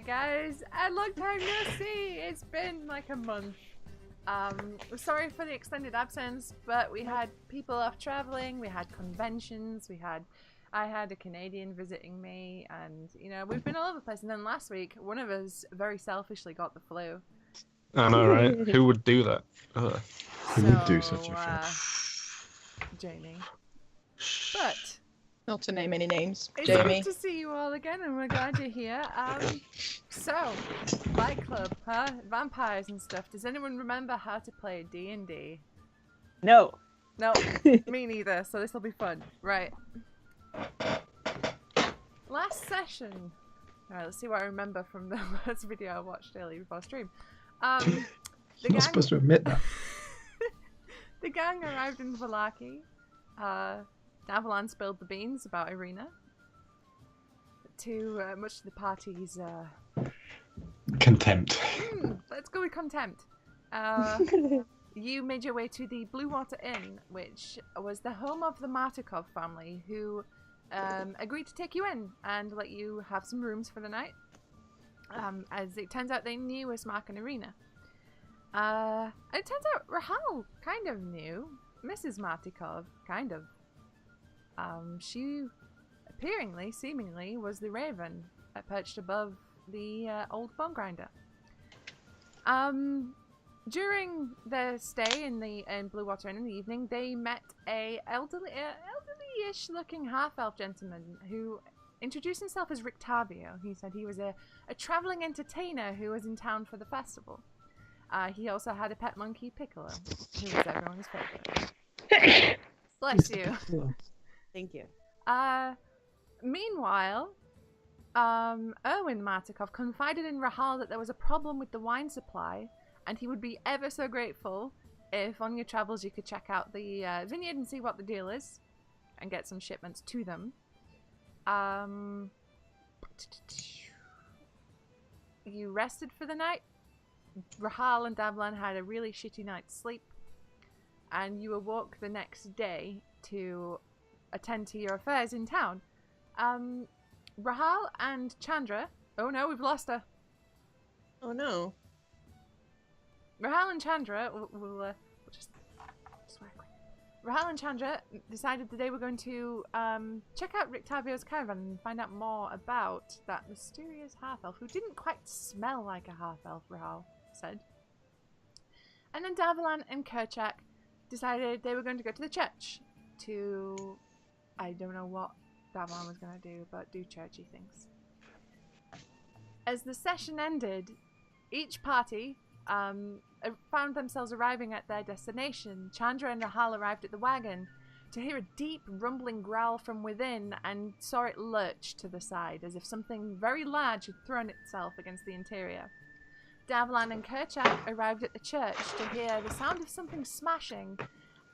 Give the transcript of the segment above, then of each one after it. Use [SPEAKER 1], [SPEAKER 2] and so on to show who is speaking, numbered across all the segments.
[SPEAKER 1] guys, and long time no see. It's been like a month. Sorry for the extended absence, but we had people off traveling, we had conventions, I had a Canadian visiting me, and you know, we've been all over the place. And then last week, one of us very selfishly got the flu.
[SPEAKER 2] I know, right? Who would do that?
[SPEAKER 3] Who would do such a thing?
[SPEAKER 1] Jamie. But
[SPEAKER 4] not to name any names,
[SPEAKER 1] it's
[SPEAKER 4] Jamie.
[SPEAKER 1] good to see you all again, and we're glad you're here. So, Fight Club, huh? Vampires and stuff. Does anyone remember how to play D&D?
[SPEAKER 5] No.
[SPEAKER 1] No, me neither. So this will be fun, right? Last session. All right, let's see what I remember from the last video I watched earlier before stream.
[SPEAKER 3] You're not supposed to admit that.
[SPEAKER 1] The gang arrived in Vallaki. Davalan spilled the beans about Irina. Too much to the party's
[SPEAKER 3] Contempt.
[SPEAKER 1] Let's go with contempt. You made your way to the Blue Water Inn, which was the home of the Martikov family, who agreed to take you in and let you have some rooms for the night. As it turns out, they knew Ismark and Irina. It turns out Rahal kind of knew Mrs. Martikov, kind of. She appearingly, seemingly, was the raven perched above the old bone grinder. During their stay in Blue Water Inn in the evening, they met a elderly-ish looking half-elf gentleman who introduced himself as Rictavio. He said he was a traveling entertainer who was in town for the festival. He also had a pet monkey, Piccolo, who was everyone's favorite. Bless you.
[SPEAKER 5] Thank you.
[SPEAKER 1] Meanwhile, Erwin Martikov confided in Rahal that there was a problem with the wine supply, and he would be ever so grateful if on your travels you could check out the vineyard and see what the deal is, and get some shipments to them. You rested for the night. Rahal and Davalan had a really shitty night's sleep, and you awoke the next day to attend to your affairs in town. Rahal and Chandra... Oh no, we've lost her.
[SPEAKER 4] Oh no.
[SPEAKER 1] Rahal and Chandra... We'll just work with it. Rahal and Chandra decided that they were going to check out Rictavio's caravan and find out more about that mysterious half-elf who didn't quite smell like a half-elf, Rahal said. And then Davalan and Kerchak decided they were going to go to the church to... I don't know what Davalan was going to do, but do churchy things. As the session ended, each party found themselves arriving at their destination. Chandra and Rahal arrived at the wagon to hear a deep rumbling growl from within and saw it lurch to the side as if something very large had thrown itself against the interior. Davalan and Kerchak arrived at the church to hear the sound of something smashing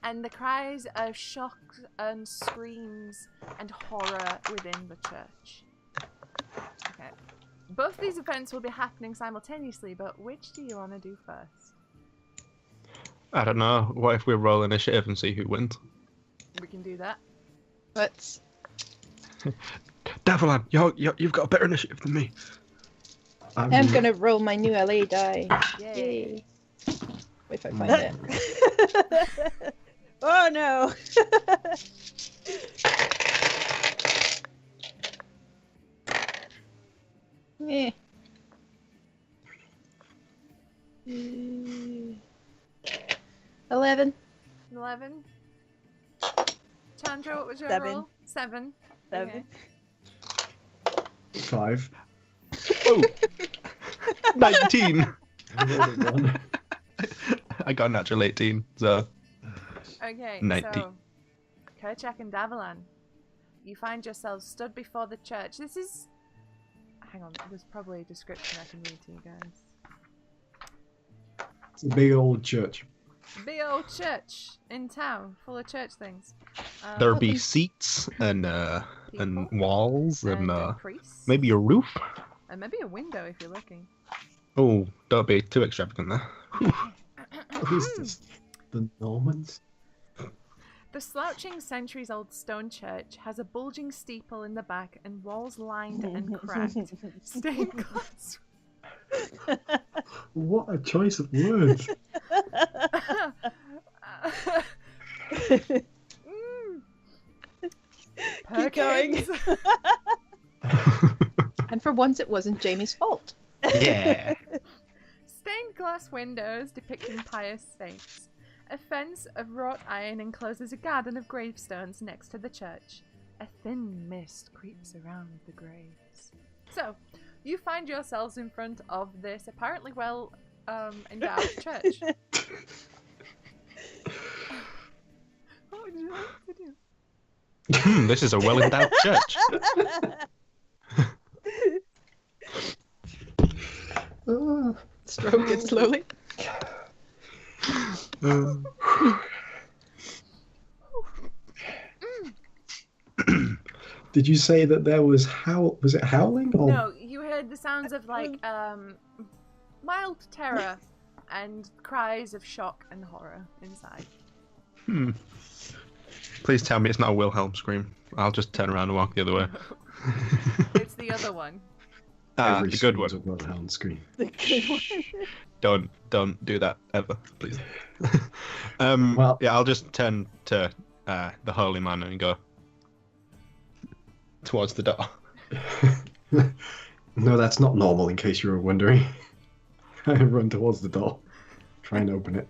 [SPEAKER 1] and the cries of shock and screams and horror within the church. Okay. Both these events will be happening simultaneously, but which do you want to do first?
[SPEAKER 2] I don't know. What if we roll initiative and see who wins?
[SPEAKER 1] We can do that.
[SPEAKER 4] Let's...
[SPEAKER 2] Davalan, you've got a better initiative than me.
[SPEAKER 4] I'm gonna roll my new LA die.
[SPEAKER 1] Yay.
[SPEAKER 4] If I find it.
[SPEAKER 5] Oh no!
[SPEAKER 4] Yeah. 11.
[SPEAKER 1] 11. Chandra, what was your
[SPEAKER 5] 7.
[SPEAKER 1] roll? 7.
[SPEAKER 5] 7.
[SPEAKER 1] Okay.
[SPEAKER 3] 5.
[SPEAKER 2] Oh! 19!
[SPEAKER 3] I rolled a 1.
[SPEAKER 2] I got a natural 18, so...
[SPEAKER 1] Okay,
[SPEAKER 2] 90.
[SPEAKER 1] so Kerchak and Davalan, you find yourselves stood before the church. This is... Hang on, there's probably a description I can read to you guys.
[SPEAKER 3] It's a big old church.
[SPEAKER 1] Big old church in town, full of church things.
[SPEAKER 2] There'll be seats and walls and
[SPEAKER 1] priests.
[SPEAKER 2] maybe a roof.
[SPEAKER 1] And maybe a window if you're looking.
[SPEAKER 2] Oh, don't be too extravagant there.
[SPEAKER 3] Who's this? The Normans?
[SPEAKER 1] The slouching centuries-old stone church has a bulging steeple in the back and walls lined and cracked. Stained glass.
[SPEAKER 3] What a choice of words.
[SPEAKER 5] Keep going.
[SPEAKER 1] Perkins.
[SPEAKER 4] And for once, it wasn't Jamie's fault.
[SPEAKER 2] Yeah.
[SPEAKER 1] Stained glass windows depicting pious saints. A fence of wrought iron encloses a garden of gravestones next to the church. A thin mist creeps around the graves. So, you find yourselves in front of this apparently well endowed church. What would you like to do?
[SPEAKER 2] This is a well-endowed church.
[SPEAKER 4] Stroke it slowly.
[SPEAKER 3] Did you say that there was was it howling? Or...
[SPEAKER 1] No, you heard the sounds of like mild terror and cries of shock and horror inside.
[SPEAKER 2] Please tell me it's not a Wilhelm scream. I'll just turn around and walk the other way.
[SPEAKER 1] It's the other one.
[SPEAKER 3] Every
[SPEAKER 2] The good one.
[SPEAKER 3] scream's a Wilhelm scream.
[SPEAKER 5] The good one.
[SPEAKER 2] Don't do that ever, please.
[SPEAKER 3] Well-
[SPEAKER 2] yeah, I'll just turn to the holy man and go towards the door.
[SPEAKER 3] No, that's not normal, in case you were wondering. I run towards the door. Try and open it.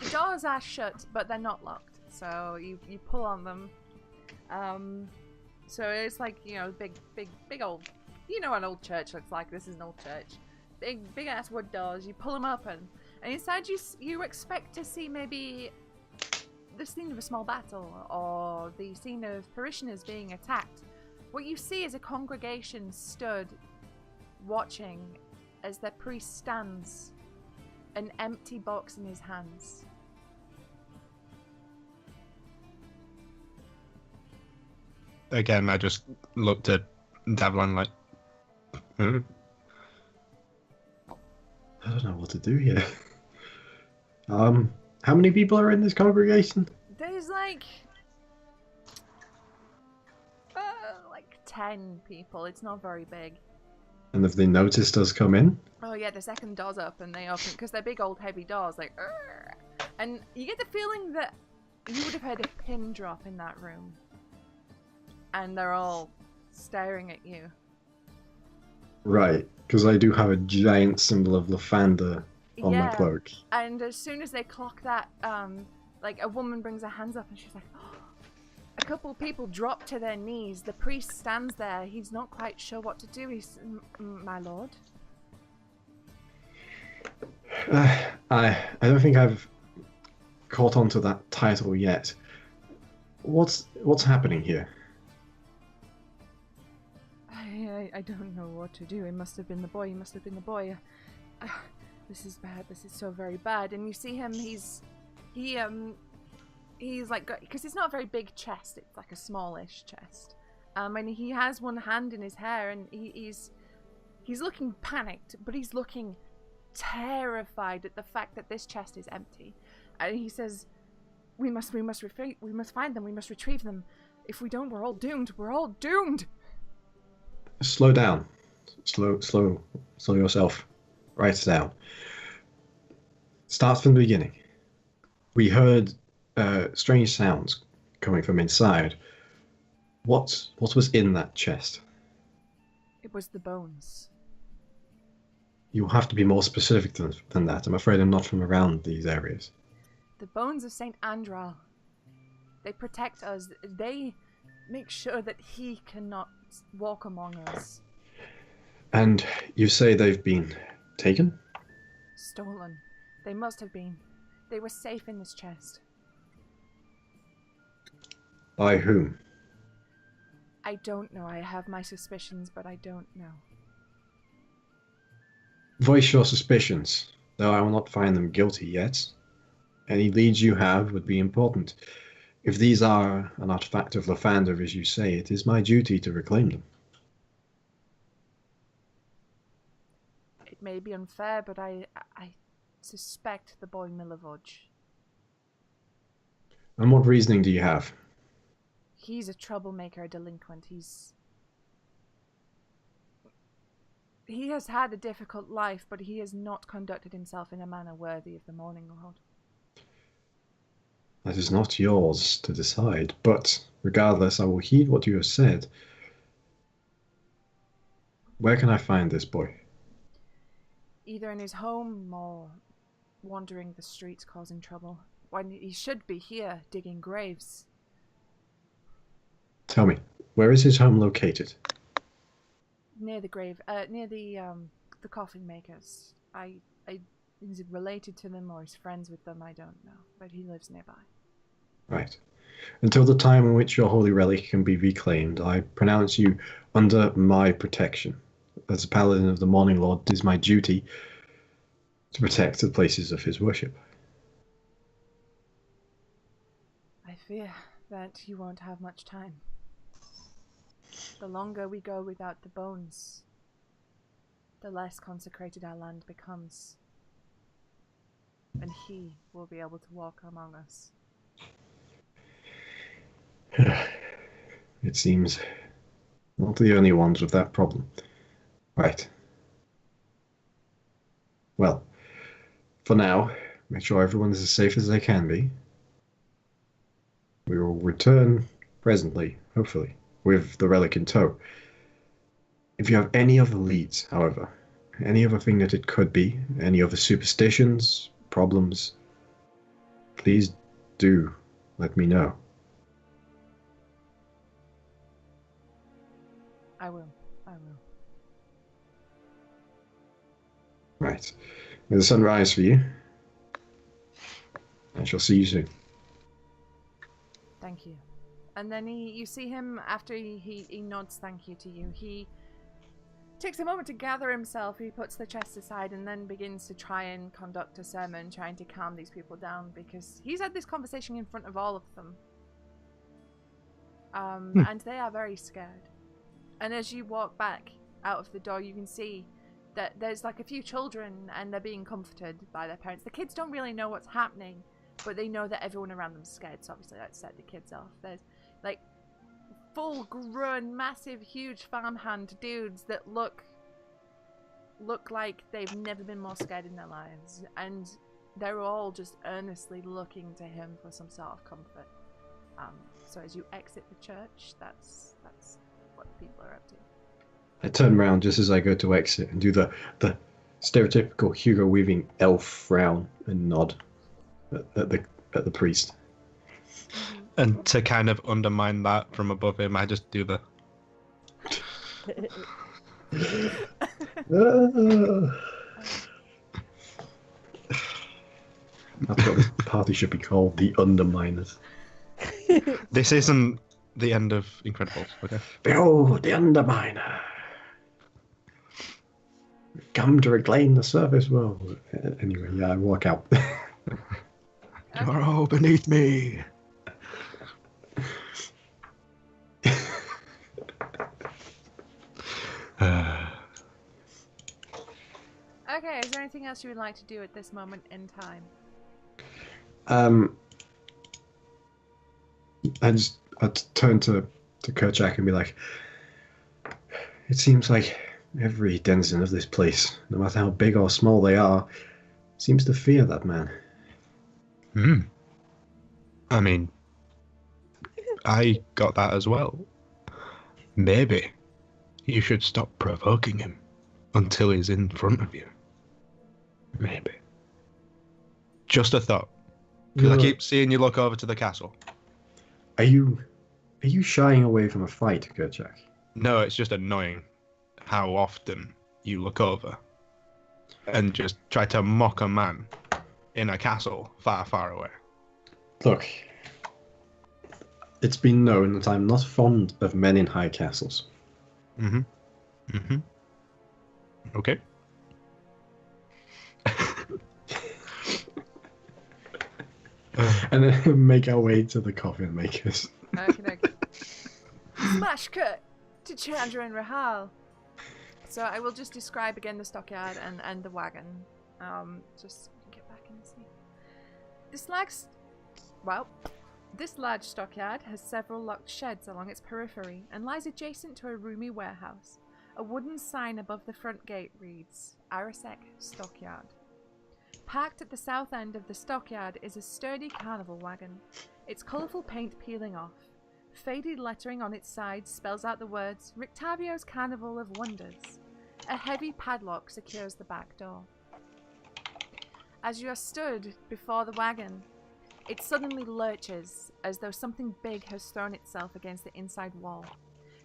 [SPEAKER 1] The doors are shut, but they're not locked. So you pull on them. So it's like, you know, big old, you know what an old church looks like. This is an old church. Big ass wood doors. You pull them open, and inside you expect to see maybe the scene of a small battle or the scene of parishioners being attacked. What you see is a congregation stood watching as their priest stands, an empty box in his hands.
[SPEAKER 2] Again, I just looked at Davlan like,
[SPEAKER 3] I don't know what to do here. How many people are in this congregation?
[SPEAKER 1] There's like 10 people. It's not very big.
[SPEAKER 3] And have they noticed us come in?
[SPEAKER 1] Oh yeah, the second door's open. They open because they're big old heavy doors, like, "Arr!" And you get the feeling that you would have heard a pin drop in that room, and they're all staring at you.
[SPEAKER 3] Right, because I do have a giant symbol of Lathander on my cloak.
[SPEAKER 1] And as soon as they clock that, like a woman brings her hands up and she's like, oh. A couple of people drop to their knees. The priest stands there. He's not quite sure what to do. He's, my lord.
[SPEAKER 3] I don't think I've caught on to that title yet. What's happening here?
[SPEAKER 1] I don't know what to do. It must have been the boy. He must have been the boy. This is bad. This is so very bad. And you see him. He's like, because it's not a very big chest. It's like a smallish chest. And he has one hand in his hair, and he's looking panicked, but he's looking terrified at the fact that this chest is empty. And he says, "We must find them. We must retrieve them. If we don't, we're all doomed. We're all doomed."
[SPEAKER 3] Slow down. Slow yourself. Write it down. Start from the beginning. We heard strange sounds coming from inside. What was in that chest?
[SPEAKER 1] It was the bones.
[SPEAKER 3] You have to be more specific than that. I'm afraid I'm not from around these areas.
[SPEAKER 1] The bones of Saint Andral. They protect us. They make sure that he cannot walk among us.
[SPEAKER 3] And you say they've been taken?
[SPEAKER 1] Stolen. They must have been. They were safe in this chest.
[SPEAKER 3] By whom?
[SPEAKER 1] I don't know. I have my suspicions, but I don't know.
[SPEAKER 3] Voice your suspicions, though I will not find them guilty yet. Any leads you have would be important. If these are an artifact of Lathander, as you say, it is my duty to reclaim them.
[SPEAKER 1] It may be unfair, but I suspect the boy Milovoj.
[SPEAKER 3] And what reasoning do you have?
[SPEAKER 1] He's a troublemaker, a delinquent. He has had a difficult life, but he has not conducted himself in a manner worthy of the Morning Lord.
[SPEAKER 3] That is not yours to decide, but regardless, I will heed what you have said. Where can I find this boy?
[SPEAKER 1] Either in his home or wandering the streets causing trouble. When he should be here, digging graves.
[SPEAKER 3] Tell me, where is his home located?
[SPEAKER 1] Near the grave, near the coffin makers. Is it related to them or is friends with them? I don't know, but he lives nearby.
[SPEAKER 3] Right. Until the time in which your holy relic can be reclaimed, I pronounce you under my protection. As a paladin of the Morning Lord, it is my duty to protect the places of his worship.
[SPEAKER 1] I fear that you won't have much time. The longer we go without the bones, the less consecrated our land becomes. And he will be able to walk among us.
[SPEAKER 3] It seems not the only ones with that problem. Right. Well, for now, make sure everyone is as safe as they can be. We will return presently, hopefully, with the relic in tow. If you have any other leads, however, any other thing that it could be, any other superstitions, problems, please do let me know.
[SPEAKER 1] I will.
[SPEAKER 3] Right. May the sun rise for you. I shall see you soon.
[SPEAKER 1] Thank you. And then you see him after he nods thank you to you. He takes a moment to gather himself. He puts the chest aside and then begins to try and conduct a sermon, trying to calm these people down because he's had this conversation in front of all of them. And they are very scared. And as you walk back out of the door, you can see that there's like a few children and they're being comforted by their parents. The kids don't really know what's happening, but they know that everyone around them's scared, so obviously that set the kids off. There's like full-grown, massive, huge farmhand dudes that look like they've never been more scared in their lives, and they're all just earnestly looking to him for some sort of comfort. So as you exit the church, that's what people are up to.
[SPEAKER 3] I turn around just as I go to exit and do the stereotypical Hugo Weaving elf frown and nod at the priest.
[SPEAKER 2] And to kind of undermine that from above him, I just do the...
[SPEAKER 3] That's what this party should be called, the Underminers.
[SPEAKER 2] This isn't the end of Incredibles, okay?
[SPEAKER 3] Behold, the Underminer! We've come to reclaim the surface world. Anyway, yeah, I walk out.
[SPEAKER 2] You're all beneath me.
[SPEAKER 1] Okay, is there anything else you would like to do at this moment in time?
[SPEAKER 3] I'd turn to Kerchak and be like, it seems like every denizen of this place, no matter how big or small they are, seems to fear that man.
[SPEAKER 2] I mean, I got that as well. Maybe you should stop provoking him until he's in front of you. Maybe. Just a thought. Because I keep seeing you look over to the castle.
[SPEAKER 3] Are you shying away from a fight, Kerchak?
[SPEAKER 2] No, it's just annoying how often you look over and just try to mock a man in a castle far, far away.
[SPEAKER 3] Look, it's been known that I'm not fond of men in high castles.
[SPEAKER 2] Okay.
[SPEAKER 3] And then make our way to the coffin makers.
[SPEAKER 1] Okay. Smash cut to Chandra and Rahal. So I will just describe again the stockyard and the wagon. Just get back and see. The slags, well, This large stockyard has several locked sheds along its periphery and lies adjacent to a roomy warehouse. A wooden sign above the front gate reads, Arasek Stockyard. Parked at the south end of the stockyard is a sturdy carnival wagon, its colourful paint peeling off. Faded lettering on its side spells out the words, Rictavio's Carnival of Wonders. A heavy padlock secures the back door. As you are stood before the wagon, it suddenly lurches, as though something big has thrown itself against the inside wall.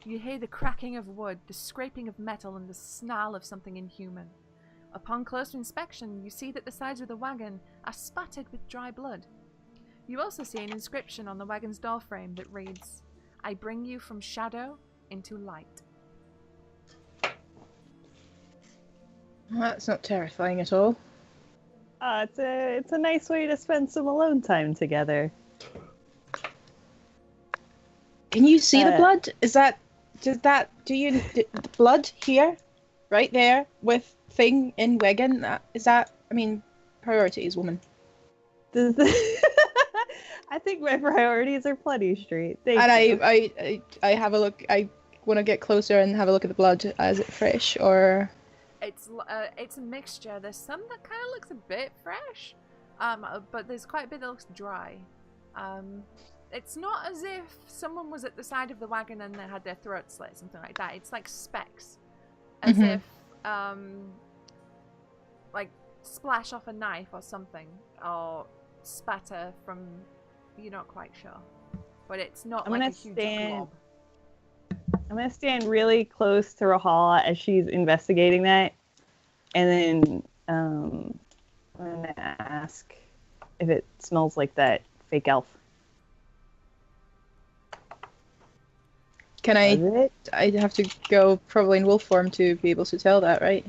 [SPEAKER 1] You hear the cracking of wood, the scraping of metal, and the snarl of something inhuman. Upon closer inspection, you see that the sides of the wagon are spattered with dry blood. You also see an inscription on the wagon's doorframe that reads, I bring you from shadow into light.
[SPEAKER 4] That's not terrifying at all.
[SPEAKER 5] It's a nice way to spend some alone time together.
[SPEAKER 4] Can you see the blood? Do you blood here, right there, with thing in wagon? Priorities, woman.
[SPEAKER 5] I think my priorities are plenty straight. Thank
[SPEAKER 4] And
[SPEAKER 5] you.
[SPEAKER 4] I have a look. I want to get closer and have a look at the blood. Is it fresh or?
[SPEAKER 1] It's a mixture. There's some that kind of looks a bit fresh, but there's quite a bit that looks dry. It's not as if someone was at the side of the wagon and they had their throat slit, something like that. It's like specks, as if like splash off a knife or something, or spatter from. You're not quite sure, but it's not like a huge glob.
[SPEAKER 5] I'm gonna stand really close to Rahal as she's investigating that, and then I'm gonna ask if it smells like that fake elf.
[SPEAKER 4] Can I have to go probably in wolf form to be able to tell that, right?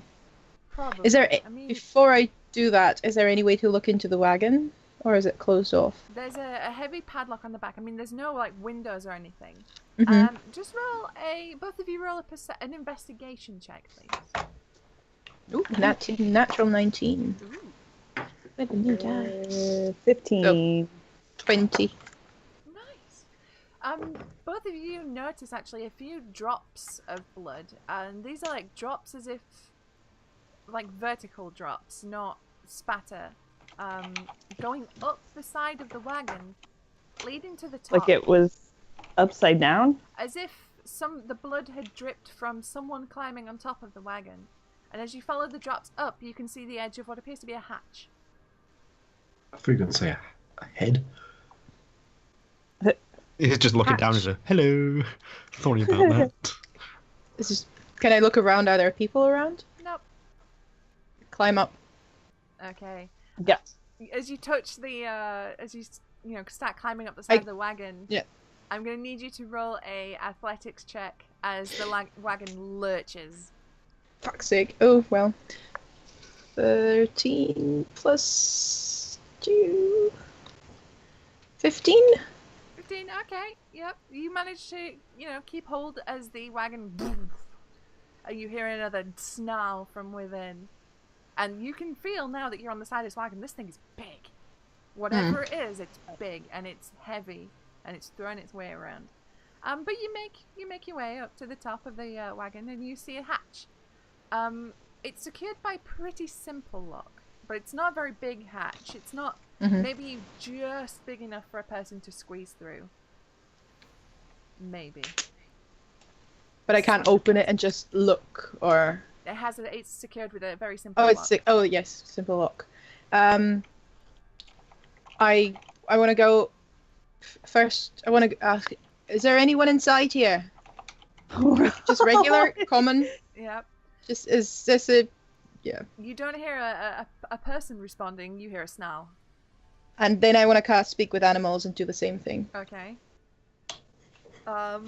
[SPEAKER 1] Probably.
[SPEAKER 4] Is there before I do that? Is there any way to look into the wagon, or is it closed off?
[SPEAKER 1] There's a heavy padlock on the back. I mean, there's no like windows or anything. Just roll both of you roll an investigation check, please.
[SPEAKER 4] Ooh, natural 19.
[SPEAKER 1] Ooh.
[SPEAKER 4] With a new die.
[SPEAKER 5] 15.
[SPEAKER 4] 20.
[SPEAKER 1] Nice. Both of you notice actually a few drops of blood, and these are like drops as if, like vertical drops, not spatter, going up the side of the wagon, leading to the top.
[SPEAKER 5] Like it was upside down?
[SPEAKER 1] As if the blood had dripped from someone climbing on top of the wagon. And as you follow the drops up, you can see the edge of what appears to be a hatch.
[SPEAKER 3] I thought you were going to say a head.
[SPEAKER 2] He's just looking down and says, hello. Sorry about that.
[SPEAKER 4] Can I look around? Are there people around?
[SPEAKER 1] Nope.
[SPEAKER 4] Climb up.
[SPEAKER 1] Okay.
[SPEAKER 5] Yeah.
[SPEAKER 1] As you touch the, as you start climbing up the side of the wagon.
[SPEAKER 4] Yeah.
[SPEAKER 1] I'm going to need you to roll a athletics check as the wagon lurches.
[SPEAKER 4] Fuck's sake. Oh, well. 13 plus 2. 15?
[SPEAKER 1] 15, okay. Yep. You manage to, keep hold as the wagon... You hear another snarl from within. And you can feel now that you're on the side of this wagon, this thing is big. Whatever it is, it's big and it's heavy. And it's throwing its way around. But you make your way up to the top of the wagon and you see a hatch. It's secured by pretty simple lock, but it's not a very big hatch. It's not maybe just big enough for a person to squeeze through. Maybe.
[SPEAKER 4] But I can't open it and just look, or...
[SPEAKER 1] It's secured with a very simple lock.
[SPEAKER 4] Oh, yes, simple lock. I want to go... First, I want to ask, is there anyone inside here? Just regular, common?
[SPEAKER 1] Yep.
[SPEAKER 4] Is this a... Yeah.
[SPEAKER 1] You don't hear a person responding, you hear a snarl.
[SPEAKER 4] And then I want to cast Speak with Animals and do the same thing.
[SPEAKER 1] Okay.
[SPEAKER 5] I'm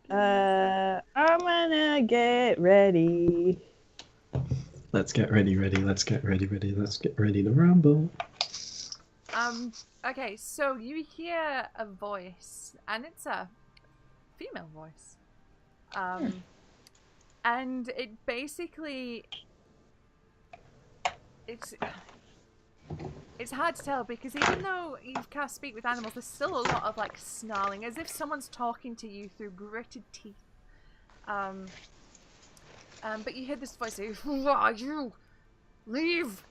[SPEAKER 5] gonna get ready.
[SPEAKER 3] Let's get ready, let's get ready, let's get ready to rumble.
[SPEAKER 1] Okay, so you hear a voice, and it's a female voice. And it basically... It's hard to tell because even though you've cast speak with animals, there's still a lot of like snarling, as if someone's talking to you through gritted teeth. But you hear this voice say, "Who are you? Leave!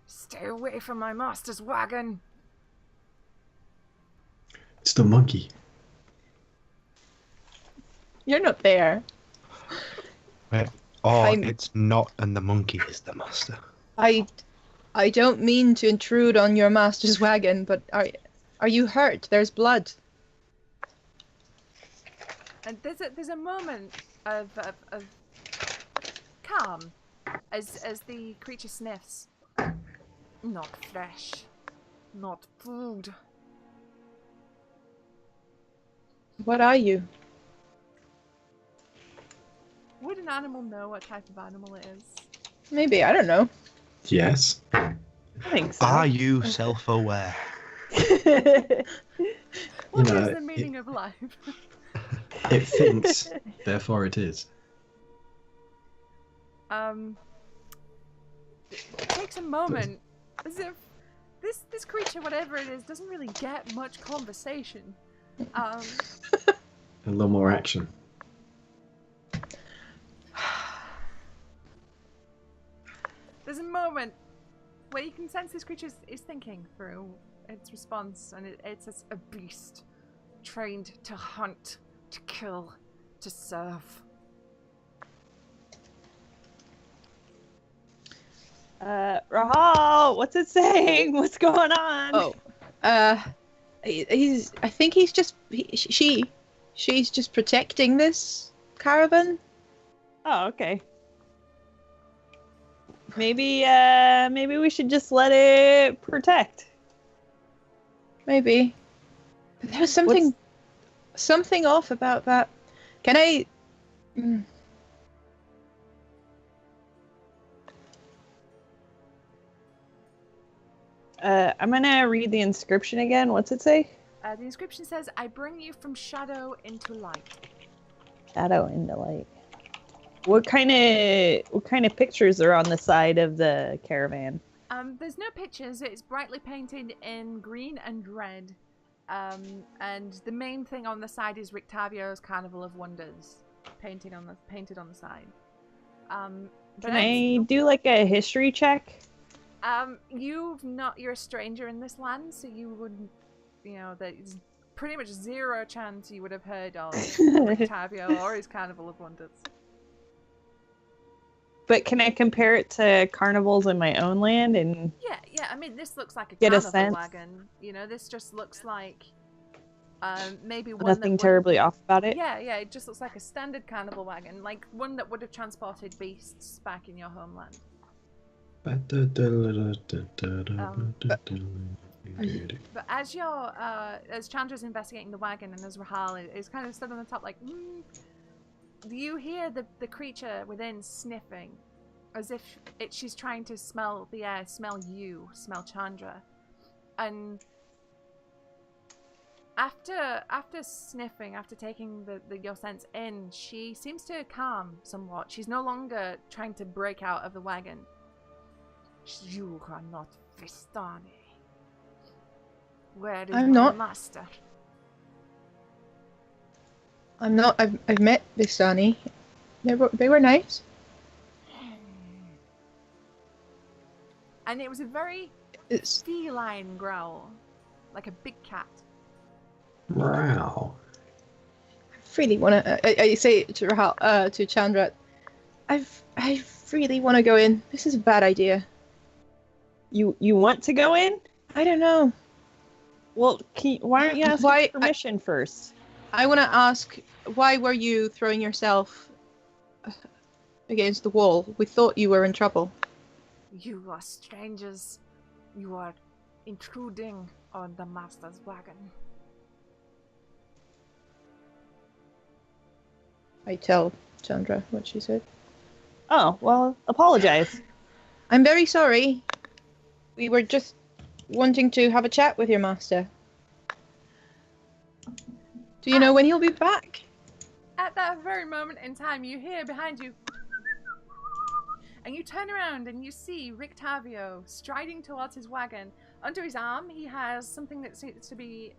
[SPEAKER 1] Stay away from my master's wagon."
[SPEAKER 3] It's the monkey.
[SPEAKER 4] You're not there.
[SPEAKER 2] Wait. Oh,
[SPEAKER 4] I'm-
[SPEAKER 2] it's not, and the monkey is the master.
[SPEAKER 4] I don't mean to intrude on your master's wagon, but are you hurt? There's blood.
[SPEAKER 1] And there's a moment of calm as the creature sniffs. Not fresh, not food.
[SPEAKER 4] What are you?
[SPEAKER 1] Would an animal know what type of animal it is?
[SPEAKER 4] Maybe, I don't know.
[SPEAKER 3] Yes.
[SPEAKER 5] I think so.
[SPEAKER 2] Are you self-aware?
[SPEAKER 1] What
[SPEAKER 3] know,
[SPEAKER 1] is the meaning of life?
[SPEAKER 3] It thinks, therefore it is.
[SPEAKER 1] It takes a moment, as if this creature, whatever it is, doesn't really get much conversation.
[SPEAKER 3] A little more action.
[SPEAKER 1] There's a moment where you can sense this creature is thinking through its response, and it's a beast trained to hunt, to kill, to serve.
[SPEAKER 5] Rahal, what's it saying? What's going on?
[SPEAKER 4] Oh, he's. I think he's just. She's just protecting this caravan.
[SPEAKER 5] Oh, okay. Maybe we should just let it protect.
[SPEAKER 4] Maybe. But there was something off about that. Can I?
[SPEAKER 5] I'm gonna read the inscription again. What's it say?
[SPEAKER 1] The inscription says, "I bring you from shadow into light."
[SPEAKER 5] Shadow into light. What kind of pictures are on the side of the caravan?
[SPEAKER 1] There's no pictures. It's brightly painted in green and red. And the main thing on the side is Rictavio's Carnival of Wonders, painted on the side. But
[SPEAKER 5] Can I do like a history check?
[SPEAKER 1] you're a stranger in this land, so you wouldn't, there's pretty much zero chance you would have heard of Rictavio or his Carnival of Wonders.
[SPEAKER 5] But can I compare it to carnivals in my own land and
[SPEAKER 1] Yeah. I mean, this looks like a
[SPEAKER 5] Get a
[SPEAKER 1] carnival
[SPEAKER 5] sense.
[SPEAKER 1] wagon. This just looks like maybe one
[SPEAKER 5] nothing
[SPEAKER 1] that
[SPEAKER 5] terribly off about it?
[SPEAKER 1] Yeah, it just looks like a standard carnival wagon, like one that would have transported beasts back in your homeland. But as as Chandra's investigating the wagon, and as Rahal is kind of stood on the top, like, you hear the creature within sniffing, as if she's trying to smell the air, smell Chandra, and after sniffing, after taking your sense in, she seems to calm somewhat. She's no longer trying to break out of the wagon. You are not Vistani. Where is
[SPEAKER 4] I'm
[SPEAKER 1] my
[SPEAKER 4] not.
[SPEAKER 1] master?
[SPEAKER 4] I'm not. I've met Vistani. They were nice.
[SPEAKER 1] And it was a very
[SPEAKER 4] It's
[SPEAKER 1] feline growl, like a big cat.
[SPEAKER 3] Wow.
[SPEAKER 4] I really want to. I say to Rahal, to Chandra, I really want to go in. This is a bad idea.
[SPEAKER 5] You want to go in?
[SPEAKER 4] I don't know.
[SPEAKER 5] Well, why don't you ask
[SPEAKER 4] Why-
[SPEAKER 5] permission first?
[SPEAKER 4] I want to ask, why were you throwing yourself against the wall? We thought you were in trouble.
[SPEAKER 1] You are strangers. You are intruding on the master's wagon.
[SPEAKER 4] I tell Chandra what she said.
[SPEAKER 5] Oh, well, apologize.
[SPEAKER 4] I'm very sorry. We were just wanting to have a chat with your master. Do you know when he'll be back?
[SPEAKER 1] At that very moment in time, you hear behind you, And you turn around and you see Rictavio striding towards his wagon. Under his arm, he has something that seems to be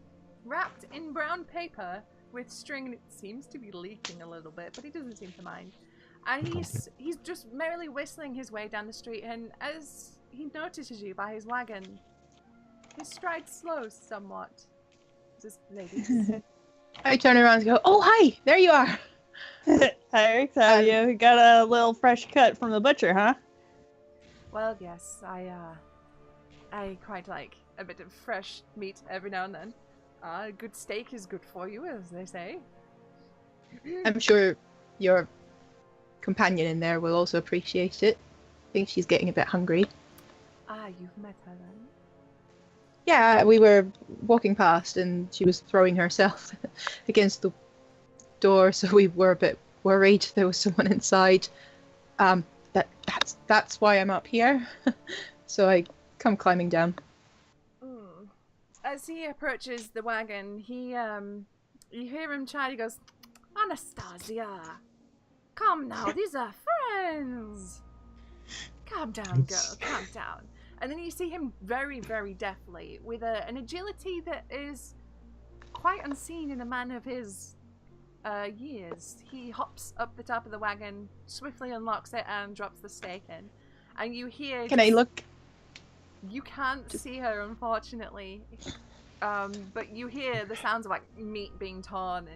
[SPEAKER 1] wrapped in brown paper with string, and it seems to be leaking a little bit, but he doesn't seem to mind. And he's just merrily whistling his way down the street, and as he notices you by his wagon, his stride slows somewhat. Just ladies.
[SPEAKER 4] I turn around and go, "Oh, hi! There you are."
[SPEAKER 5] Hi, Octavio. You got a little fresh cut from the butcher, huh?
[SPEAKER 1] Well, yes, I quite like a bit of fresh meat every now and then. A good steak is good for you, as they say.
[SPEAKER 4] I'm sure your companion in there will also appreciate it. I think she's getting a bit hungry.
[SPEAKER 1] Ah, you've met her then?
[SPEAKER 4] Yeah, we were walking past and she was throwing herself against the door, so we were a bit worried there was someone inside. That's why I'm up here. So I come climbing down.
[SPEAKER 1] As he approaches the wagon, you hear him chat. He goes, "Anastasia, come now, these are friends. Calm down, girl, calm down." And then you see him very, very deftly, with an agility that is quite unseen in a man of his years. He hops up the top of the wagon, swiftly unlocks it, and drops the steak in. And you hear...
[SPEAKER 4] Can I look?
[SPEAKER 1] You can't see her, unfortunately. But you hear the sounds of, like, meat being torn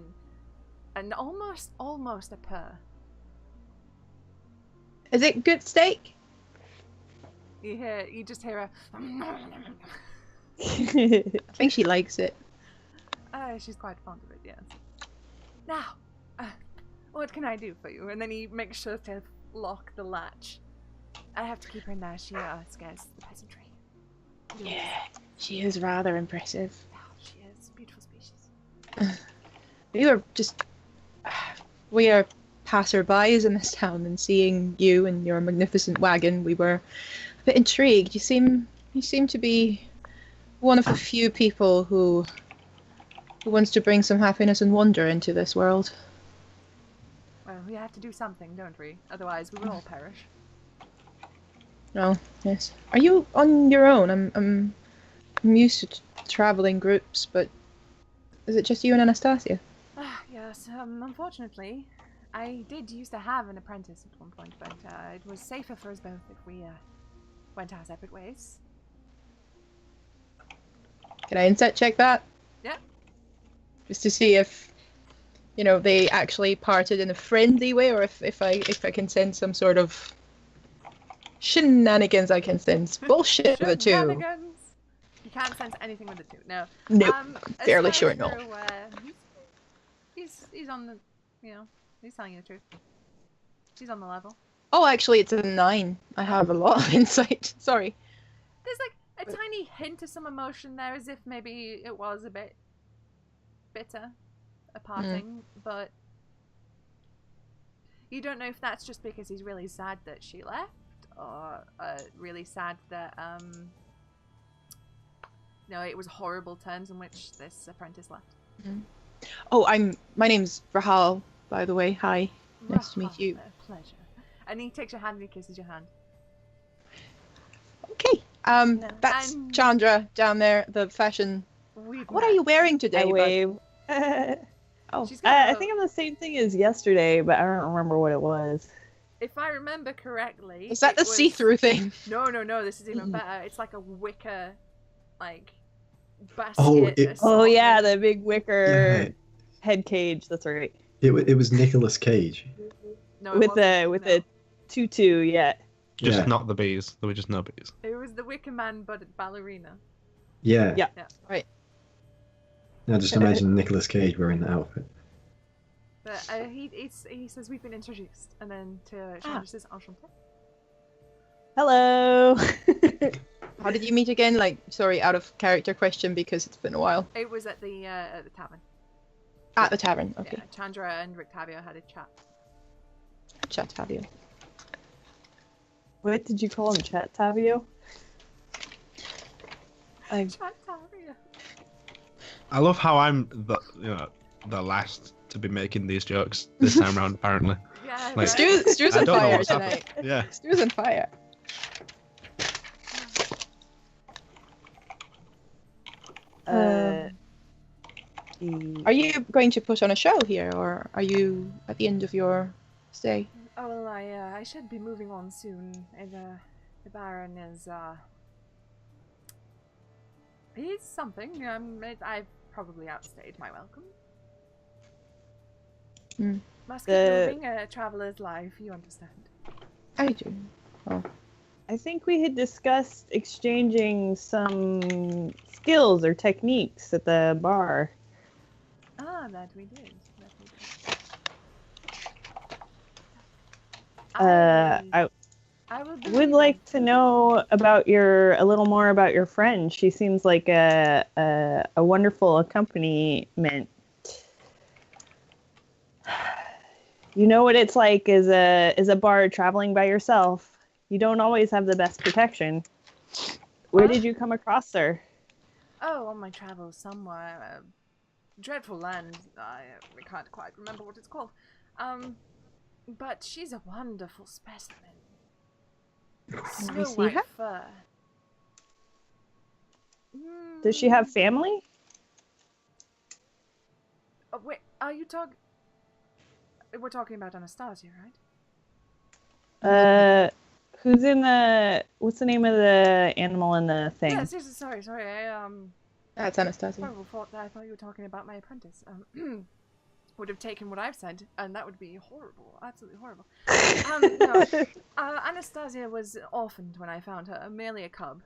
[SPEAKER 1] and almost a purr.
[SPEAKER 4] Is it good steak?
[SPEAKER 1] You just hear a...
[SPEAKER 4] I think she likes it.
[SPEAKER 1] She's quite fond of it, yes. Now, what can I do for you? And then he makes sure to lock the latch. I have to keep her in there. She scares the peasantry.
[SPEAKER 4] Yeah, she is rather impressive.
[SPEAKER 1] Oh, she is. Beautiful species.
[SPEAKER 4] We are passerbys in this town, and seeing you and your magnificent wagon, we were a bit intrigued. You seem to be one of the few people who wants to bring some happiness and wonder into this world.
[SPEAKER 1] Well, we have to do something, don't we? Otherwise, we will all perish.
[SPEAKER 4] Oh, yes. Are you on your own? I'm used to traveling groups, but is it just you and Anastasia?
[SPEAKER 1] Yes, unfortunately, I did used to have an apprentice at one point, but it was safer for us both if we went our separate ways.
[SPEAKER 4] Can I insight check that?
[SPEAKER 1] Yeah.
[SPEAKER 4] Just to see if, they actually parted in a friendly way, or if I can sense some sort of shenanigans. I can sense bullshit with the two.
[SPEAKER 1] Shenanigans? You can't sense anything with the two. No.
[SPEAKER 4] Nope.
[SPEAKER 1] As
[SPEAKER 4] Fairly
[SPEAKER 1] far
[SPEAKER 4] sure
[SPEAKER 1] as
[SPEAKER 4] not.
[SPEAKER 1] you're aware, he's on the, he's telling you the truth. He's on the level.
[SPEAKER 4] Oh, actually, it's a 9. I have a lot of insight. Sorry.
[SPEAKER 1] There's like a tiny hint of some emotion there, as if maybe it was a bit bitter, a parting, but you don't know if that's just because he's really sad that she left, or really sad that it was horrible terms in which this apprentice left.
[SPEAKER 4] Mm-hmm. Oh, my name's Rahal, by the way. Hi. Nice to meet you.
[SPEAKER 1] A pleasure. And he takes your hand and he kisses your hand.
[SPEAKER 4] Okay. That's Chandra down there, the fashion. What are you wearing today?
[SPEAKER 5] I wave.
[SPEAKER 4] Oh,
[SPEAKER 5] I think I'm the same thing as yesterday, but I don't remember what it was.
[SPEAKER 1] If I remember correctly,
[SPEAKER 4] is that the see-through thing?
[SPEAKER 1] No. This is even better. It's like a wicker, basket.
[SPEAKER 5] Oh yeah, the big wicker head cage. That's right.
[SPEAKER 3] It was Nicolas Cage.
[SPEAKER 1] No,
[SPEAKER 5] with a tutu, yeah.
[SPEAKER 2] Just not the bees. There were just no bees.
[SPEAKER 1] It was the Wicker Man, but ballerina.
[SPEAKER 3] Yeah.
[SPEAKER 5] Yeah.
[SPEAKER 4] Right.
[SPEAKER 3] Now just imagine Nicolas Cage wearing that outfit.
[SPEAKER 1] But he says we've been introduced, and then to Chandra says enchanté.
[SPEAKER 5] Hello.
[SPEAKER 4] How did you meet again? Sorry, out of character question because it's been a while.
[SPEAKER 1] It was at the tavern.
[SPEAKER 4] At the tavern, okay.
[SPEAKER 1] Yeah, Chandra and Rictavio had a chat.
[SPEAKER 4] Chatavio.
[SPEAKER 5] What did you call him, Chatavio?
[SPEAKER 1] Chatavio.
[SPEAKER 2] I love how I'm the last to be making these jokes this time round, apparently.
[SPEAKER 1] Yeah,
[SPEAKER 2] Like,
[SPEAKER 4] Stu's
[SPEAKER 2] I
[SPEAKER 4] on
[SPEAKER 2] don't know
[SPEAKER 4] fire
[SPEAKER 2] what's happened.
[SPEAKER 4] tonight.
[SPEAKER 2] Yeah.
[SPEAKER 4] Stu's on fire. Are you going to put on a show here, or are you at the end of your stay?
[SPEAKER 1] Oh, well, I should be moving on soon. And, the Baron is, he's something. I've probably outstayed my welcome. Must keep moving, a traveler's life, you understand.
[SPEAKER 4] I do. Oh.
[SPEAKER 5] I think we had discussed exchanging some skills or techniques at the bar.
[SPEAKER 1] Ah, that we did.
[SPEAKER 5] I would like to know about a little more about your friend. She seems like a wonderful accompaniment. You know what it's like as a bard traveling by yourself. You don't always have the best protection. Where did you come across her?
[SPEAKER 1] Oh, on my travels somewhere. Dreadful land. I can't quite remember what it's called. But she's a wonderful specimen. Snow
[SPEAKER 4] see
[SPEAKER 1] white
[SPEAKER 4] her?
[SPEAKER 1] fur.
[SPEAKER 5] Does she have family?
[SPEAKER 1] Oh, wait, are you talking... We're talking about Anastasia, right?
[SPEAKER 5] Who's in the... What's the name of the animal in the thing?
[SPEAKER 1] Yes, sorry.
[SPEAKER 4] That's Anastasia.
[SPEAKER 1] Horrible thought. I thought you were talking about my apprentice. Would have taken what I've said, and that would be horrible. Absolutely horrible. No. Anastasia was orphaned when I found her, merely a cub.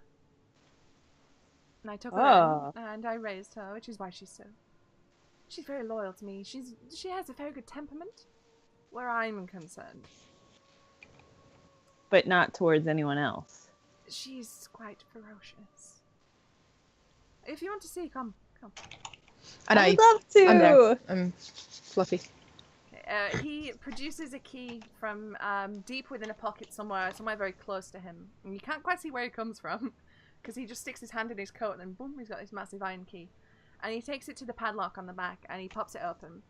[SPEAKER 1] And I took her in, and I raised her, which is why she's very loyal to me. She has a very good temperament, where I'm concerned.
[SPEAKER 5] But not towards anyone else.
[SPEAKER 1] She's quite ferocious. If you want to see, come.
[SPEAKER 4] And
[SPEAKER 5] I'd love to.
[SPEAKER 4] I'm there. I'm fluffy.
[SPEAKER 1] Okay, he produces a key from deep within a pocket somewhere very close to him. And you can't quite see where he comes from, because he just sticks his hand in his coat and then boom, he's got this massive iron key. And he takes it to the padlock on the back and he pops it open.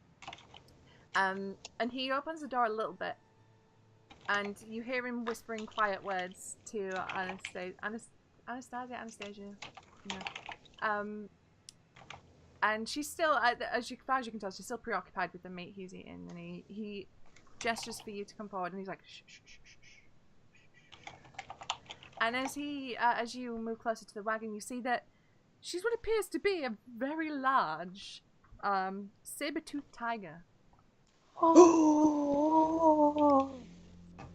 [SPEAKER 1] And he opens the door a little bit. And you hear him whispering quiet words to Anastasia. No. And she's still, as far as you can tell, she's still preoccupied with the meat he's eating. And he gestures for you to come forward, and he's like, shh, shh, shh, shh, shh. And as you move closer to the wagon, you see that she's what appears to be a very large, saber-toothed tiger.
[SPEAKER 3] Oh!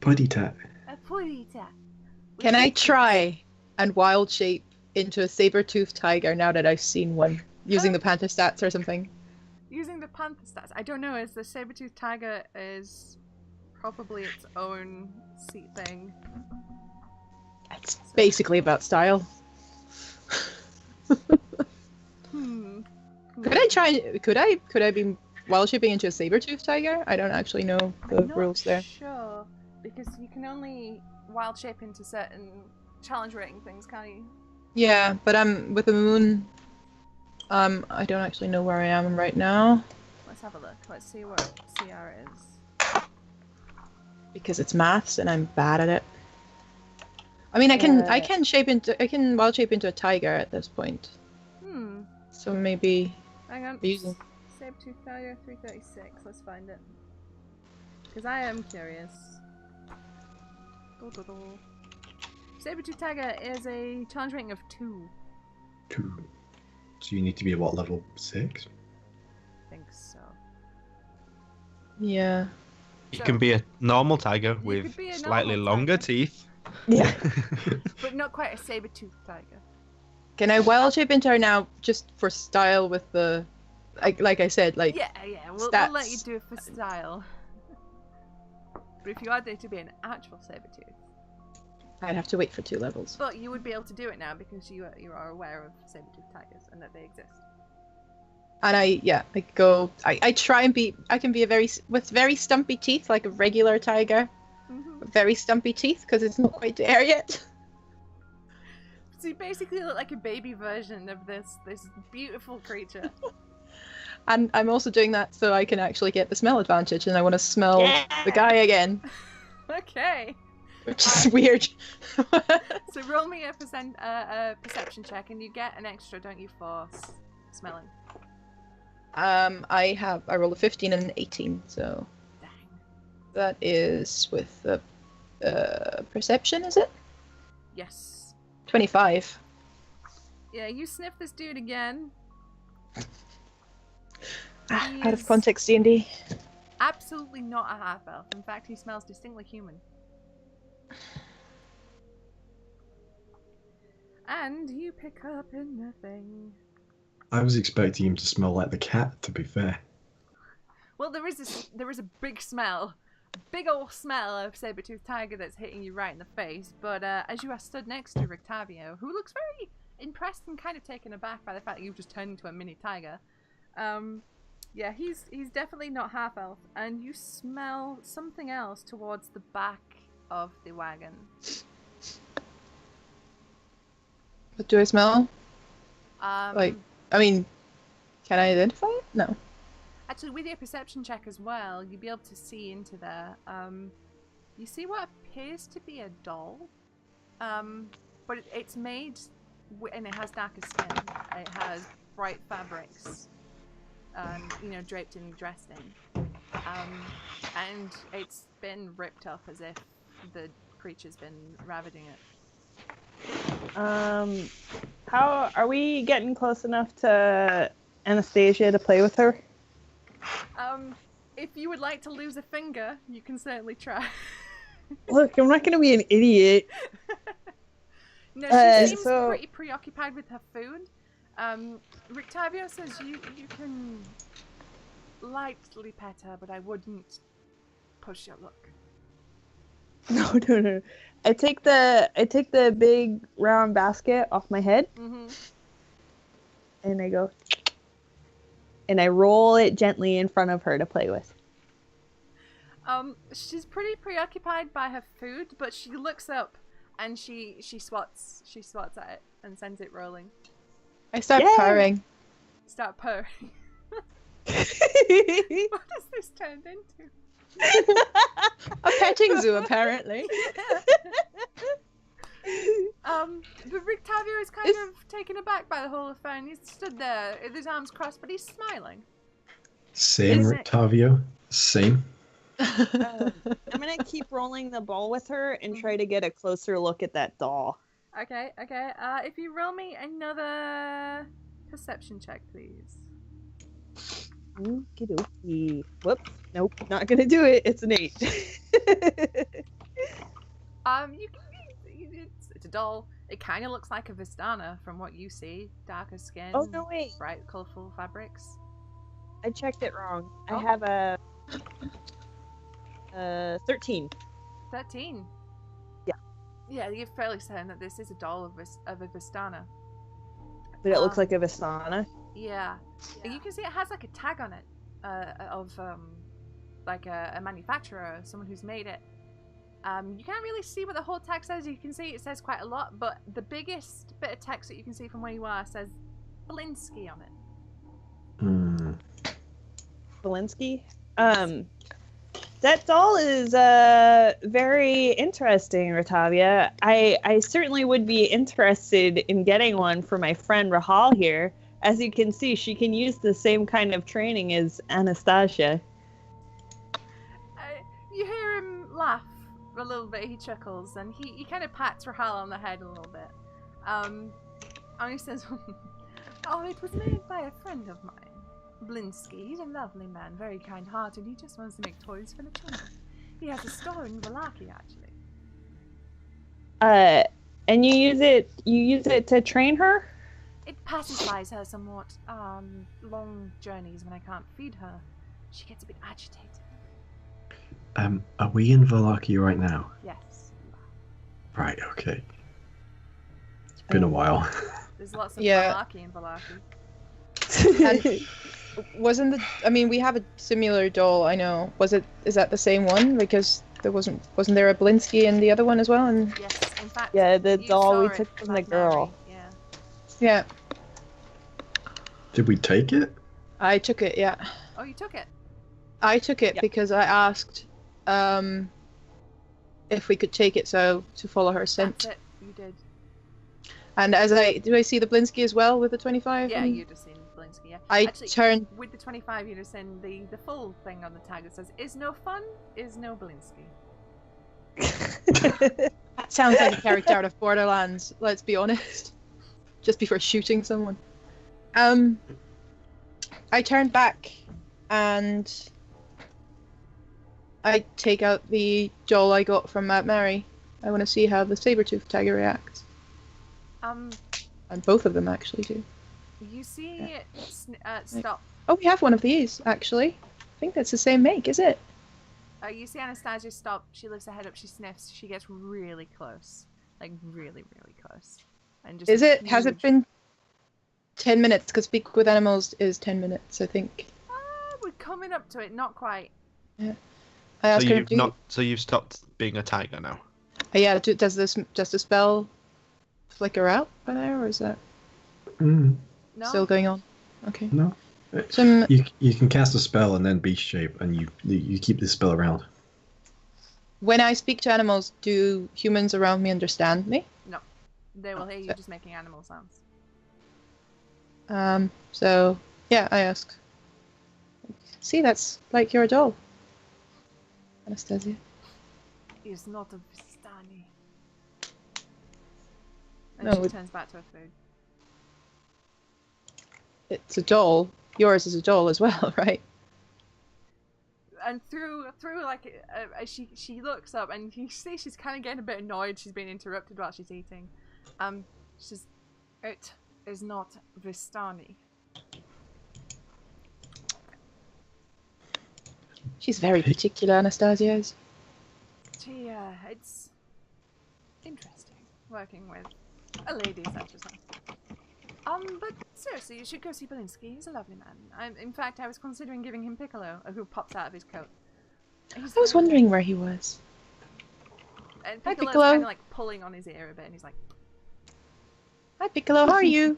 [SPEAKER 3] Puddy-tat.
[SPEAKER 1] A puddy-tat.
[SPEAKER 4] Can I try and wild shape into a saber-toothed tiger now that I've seen one? Using the panther stats or something?
[SPEAKER 1] Using the panther stats? I don't know, as the saber-toothed tiger is probably its own seat thing.
[SPEAKER 4] It's basically about style. Could I be wild shaping into a saber-toothed tiger? I don't actually know the rules there.
[SPEAKER 1] Sure, because you can only wild shape into certain challenge rating things, can't you?
[SPEAKER 4] Yeah, but I'm with the moon. I don't actually know where I am right now.
[SPEAKER 1] Let's have a look. Let's see what CR is.
[SPEAKER 4] Because it's maths and I'm bad at it. I mean, I can wild shape into a tiger at this point. So maybe.
[SPEAKER 1] Hang on.
[SPEAKER 4] Using...
[SPEAKER 1] Saber-tooth tiger 336. Let's find it. Because I am curious. Saber-tooth tiger is a challenge rating of 2.
[SPEAKER 3] 2. So you need to be at what, level 6?
[SPEAKER 1] I think so.
[SPEAKER 4] Yeah.
[SPEAKER 2] You can be a normal tiger with slightly longer teeth.
[SPEAKER 4] Yeah.
[SPEAKER 1] But not quite a saber-toothed tiger.
[SPEAKER 4] Can I wild shape into her now just for style with the... Like I said, like...
[SPEAKER 1] Yeah. We'll let you do it for style. But if you wanted it to be an actual saber-tooth...
[SPEAKER 4] I'd have to wait for 2 levels.
[SPEAKER 1] But you would be able to do it now because you are aware of saber-toothed tigers and that they exist.
[SPEAKER 4] And I try and be... I can be with very stumpy teeth, like a regular tiger. Very stumpy teeth, because it's not quite there yet.
[SPEAKER 1] So you basically look like a baby version of this beautiful creature.
[SPEAKER 4] And I'm also doing that so I can actually get the smell advantage, and I want to smell
[SPEAKER 5] Yeah.
[SPEAKER 4] the guy again,
[SPEAKER 1] Okay.
[SPEAKER 4] which is weird.
[SPEAKER 1] So roll me a perception check, and you get an extra, don't you, for smelling?
[SPEAKER 4] I rolled a 15 and an 18, so
[SPEAKER 1] Dang.
[SPEAKER 4] that is with the perception, is it?
[SPEAKER 1] Yes.
[SPEAKER 4] 25.
[SPEAKER 1] Yeah, you sniff this dude again.
[SPEAKER 4] Out of
[SPEAKER 1] He's
[SPEAKER 4] context, D&D.
[SPEAKER 1] absolutely not a half elf. In fact, he smells distinctly human. And you pick up in nothing.
[SPEAKER 3] I was expecting him to smell like the cat, to be fair.
[SPEAKER 1] Well, there is a big smell, big old smell of saber-toothed tiger that's hitting you right in the face. But as you are stood next to Rictavio, who looks very impressed and kind of taken aback by the fact that you've just turned into a mini tiger, yeah, he's definitely not half elf, and you smell something else towards the back of the wagon.
[SPEAKER 4] What do I smell?
[SPEAKER 1] Um,
[SPEAKER 4] I mean, can I identify it? No.
[SPEAKER 1] Actually, with your perception check as well, you'll be able to see into there. You see what appears to be a doll, but it's made and it has darker skin. It has bright fabrics, draped and dressed in, and it's been ripped up as if the creature's been ravaging it.
[SPEAKER 5] How are we getting close enough to Anastasia to play with her?
[SPEAKER 1] If you would like to lose a finger, you can certainly try.
[SPEAKER 5] Look, I'm not going to be an idiot.
[SPEAKER 1] No, she seems
[SPEAKER 5] so-
[SPEAKER 1] pretty preoccupied with her food. Rictavio says you can lightly pet her, but I wouldn't push your luck.
[SPEAKER 5] No. I take the big round basket off my head,
[SPEAKER 1] Mm-hmm.
[SPEAKER 5] and I go, and I roll it gently in front of her to play with.
[SPEAKER 1] She's pretty preoccupied by her food, but she looks up and she swats at it and sends it rolling.
[SPEAKER 4] I start
[SPEAKER 5] Yay!
[SPEAKER 4] purring.
[SPEAKER 1] Start purring. What has this turned into?
[SPEAKER 4] A petting zoo, apparently.
[SPEAKER 1] But Rictavio is kind of taken aback by the whole affair, and he's stood there with his arms crossed, but he's smiling.
[SPEAKER 3] Same,
[SPEAKER 5] Isn't it-
[SPEAKER 3] Rictavio. Same.
[SPEAKER 5] I'm gonna keep rolling the ball with her and try to get a closer look at that doll.
[SPEAKER 1] Okay. If you roll me another perception check, please.
[SPEAKER 5] Okey-dokey. Whoops. Nope. Not gonna do it. It's an 8.
[SPEAKER 1] It's a doll. It kind of looks like a Vistana from what you see. Darker skin.
[SPEAKER 5] Oh, no, wait.
[SPEAKER 1] Bright, colourful fabrics.
[SPEAKER 5] I checked it wrong.
[SPEAKER 1] Oh.
[SPEAKER 5] I have a 13.
[SPEAKER 1] 13.
[SPEAKER 5] Yeah.
[SPEAKER 1] Yeah, you're fairly certain that this is a doll of a Vistana.
[SPEAKER 5] But it looks like a Vistana.
[SPEAKER 1] Yeah. And you can see it has like a tag on it of like a manufacturer, someone who's made it. You can't really see what the whole tag says. You can see it says quite a lot, but the biggest bit of text that you can see from where you are says Belinsky on it.
[SPEAKER 5] Belinsky. That doll is very interesting, Rotavia. I certainly would be interested in getting one for my friend Rahal here. As you can see, she can use the same kind of training as Anastasia.
[SPEAKER 1] You hear him laugh a little bit. He chuckles and he kind of pats Rahal on the head a little bit. And he says, "Oh, it was made by a friend of mine. Blinsky. He's a lovely man, very kind-hearted. He just wants to make toys for the children. He has a store in Valaki, actually."
[SPEAKER 5] And you use it to train her?
[SPEAKER 1] It pacifies her somewhat. Long journeys when I can't feed her, she gets a bit agitated.
[SPEAKER 3] Are we in Valaki right now?
[SPEAKER 1] Yes.
[SPEAKER 3] Right, okay. It's been a while.
[SPEAKER 1] There's lots of
[SPEAKER 4] Yeah.
[SPEAKER 1] Valaki in Valaki.
[SPEAKER 4] Wasn't we have a similar doll, I know. Is that the same one? Because wasn't there a Blinsky in the other one as well? And
[SPEAKER 1] Yes, in fact.
[SPEAKER 5] Yeah, the
[SPEAKER 1] you
[SPEAKER 5] doll
[SPEAKER 1] saw
[SPEAKER 5] we
[SPEAKER 1] it
[SPEAKER 5] took from the
[SPEAKER 1] last
[SPEAKER 5] girl.
[SPEAKER 1] night, Yeah.
[SPEAKER 4] yeah.
[SPEAKER 3] Did we take it?
[SPEAKER 4] I took it, yeah.
[SPEAKER 1] Oh, you took it.
[SPEAKER 4] I took it
[SPEAKER 5] Yep.
[SPEAKER 4] because I asked if we could take it so to follow her scent.
[SPEAKER 1] That's it. You did.
[SPEAKER 4] And do I see the Blinsky as well with the 25?
[SPEAKER 1] Yeah,
[SPEAKER 4] and-
[SPEAKER 1] you just seen Blinsky, yeah.
[SPEAKER 4] I
[SPEAKER 1] Actually,
[SPEAKER 4] turned.
[SPEAKER 1] with the 25, you just seen the full thing on the tag that says, is no fun, is no Blinsky.
[SPEAKER 4] That sounds like a character out of Borderlands, let's be honest. Just before shooting someone. I turned back and I take out the Joel I got from Mount Mary. I want to see how the Sabertooth tiger reacts. And both of them actually do.
[SPEAKER 1] You see it stop.
[SPEAKER 4] Oh, we have one of these, actually. I think that's the same make, is it?
[SPEAKER 1] You see Anastasia stop, she lifts her head up, she sniffs, she gets really close. Like, really, really close. And just
[SPEAKER 4] Is it? Has it
[SPEAKER 1] huge-
[SPEAKER 4] been 10 minutes? Because Speak with Animals is 10 minutes, I think.
[SPEAKER 1] We're coming up to it, not quite.
[SPEAKER 4] I asked her,
[SPEAKER 2] So you've stopped being a tiger now.
[SPEAKER 4] yeah, does the spell flicker out by there, or is that
[SPEAKER 3] Mm,
[SPEAKER 1] No?
[SPEAKER 4] still going on? Okay.
[SPEAKER 3] no.
[SPEAKER 4] So,
[SPEAKER 3] You can cast a spell and then beast shape, and you keep this spell around.
[SPEAKER 4] when I speak to animals, do humans around me understand me?
[SPEAKER 1] They will hear you
[SPEAKER 4] so-
[SPEAKER 1] just making animal sounds.
[SPEAKER 4] So, yeah, I asked. See, that's like your doll. Anastasia.
[SPEAKER 1] Is not a Vistani. And
[SPEAKER 4] No,
[SPEAKER 1] she
[SPEAKER 4] it-
[SPEAKER 1] turns back to her food.
[SPEAKER 4] It's a doll. Yours is a doll as well, right?
[SPEAKER 1] And through like she looks up and you see she's kind of getting a bit annoyed. She's being interrupted while she's eating. She's, it is not Vistani.
[SPEAKER 4] She's very particular, Anastasia is.
[SPEAKER 1] Gee, it's interesting working with a lady such as her. But seriously, you should go see Belinsky. He's a lovely man. In fact, I was considering giving him Piccolo, who pops out of his coat. He's
[SPEAKER 4] I was
[SPEAKER 1] very-
[SPEAKER 4] wondering where he was.
[SPEAKER 1] And
[SPEAKER 4] Hi,
[SPEAKER 1] Piccolo's
[SPEAKER 4] Piccolo.
[SPEAKER 1] kind of like pulling on his ear a bit, and he's like,
[SPEAKER 4] Hi, Piccolo, how are you?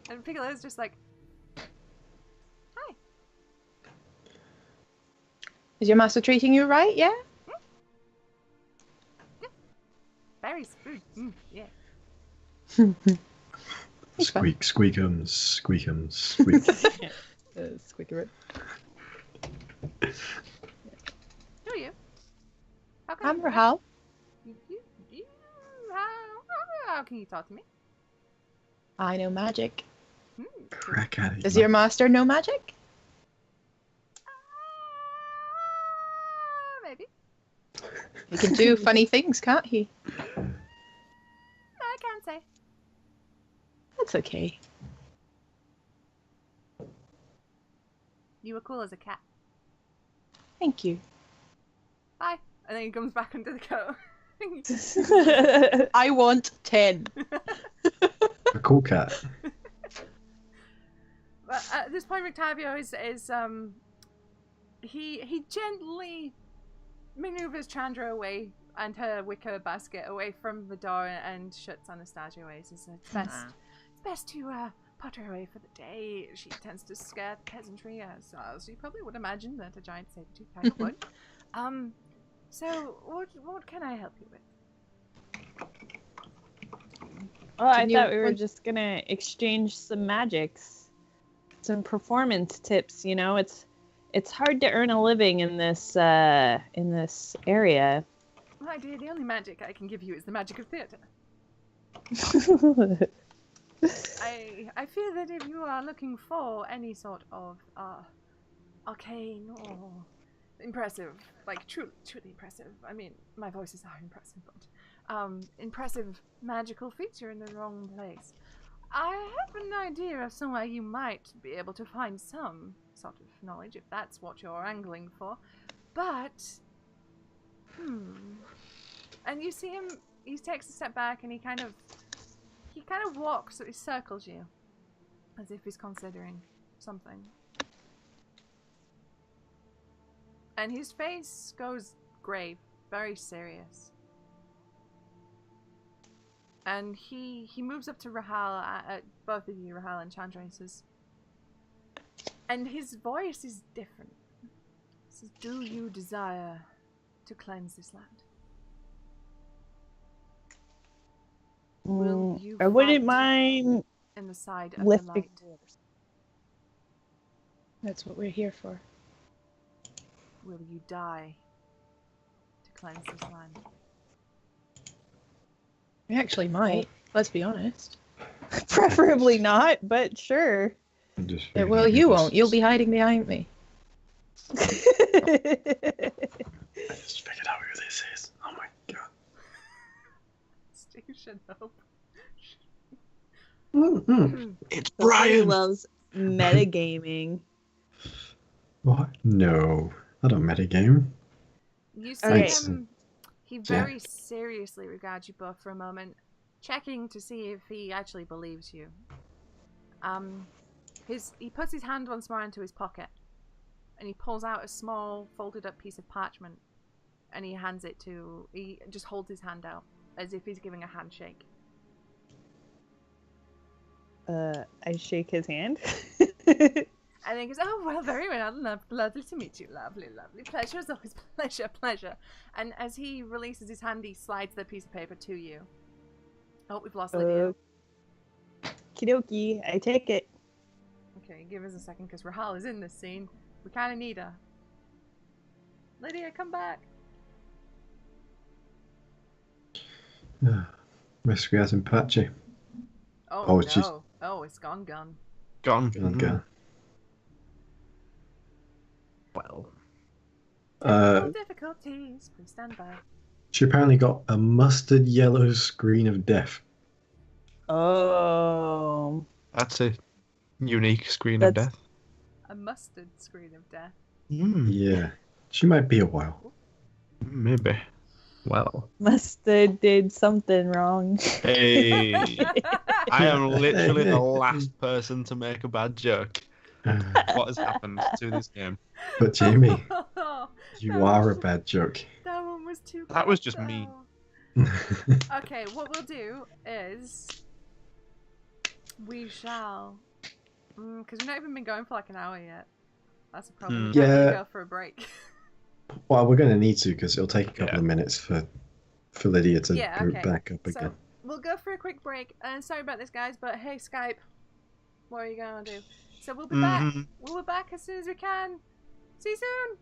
[SPEAKER 1] and Piccolo's just like, hi.
[SPEAKER 4] Is your master treating you right, yeah?
[SPEAKER 1] Berries, food, yeah.
[SPEAKER 4] He's fine.
[SPEAKER 3] Squeakums, squeakums, squeak.
[SPEAKER 4] Squeaker.
[SPEAKER 1] Who are you? How can
[SPEAKER 4] I'm Rahal.
[SPEAKER 1] you how can you talk to me?
[SPEAKER 4] I know magic.
[SPEAKER 3] Crack at it.
[SPEAKER 4] Does your master know magic?
[SPEAKER 1] Maybe.
[SPEAKER 4] He can do funny things, can't he?
[SPEAKER 1] No, I can't say.
[SPEAKER 4] That's okay.
[SPEAKER 1] You were cool as a cat.
[SPEAKER 4] Thank you.
[SPEAKER 1] Bye. And then he comes back under the coat.
[SPEAKER 4] I want 10.
[SPEAKER 3] A cool cat.
[SPEAKER 1] But at this point, Rictavio is he gently maneuvers Chandra away and her wicker basket away from the door and shuts Anastasia away. Says it's best to put her away for the day. She tends to scare the peasantry, as you probably would imagine that a giant saber-tooth tiger would. So what can I help you with?
[SPEAKER 5] Well, I
[SPEAKER 4] Can you-
[SPEAKER 5] thought we were just gonna exchange some magics, some performance tips. You know, it's hard to earn a living in this area.
[SPEAKER 1] My dear, the only magic I can give you is the magic of theatre. I fear that if you are looking for any sort of arcane or impressive, like truly impressive. I mean, my voices are impressive, but impressive magical feats, you're in the wrong place. I have an idea of somewhere you might be able to find some sort of knowledge if that's what you're angling for, but and you see him. He takes a step back and he kind of walks. So he circles you, as if he's considering something. And his face goes grave, very serious. And he moves up to Rahal, at both of you, Rahal and Chandra, and says, And his voice is different. He says, "Do you desire to cleanse this land? Will you
[SPEAKER 5] I wouldn't
[SPEAKER 1] fight
[SPEAKER 5] mind
[SPEAKER 1] in the side of the
[SPEAKER 5] lifting.
[SPEAKER 1] light?
[SPEAKER 4] That's what we're here for.
[SPEAKER 1] Will you die to cleanse this land?"
[SPEAKER 4] We actually might. Let's be honest.
[SPEAKER 5] Preferably not, but sure.
[SPEAKER 3] I'm just
[SPEAKER 4] Yeah,
[SPEAKER 3] figuring
[SPEAKER 4] well,
[SPEAKER 3] out
[SPEAKER 4] you
[SPEAKER 3] who
[SPEAKER 4] won't.
[SPEAKER 3] this
[SPEAKER 4] You'll
[SPEAKER 3] is.
[SPEAKER 4] be hiding behind me.
[SPEAKER 3] I just figured out who this is. Oh my god.
[SPEAKER 1] Steve should hope.
[SPEAKER 3] Mm-hmm.
[SPEAKER 2] It's
[SPEAKER 5] Somebody
[SPEAKER 2] Brian.
[SPEAKER 5] loves metagaming.
[SPEAKER 3] What? No. I don't metagame.
[SPEAKER 1] You see
[SPEAKER 5] Okay.
[SPEAKER 1] him. He very seriously regards you both for a moment, checking to see if he actually believes you. He puts his hand once more into his pocket, and he pulls out a small folded up piece of parchment, and he hands it to. He just holds his hand out as if he's giving a handshake.
[SPEAKER 5] I shake his hand.
[SPEAKER 1] And then he goes, "Oh, well, very well. Lovely to meet you. Lovely, lovely. Pleasure as always. Pleasure, pleasure." And as he releases his hand, he slides the piece of paper to you. Oh, we've lost Lydia.
[SPEAKER 5] Kidoki, I take it.
[SPEAKER 1] Okay, give us a second, because Rahal is in this scene. We kind of need her. Lydia, come back.
[SPEAKER 3] Mystery as in patchy.
[SPEAKER 1] Oh,
[SPEAKER 3] Oh,
[SPEAKER 1] no.
[SPEAKER 3] she's-
[SPEAKER 1] Oh, it's gone.
[SPEAKER 2] Gone.
[SPEAKER 3] Gone.
[SPEAKER 2] Well.
[SPEAKER 1] Technical difficulties. Please stand by.
[SPEAKER 3] She apparently got a mustard yellow screen of death.
[SPEAKER 5] Oh.
[SPEAKER 2] That's a unique screen of
[SPEAKER 5] That's-
[SPEAKER 2] death.
[SPEAKER 1] A mustard screen of death.
[SPEAKER 3] Yeah. She might be a while.
[SPEAKER 2] Maybe. Well.
[SPEAKER 5] Mustard did something wrong.
[SPEAKER 2] Hey. I am literally the last person to make a bad joke. What has happened to this game?
[SPEAKER 3] But Jamie,
[SPEAKER 1] Oh,
[SPEAKER 3] you
[SPEAKER 1] that
[SPEAKER 3] are a
[SPEAKER 1] was-
[SPEAKER 3] bad joke.
[SPEAKER 1] That one was too
[SPEAKER 2] That was
[SPEAKER 1] good,
[SPEAKER 2] just mean.
[SPEAKER 1] though. Okay, what we'll do is we shall, because we've not even been going for like an hour yet. That's a problem. We can't really
[SPEAKER 3] Yeah.
[SPEAKER 1] go for a break.
[SPEAKER 3] Well, we're going to need to because it'll take a couple
[SPEAKER 2] Yeah.
[SPEAKER 3] of minutes for Lydia to
[SPEAKER 1] Yeah,
[SPEAKER 3] boot
[SPEAKER 1] okay.
[SPEAKER 3] back up
[SPEAKER 1] So
[SPEAKER 3] again.
[SPEAKER 1] we'll go for a quick break. Sorry about this, guys, but hey, Skype, what are you gonna do? So we'll be back. We'll be back as soon as we can. See you soon.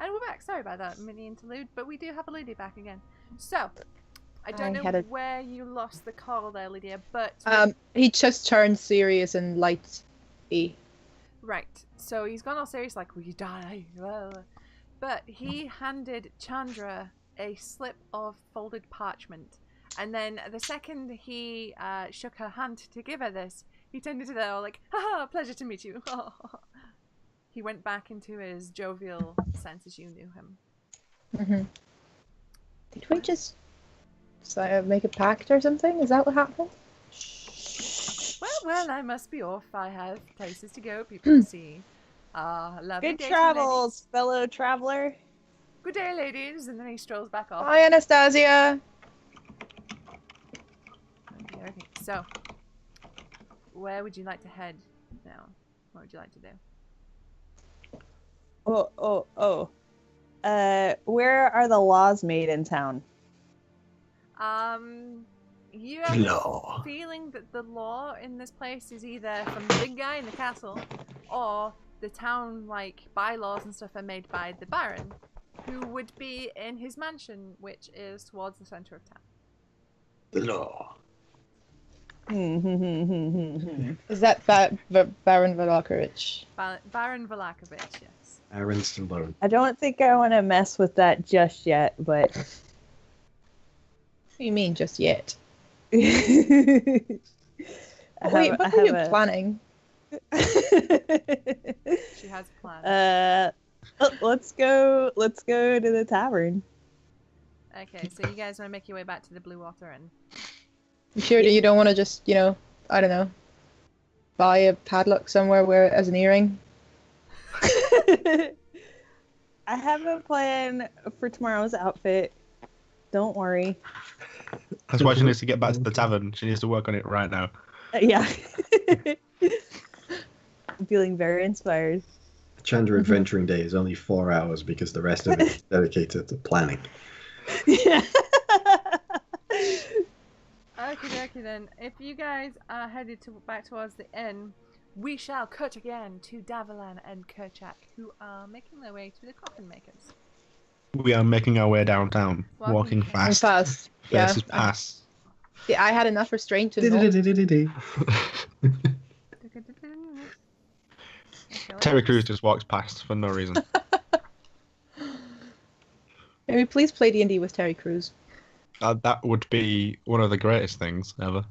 [SPEAKER 1] And we're back. Sorry about that mini interlude, but we do have a Lydia back again. So, I don't
[SPEAKER 4] I
[SPEAKER 1] know
[SPEAKER 4] had a-
[SPEAKER 1] where you lost the call there, Lydia, but...
[SPEAKER 4] He just turned serious and light-y.
[SPEAKER 1] Right. So he's gone all serious, like, will you die? But he handed Chandra a slip of folded parchment. And then the second he shook her hand to give her this, he turned into the like, haha, pleasure to meet you. He went back into his jovial sense as you knew him.
[SPEAKER 4] Mm-hmm. Did we just make a pact or something? Is that what happened?
[SPEAKER 1] Well, I must be off. I have places to go, people to see. Lovely
[SPEAKER 5] Good
[SPEAKER 1] day to you,
[SPEAKER 5] travels, fellow traveler.
[SPEAKER 1] ladies. Good day, ladies. And then he strolls back off.
[SPEAKER 4] Bye, Anastasia.
[SPEAKER 1] Okay. So, where would you like to head now? What would you like to do?
[SPEAKER 5] Where are the laws made in town?
[SPEAKER 1] You have
[SPEAKER 2] Law.
[SPEAKER 1] a feeling that the law in this place is either from the big guy in the castle, or the town, like, bylaws and stuff are made by the Baron, who would be in his mansion, which is towards the center of town.
[SPEAKER 2] The law.
[SPEAKER 4] Is that Baron Valakovich?
[SPEAKER 1] Baron Valakovich, yes.
[SPEAKER 3] Aaron Stallone.
[SPEAKER 5] I don't think I want to mess with that just yet, but
[SPEAKER 4] What do you mean, just yet?
[SPEAKER 5] I
[SPEAKER 4] Wait, what are you planning?
[SPEAKER 1] She has a plan.
[SPEAKER 5] Let's go to the tavern.
[SPEAKER 1] Okay, so you guys want to make your way back to the Blue Water Inn?
[SPEAKER 4] You sure that you don't want to just, I don't know, buy a padlock somewhere, wear it as an earring?
[SPEAKER 5] I have a plan for tomorrow's outfit. Don't worry.
[SPEAKER 2] That's why she needs to get back to the tavern. She needs to work on it right now.
[SPEAKER 5] Yeah. I'm feeling very inspired.
[SPEAKER 3] Chandra Adventuring Day is only 4 hours because the rest of it is dedicated to planning.
[SPEAKER 5] Yeah.
[SPEAKER 1] Okay, then. If you guys are headed back towards the inn, we shall cut again to Davalan and Kerchak, who are making their way to the coffin makers.
[SPEAKER 2] We are making our way downtown, walking fast.
[SPEAKER 4] Fast. Yeah.
[SPEAKER 2] Faces pass.
[SPEAKER 4] See, I had enough restraint to know.
[SPEAKER 2] Terry Crews just walks past for no reason.
[SPEAKER 4] May we please play D&D with Terry Crews?
[SPEAKER 2] That would be one of the greatest things ever.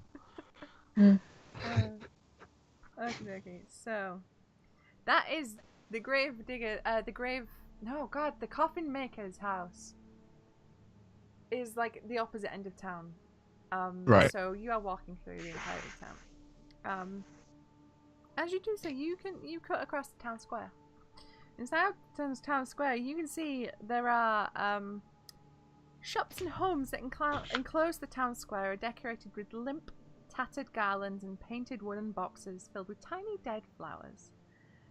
[SPEAKER 1] Okay. So, that is the grave digger. The coffin maker's house is like the opposite end of town.
[SPEAKER 2] Right.
[SPEAKER 1] So you are walking through the entire town. As you do so, you cut across the town square. Inside of town square, you can see there are shops and homes that enclose the town square are decorated with limp, tattered garlands and painted wooden boxes filled with tiny dead flowers.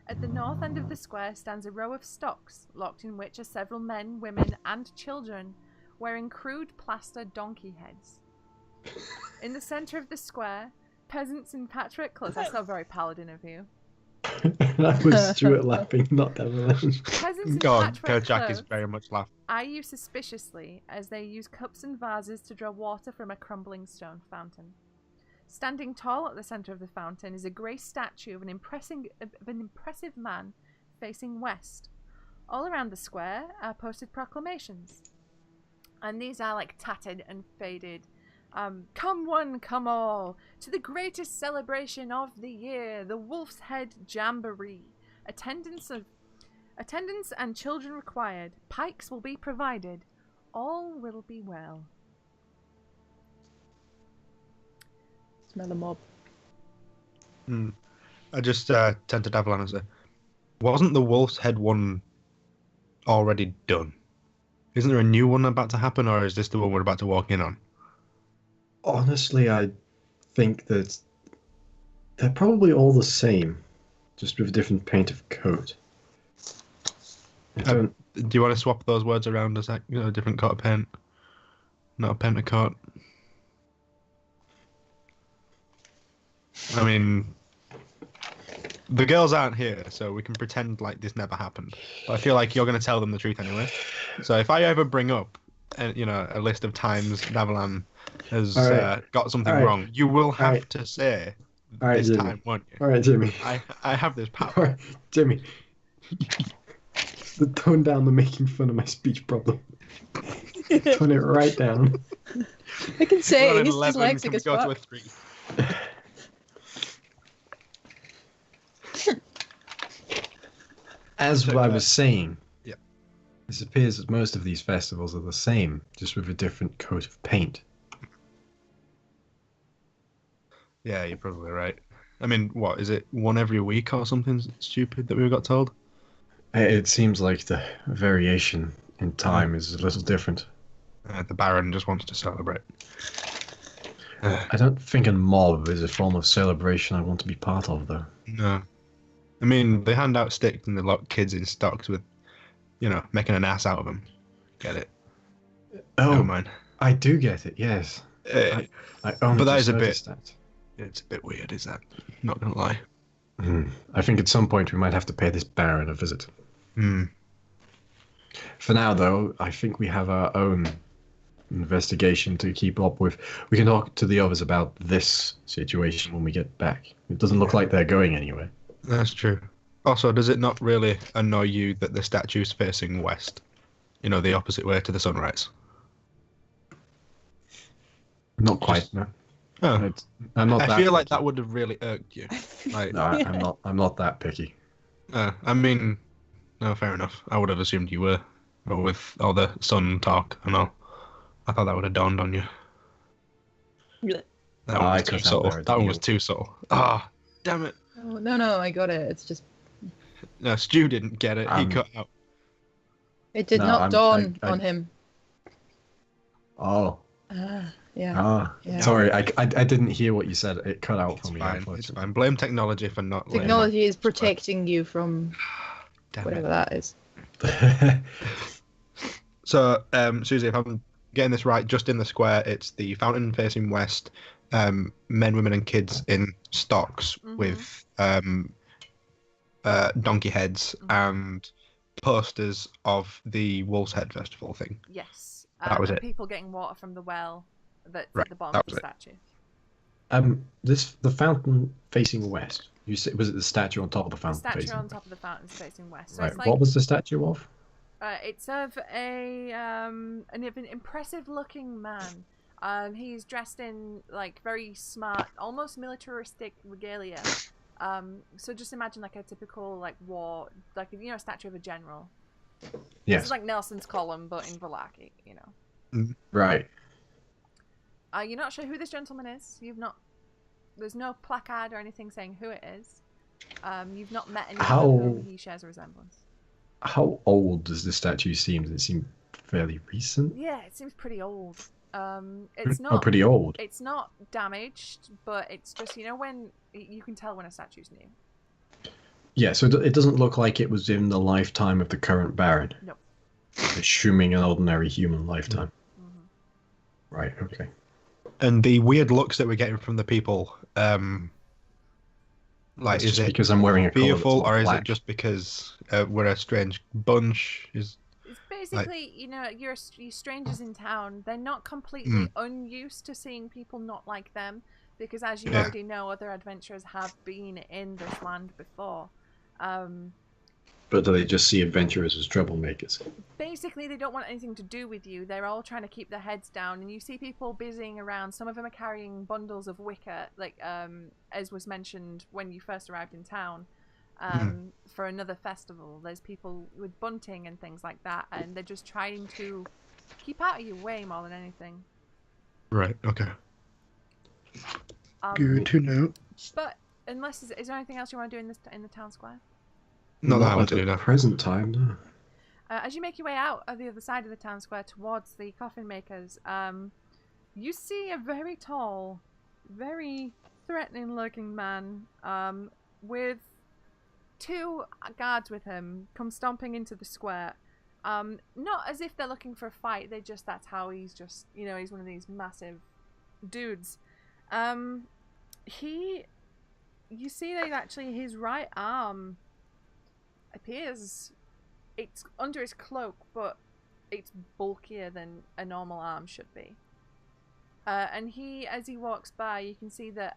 [SPEAKER 1] At the north end of the square stands a row of stocks, locked in which are several men, women, and children wearing crude plaster donkey heads. In the center of the square, peasants in patchwork clothes. That's not very paladin of you.
[SPEAKER 3] That was Stuart laughing, not Devilman.
[SPEAKER 1] Peasants in
[SPEAKER 2] God,
[SPEAKER 1] patchwork
[SPEAKER 2] Kerchak is
[SPEAKER 1] clothes
[SPEAKER 2] very much laughing.
[SPEAKER 1] eye you suspiciously as they use cups and vases to draw water from a crumbling stone fountain. Standing tall at the center of the fountain is a grey statue of an impressive man facing west. All around the square are posted proclamations, and these are like tattered and faded. Come one, come all, to the greatest celebration of the year, the Wolf's Head Jamboree. Attendance and children required. Pikes will be provided. All will be well.
[SPEAKER 4] Smell the mob.
[SPEAKER 2] I just tend to Davalan and say, wasn't the Wolf's Head one already done? Isn't there a new one about to happen, or is this the one we're about to walk in on?
[SPEAKER 3] Honestly, I think that they're probably all the same, just with a different paint of coat.
[SPEAKER 2] Do you want to swap those words around as like, a different coat of paint? Not a pentacoat. I mean, the girls aren't here, so we can pretend like this never happened. But I feel like you're going to tell them the truth anyway. So if I ever bring up, a list of times Navalan has
[SPEAKER 3] All right.
[SPEAKER 2] got something
[SPEAKER 3] All right.
[SPEAKER 2] wrong, you will have
[SPEAKER 3] right.
[SPEAKER 2] to say
[SPEAKER 3] All right,
[SPEAKER 2] this
[SPEAKER 3] Jimmy.
[SPEAKER 2] time, won't you?
[SPEAKER 3] All right, Jimmy.
[SPEAKER 2] I have this
[SPEAKER 3] All
[SPEAKER 2] power.
[SPEAKER 3] right, Jimmy. Tone down the making fun of my speech problem. Tone it right down.
[SPEAKER 4] I can say
[SPEAKER 2] We're on
[SPEAKER 4] he's
[SPEAKER 2] 11,
[SPEAKER 4] dyslexic
[SPEAKER 2] can we
[SPEAKER 4] as
[SPEAKER 2] go to
[SPEAKER 4] fuck.
[SPEAKER 2] a 3?
[SPEAKER 3] As I was saying,
[SPEAKER 2] Yeah.
[SPEAKER 3] it appears that most of these festivals are the same, just with a different coat of paint.
[SPEAKER 2] Yeah, you're probably right. I mean, what is it? One every week or something stupid that we got told?
[SPEAKER 3] It seems like the variation in time is a little different.
[SPEAKER 2] The Baron just wants to celebrate.
[SPEAKER 3] I don't think a mob is a form of celebration I want to be part of, though.
[SPEAKER 2] No. I mean, they hand out sticks and they lock kids in stocks with, making an ass out of them. Get it?
[SPEAKER 3] Oh,
[SPEAKER 2] Never mind.
[SPEAKER 3] I do get it, yes. I only
[SPEAKER 2] but that
[SPEAKER 3] just
[SPEAKER 2] is a bit.
[SPEAKER 3] noticed that.
[SPEAKER 2] It's a bit weird, is that? Not gonna lie.
[SPEAKER 3] I think at some point we might have to pay this Baron a visit.
[SPEAKER 2] Hmm.
[SPEAKER 3] For now, though, I think we have our own investigation to keep up with. We can talk to the others about this situation when we get back. It doesn't look like they're going anywhere.
[SPEAKER 2] That's true. Also, does it not really annoy you that the statue's facing west? The opposite way to the sunrise.
[SPEAKER 3] Not quite, no.
[SPEAKER 2] Oh.
[SPEAKER 3] I'm not.
[SPEAKER 2] I feel like that would have really irked you. Like,
[SPEAKER 3] No, I'm not. I'm not that picky.
[SPEAKER 2] I mean, no, fair enough. I would have assumed you were, but with all the sun talk and all, I thought that would have dawned on you.
[SPEAKER 5] Blech.
[SPEAKER 2] That one was too subtle. That one was too subtle. Ah, damn it!
[SPEAKER 4] Oh, no, I got it. It's just
[SPEAKER 2] No, Stu didn't get it. He cut out.
[SPEAKER 4] it did
[SPEAKER 3] No,
[SPEAKER 4] not dawn on him.
[SPEAKER 3] Oh.
[SPEAKER 4] Yeah.
[SPEAKER 3] Ah.
[SPEAKER 4] Yeah.
[SPEAKER 3] Sorry, I didn't hear what you said. It cut out
[SPEAKER 2] It's
[SPEAKER 3] for me.
[SPEAKER 2] fine. It's
[SPEAKER 3] Unfortunately.
[SPEAKER 2] fine. Blame technology for not. letting
[SPEAKER 4] Technology is protecting you from
[SPEAKER 2] Damn
[SPEAKER 4] whatever
[SPEAKER 2] it.
[SPEAKER 4] that is.
[SPEAKER 2] So, Susie, if I'm getting this right, just in the square, it's the fountain facing west, men, women, and kids in stocks with donkey heads and posters of the Wolf's Head Festival thing.
[SPEAKER 1] Yes.
[SPEAKER 2] That was
[SPEAKER 1] and
[SPEAKER 2] it.
[SPEAKER 1] people getting water from the well that's
[SPEAKER 2] Right,
[SPEAKER 1] at the bottom
[SPEAKER 2] that
[SPEAKER 1] of the
[SPEAKER 2] was it.
[SPEAKER 1] statue.
[SPEAKER 3] The fountain facing west. You said, was it the statue on top of the
[SPEAKER 1] The
[SPEAKER 3] fountain
[SPEAKER 1] statue
[SPEAKER 3] facing?
[SPEAKER 1] on top of the fountain is facing west. So
[SPEAKER 3] Right.
[SPEAKER 1] it's like
[SPEAKER 3] What was the statue of?
[SPEAKER 1] it's of an impressive looking man. He's dressed in like very smart, almost militaristic regalia. So just imagine like a typical like war, like a statue of a general.
[SPEAKER 3] Yes.
[SPEAKER 1] This is like Nelson's column, but in Velaki,
[SPEAKER 3] Right.
[SPEAKER 1] You're not sure who this gentleman is. There's no placard or anything saying who it is. You've not met anyone with whom he shares a resemblance.
[SPEAKER 3] How old does the statue seem? Does it seem fairly recent?
[SPEAKER 1] Yeah, it seems pretty old. It's not.
[SPEAKER 3] pretty old.
[SPEAKER 1] It's not damaged, but it's just when you can tell when a statue's new.
[SPEAKER 3] Yeah, so it doesn't look like it was in the lifetime of the current Baron.
[SPEAKER 1] Nope.
[SPEAKER 3] Assuming an ordinary human lifetime.
[SPEAKER 1] Mm-hmm.
[SPEAKER 3] Right, okay.
[SPEAKER 2] And the weird looks that we're getting from the people,
[SPEAKER 3] That's
[SPEAKER 2] is
[SPEAKER 3] just
[SPEAKER 2] it
[SPEAKER 3] because I'm wearing a collar that's
[SPEAKER 2] fearful,
[SPEAKER 3] not
[SPEAKER 2] or is
[SPEAKER 3] black.
[SPEAKER 2] it just because we're a strange bunch?
[SPEAKER 1] It's basically, you're strangers in town. They're not completely unused to seeing people not like them, because as you already know, other adventurers have been in this land before.
[SPEAKER 3] But do they just see adventurers as troublemakers?
[SPEAKER 1] Basically, they don't want anything to do with you. They're all trying to keep their heads down, and you see people busying around. Some of them are carrying bundles of wicker, like as was mentioned when you first arrived in town. For another festival, there's people with bunting and things like that, and they're just trying to keep out of your way more than anything.
[SPEAKER 2] Right. Okay.
[SPEAKER 1] Good
[SPEAKER 2] to know.
[SPEAKER 1] But unless is there anything else you want to do in the town square?
[SPEAKER 2] Not that I want
[SPEAKER 3] at
[SPEAKER 2] to do
[SPEAKER 3] the
[SPEAKER 2] now.
[SPEAKER 3] present time, no.
[SPEAKER 1] As you make your way out of the other side of the town square towards the coffin makers, you see a very tall, very threatening-looking man with two guards with him come stomping into the square. Not as if they're looking for a fight. That's how he's just, he's one of these massive dudes. you see that actually his right arm appears, it's under his cloak, but it's bulkier than a normal arm should be. And he, as he walks by, you can see that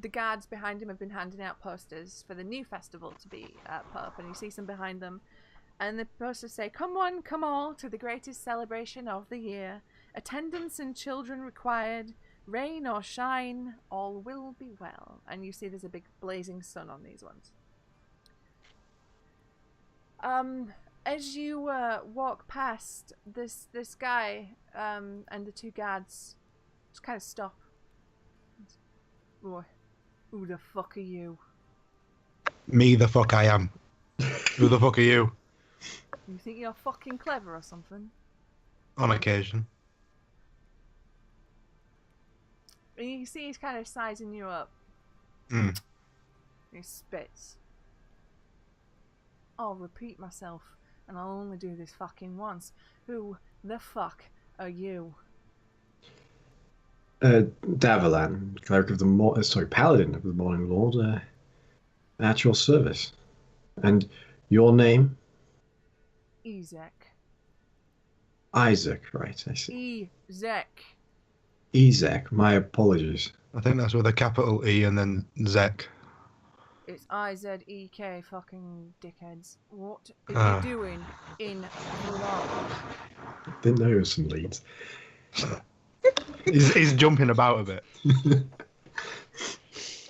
[SPEAKER 1] the guards behind him have been handing out posters for the new festival to be put up, and you see some behind them. And the posters say, "Come one, come all, to the greatest celebration of the year. Attendance and children required. Rain or shine, all will be well." And you see there's a big blazing sun on these ones. As you walk past this guy and the two guards, just kind of stop. Boy, who the fuck are you?
[SPEAKER 2] Me the fuck I am. Who the fuck are you?
[SPEAKER 1] You think you're fucking clever or something?
[SPEAKER 2] On occasion.
[SPEAKER 1] And you see he's kind of sizing you up.
[SPEAKER 2] Hmm.
[SPEAKER 1] He spits. I'll repeat myself, and I'll only do this fucking once. Who the fuck are you?
[SPEAKER 3] Davalan, cleric of the paladin of the Morning Lord, at your service. And your name?
[SPEAKER 1] Ezek.
[SPEAKER 3] Isaac, right? I see.
[SPEAKER 1] Ezek.
[SPEAKER 3] Ezek, my apologies.
[SPEAKER 2] I think that's with a capital E and then Zek.
[SPEAKER 1] It's I-Z-E-K, fucking dickheads. What are you doing in Verdon?
[SPEAKER 3] Didn't know it was some leads.
[SPEAKER 2] He's jumping about a bit.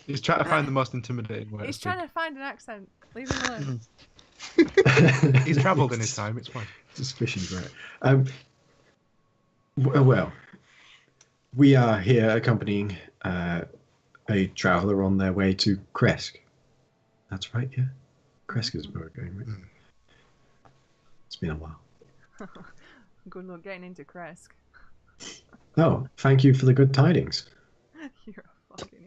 [SPEAKER 2] He's trying to find the most intimidating way.
[SPEAKER 1] He's trying to find an accent. Leave him alone.
[SPEAKER 2] He's travelled in his time, it's fine.
[SPEAKER 3] Suspicion's right. Well, we are here accompanying a traveller on their way to Kresk. That's right, yeah? Kresk is where we're going, right?
[SPEAKER 2] Mm.
[SPEAKER 3] It's been a while.
[SPEAKER 1] Good luck getting into Kresk.
[SPEAKER 3] Oh, thank you for the good tidings.
[SPEAKER 1] You're a fucking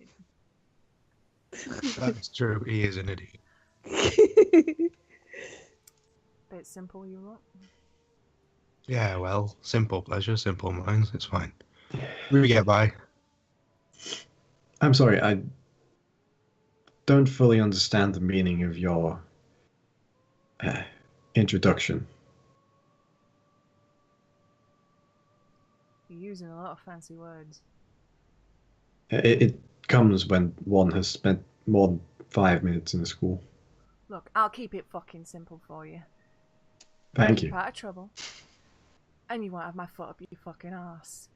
[SPEAKER 1] idiot.
[SPEAKER 2] That's true, he is an idiot.
[SPEAKER 1] Bit simple, you lot.
[SPEAKER 2] Yeah, well, simple pleasure, simple minds, it's fine. We get by.
[SPEAKER 3] I'm sorry, I don't fully understand the meaning of your introduction.
[SPEAKER 1] You're using a lot of fancy words.
[SPEAKER 3] It comes when one has spent more than 5 minutes in the school.
[SPEAKER 1] Look, I'll keep it fucking simple for you.
[SPEAKER 3] Thank
[SPEAKER 1] Keep
[SPEAKER 3] you.
[SPEAKER 1] out of trouble. And you won't have my foot up your fucking ass.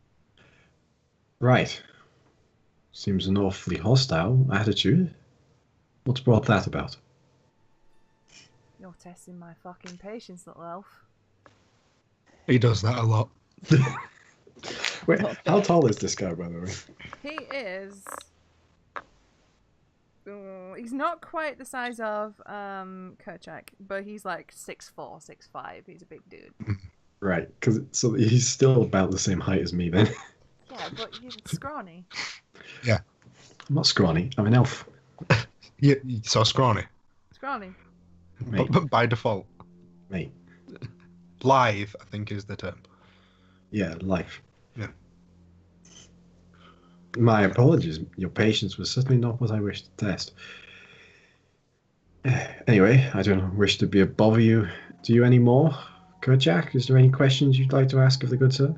[SPEAKER 3] Right. Seems an awfully hostile attitude. What's brought that about?
[SPEAKER 1] You're testing my fucking patience, little elf.
[SPEAKER 2] He does that a lot.
[SPEAKER 3] Wait, how tall is this guy, by the way?
[SPEAKER 1] He is... he's not quite the size of Kerchak, but he's like 6'4", 6'5". He's a big dude.
[SPEAKER 3] Right, so he's still about the same height as me then.
[SPEAKER 1] Yeah, but he's scrawny.
[SPEAKER 2] Yeah.
[SPEAKER 3] I'm not scrawny, I'm an elf.
[SPEAKER 2] Yeah, so scrawny.
[SPEAKER 1] Scrawny.
[SPEAKER 3] Mate,
[SPEAKER 2] But by default.
[SPEAKER 3] mate.
[SPEAKER 2] Lithe, I think, is the term.
[SPEAKER 3] Yeah, life.
[SPEAKER 2] Yeah.
[SPEAKER 3] My apologies, your patience was certainly not what I wished to test. Anyway, I don't wish to be a bother you. Do you any more? Kerchak, is there any questions you'd like to ask of the good sir?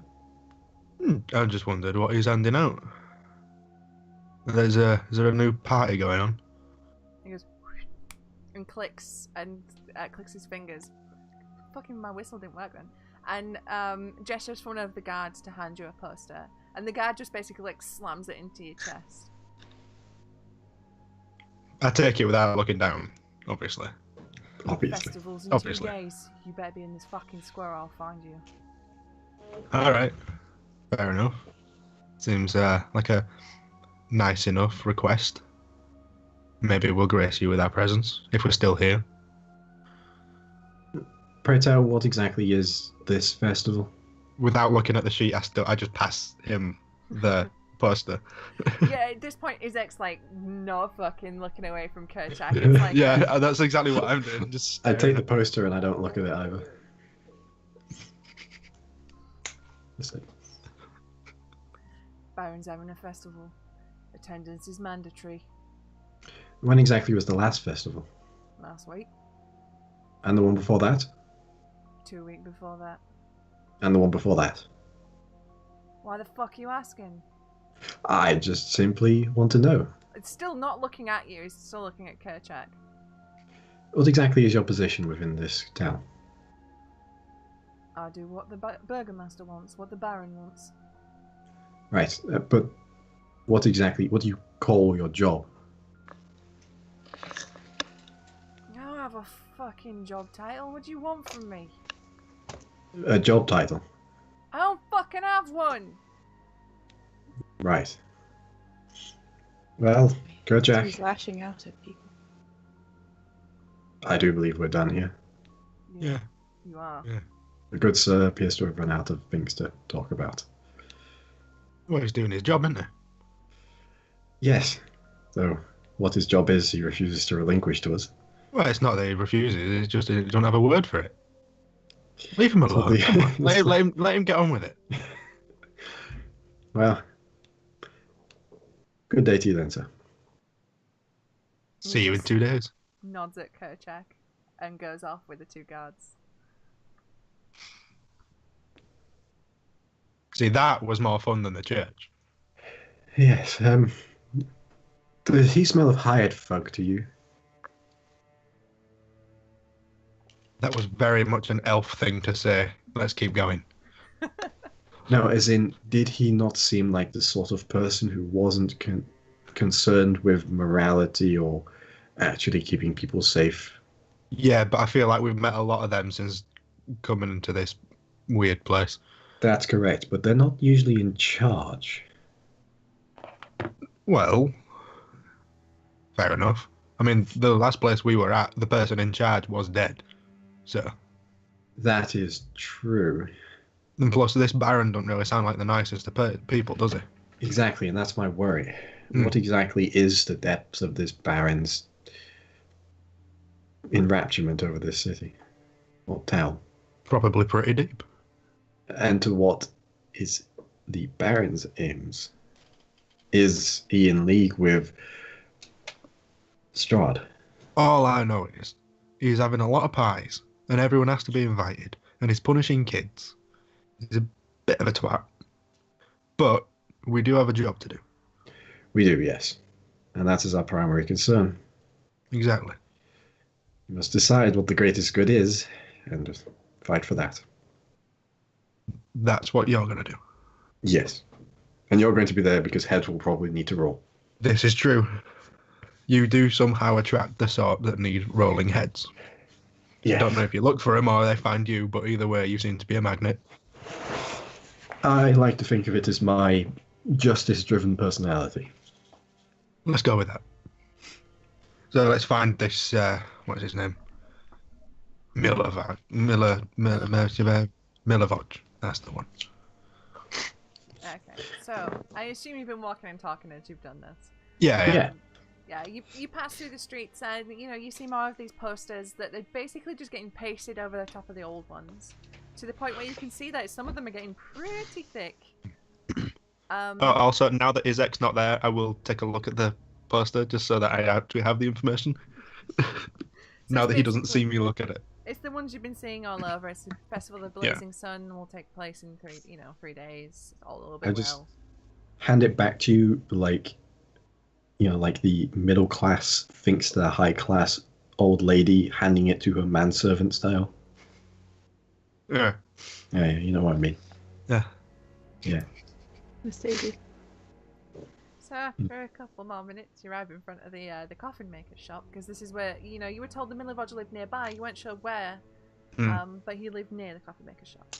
[SPEAKER 2] I just wondered what he's handing out. Is there a new party going on?
[SPEAKER 1] He goes and clicks his fingers. Fucking my whistle didn't work then. And gestures for one of the guards to hand you a poster. And the guard just basically like slams it into your chest.
[SPEAKER 2] I take it without looking down, obviously.
[SPEAKER 3] Obviously.
[SPEAKER 1] Festivals in
[SPEAKER 2] Obviously.
[SPEAKER 1] 2 days. You better be in this fucking square or I'll find you.
[SPEAKER 2] Alright. Fair enough. Seems like a nice enough request. Maybe we'll grace you with our presence, if we're still here.
[SPEAKER 3] Pray tell, what exactly is this festival?
[SPEAKER 2] Without looking at the sheet, I just pass him the poster.
[SPEAKER 1] Yeah, at this point, Izek's like not fucking looking away from Kerchak. It's like,
[SPEAKER 2] Yeah, that's exactly what I'm doing. Just
[SPEAKER 3] I take the poster and I don't look at it either. That's it.
[SPEAKER 1] Baron's having a festival. Attendance is mandatory.
[SPEAKER 3] When exactly was the last festival?
[SPEAKER 1] Last week.
[SPEAKER 3] And the one before that?
[SPEAKER 1] 2 weeks before that.
[SPEAKER 3] And the one before that?
[SPEAKER 1] Why the fuck are you asking?
[SPEAKER 3] I just simply want to know.
[SPEAKER 1] It's still not looking at you, it's still looking at Kerchak.
[SPEAKER 3] What exactly is your position within this town?
[SPEAKER 1] I do what the Burgomaster wants, what the Baron wants.
[SPEAKER 3] Right, but what do you call your job?
[SPEAKER 1] I don't have a fucking job title. What do you want from me?
[SPEAKER 3] A job title.
[SPEAKER 1] I don't fucking have one.
[SPEAKER 3] Right. Well, Kerchak,
[SPEAKER 4] He's lashing out at people.
[SPEAKER 3] I do believe we're done here.
[SPEAKER 2] Yeah.
[SPEAKER 1] You are.
[SPEAKER 2] Yeah.
[SPEAKER 3] The good sir appears to have run out of things to talk about.
[SPEAKER 2] Well, he's doing his job, isn't he?
[SPEAKER 3] Yes. Though, what his job is, he refuses to relinquish to us.
[SPEAKER 2] Well, it's not that he refuses, it's just he don't have a word for it. Leave him alone. Come on. Let him get on with it.
[SPEAKER 3] Well, good day to you then, sir.
[SPEAKER 2] See you in 2 days.
[SPEAKER 1] Nods at Kerchak and goes off with the 2 guards.
[SPEAKER 2] See, that was more fun than the church.
[SPEAKER 3] Yes, does he smell of hired fug to you?
[SPEAKER 2] That was very much an elf thing to say. Let's keep going.
[SPEAKER 3] No, as in, did he not seem like the sort of person who wasn't concerned with morality or actually keeping people safe?
[SPEAKER 2] Yeah, but I feel like we've met a lot of them since coming into this weird place.
[SPEAKER 3] That's correct, but they're not usually in charge.
[SPEAKER 2] Well, fair enough. I mean, the last place we were at, the person in charge was dead. So.
[SPEAKER 3] That is true.
[SPEAKER 2] And plus, this Baron don't really sound like the nicest of people, does he?
[SPEAKER 3] Exactly, and that's my worry.
[SPEAKER 2] Mm.
[SPEAKER 3] What exactly is the depths of this Baron's enrapturement over this city? Or town?
[SPEAKER 2] Probably pretty deep.
[SPEAKER 3] And to what is the Baron's aims? Is he in league with Strahd?
[SPEAKER 2] All I know is he's having a lot of pies, and everyone has to be invited, and he's punishing kids. He's a bit of a twat. But we do have a job to do.
[SPEAKER 3] We do, yes. And that is our primary concern.
[SPEAKER 2] Exactly.
[SPEAKER 3] We must decide what the greatest good is, and fight for that.
[SPEAKER 2] That's what you're going to do.
[SPEAKER 3] Yes. And you're going to be there because heads will probably need to roll.
[SPEAKER 2] This is true. You do somehow attract the sort that need rolling heads.
[SPEAKER 3] Yeah.
[SPEAKER 2] I don't know if you look for them or they find you, but either way, you seem to be a magnet.
[SPEAKER 3] I like to think of it as my justice-driven personality.
[SPEAKER 2] Let's go with that. So let's find this, what's his name? Milovoc. That's the one.
[SPEAKER 1] Okay, so I assume you've been walking and talking as you've done this.
[SPEAKER 2] Yeah.
[SPEAKER 1] Yeah, you pass through the streets and, you see more of these posters that they're basically just getting pasted over the top of the old ones. To the point where you can see that some of them are getting pretty thick.
[SPEAKER 2] Also, now that Izek's not there, I will take a look at the poster just so that I actually have the information. Now that he doesn't see me look at it.
[SPEAKER 1] It's the ones you've been seeing all over. It's the Festival of the Blazing Sun will take place in 3 days. All a little bit well.
[SPEAKER 3] Hand it back to you like the middle class thinks they're high class old lady handing it to her manservant style.
[SPEAKER 2] Yeah.
[SPEAKER 3] Yeah, you know what I mean.
[SPEAKER 2] Yeah.
[SPEAKER 3] Yeah.
[SPEAKER 4] Mercedes.
[SPEAKER 1] So after a couple more minutes, you arrive in front of the coffin maker's shop, because this is where, you were told the Milovoge lived nearby. You weren't sure where, but he lived near the coffin maker's shop.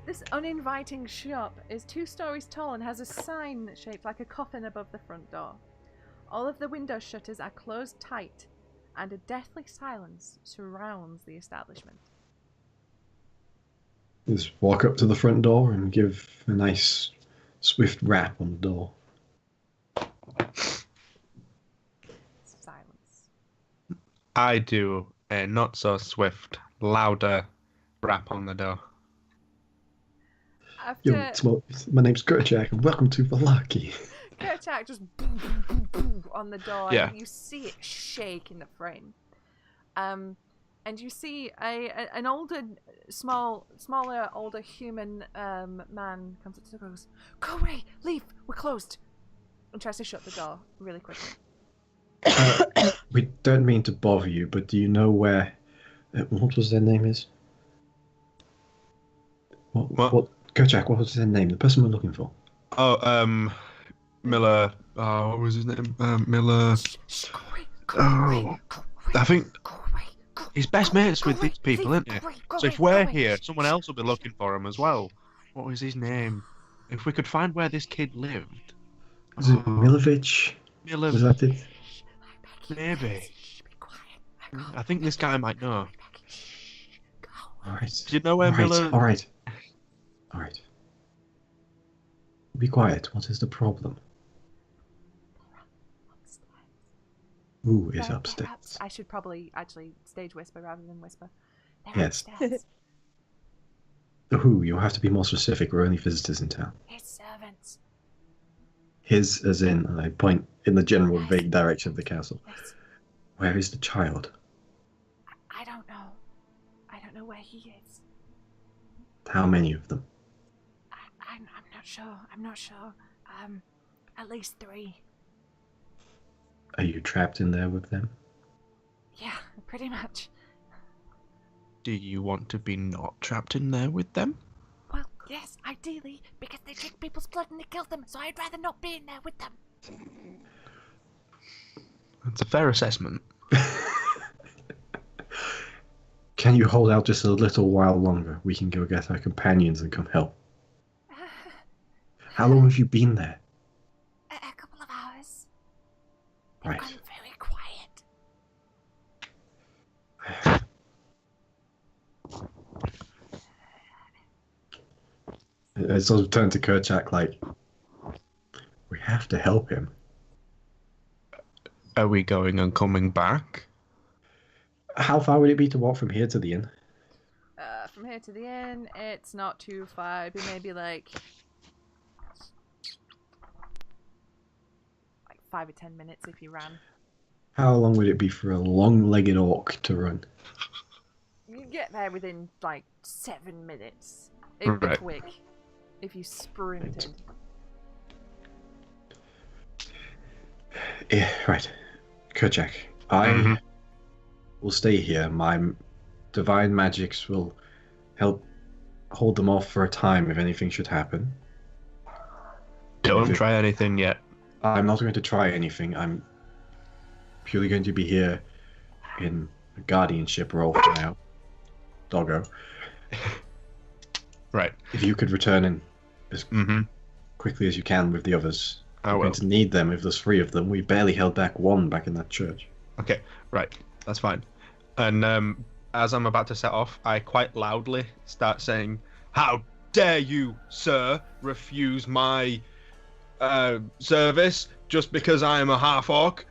[SPEAKER 1] This uninviting shop is 2 stories tall and has a sign shaped like a coffin above the front door. All of the window shutters are closed tight, and a deathly silence surrounds the establishment.
[SPEAKER 3] Just walk up to the front door and give a nice swift rap on the door.
[SPEAKER 1] Silence.
[SPEAKER 2] I do a not so swift, louder rap on the door.
[SPEAKER 1] After...
[SPEAKER 3] Yo, my name's Kerchak and welcome to Valaki.
[SPEAKER 1] Kerchak just boom, boom, boom, boom on the door.
[SPEAKER 2] Yeah.
[SPEAKER 1] And you see it shake in the frame. And you see an smaller, older human man comes up to the door and goes, "Go away, leave, we're closed," and tries to shut the door really quickly.
[SPEAKER 3] We don't mean to bother you, but do you know where? What was their name? Is what? Kerchak, what was their name? The person we're looking for.
[SPEAKER 2] Oh, Miller. Oh, what was his name? Miller.
[SPEAKER 1] Shh, go away, go away, go away,
[SPEAKER 2] I think
[SPEAKER 1] go away, go
[SPEAKER 2] he's best mates with
[SPEAKER 1] away,
[SPEAKER 2] these people,
[SPEAKER 1] leave,
[SPEAKER 2] isn't he?
[SPEAKER 1] go away, go
[SPEAKER 2] So if
[SPEAKER 1] away,
[SPEAKER 2] we're
[SPEAKER 1] go away.
[SPEAKER 2] here, someone else will be looking for him as well. What was his name? If we could find where this kid lived.
[SPEAKER 3] Is it Milovich?
[SPEAKER 2] Miller.
[SPEAKER 3] Was that it?
[SPEAKER 2] Maybe.
[SPEAKER 1] Shh, be quiet.
[SPEAKER 2] I think this guy might know.
[SPEAKER 1] Go.
[SPEAKER 3] All right.
[SPEAKER 2] Do you know where Miller?
[SPEAKER 3] All right. Be quiet. What is the problem? Who is
[SPEAKER 1] They're
[SPEAKER 3] upstairs?
[SPEAKER 1] I should probably actually stage whisper rather than whisper. They're
[SPEAKER 3] Yes.
[SPEAKER 1] upstairs.
[SPEAKER 3] Who? You'll have to be more specific. We're only visitors in town.
[SPEAKER 1] His servants.
[SPEAKER 3] His, as in, I point in the general vague direction of the castle.
[SPEAKER 1] Yes.
[SPEAKER 3] Where is the child?
[SPEAKER 1] I don't know. I don't know where he is.
[SPEAKER 3] How many of them?
[SPEAKER 1] I'm not sure. I'm not sure. At least 3.
[SPEAKER 3] Are you trapped in there with them?
[SPEAKER 1] Yeah, pretty much.
[SPEAKER 2] Do you want to be not trapped in there with them?
[SPEAKER 1] Well, yes, ideally, because they drink people's blood and they kill them, so I'd rather not be in there with them.
[SPEAKER 2] That's a fair assessment.
[SPEAKER 3] Can you hold out just a little while longer? We can go get our companions and come help. How long have you been there?
[SPEAKER 1] A couple of hours. They've
[SPEAKER 3] Right.
[SPEAKER 1] gone very quiet.
[SPEAKER 3] I sort of turned to Kerchak like, we have to help him.
[SPEAKER 2] Are we going and coming back?
[SPEAKER 3] How far would it be to walk from here to the inn?
[SPEAKER 1] From here to the inn, it's not too far. It'd be maybe like 5 or 10 minutes if you ran.
[SPEAKER 3] How long would it be for a long-legged orc to run?
[SPEAKER 1] You get there within like 7 minutes. It'd be
[SPEAKER 2] Right.
[SPEAKER 1] quick if you sprinted.
[SPEAKER 3] Yeah, right. Kerchak, I
[SPEAKER 2] Mhm.
[SPEAKER 3] will stay here. My divine magics will help hold them off for a time if anything should happen.
[SPEAKER 2] Don't try anything yet.
[SPEAKER 3] I'm not going to try anything. I'm purely going to be here in a guardianship role for now. Doggo.
[SPEAKER 2] Right.
[SPEAKER 3] If you could return in as
[SPEAKER 2] Mm-hmm.
[SPEAKER 3] quickly as you can with the others.
[SPEAKER 2] I
[SPEAKER 3] We're
[SPEAKER 2] will.
[SPEAKER 3] going to need them if there's 3 of them. We barely held back 1 back in that church.
[SPEAKER 2] Okay, right. That's fine. And as I'm about to set off, I quite loudly start saying, "How dare you, sir, refuse my service just because I am a half-orc?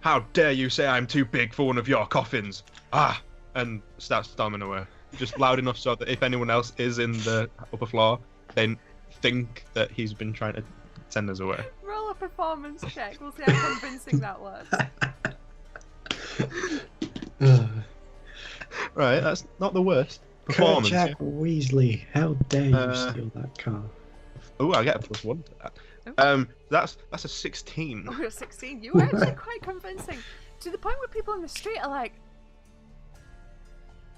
[SPEAKER 2] How dare you say I'm too big for one of your coffins? Ah!" And start storming away. Just loud enough so that if anyone else is in the upper floor, they think that he's been trying to send us away.
[SPEAKER 1] Roll a performance check. We'll see how convincing that was.
[SPEAKER 2] Right, that's not the worst performance.
[SPEAKER 3] Kerchak Weasley, how dare you
[SPEAKER 2] Uh,
[SPEAKER 3] steal that car?
[SPEAKER 2] Oh, I get a +1 to that.
[SPEAKER 1] Oh.
[SPEAKER 2] That's a 16.
[SPEAKER 1] Oh, you're 16. You were actually quite convincing. To the point where people in the street are like,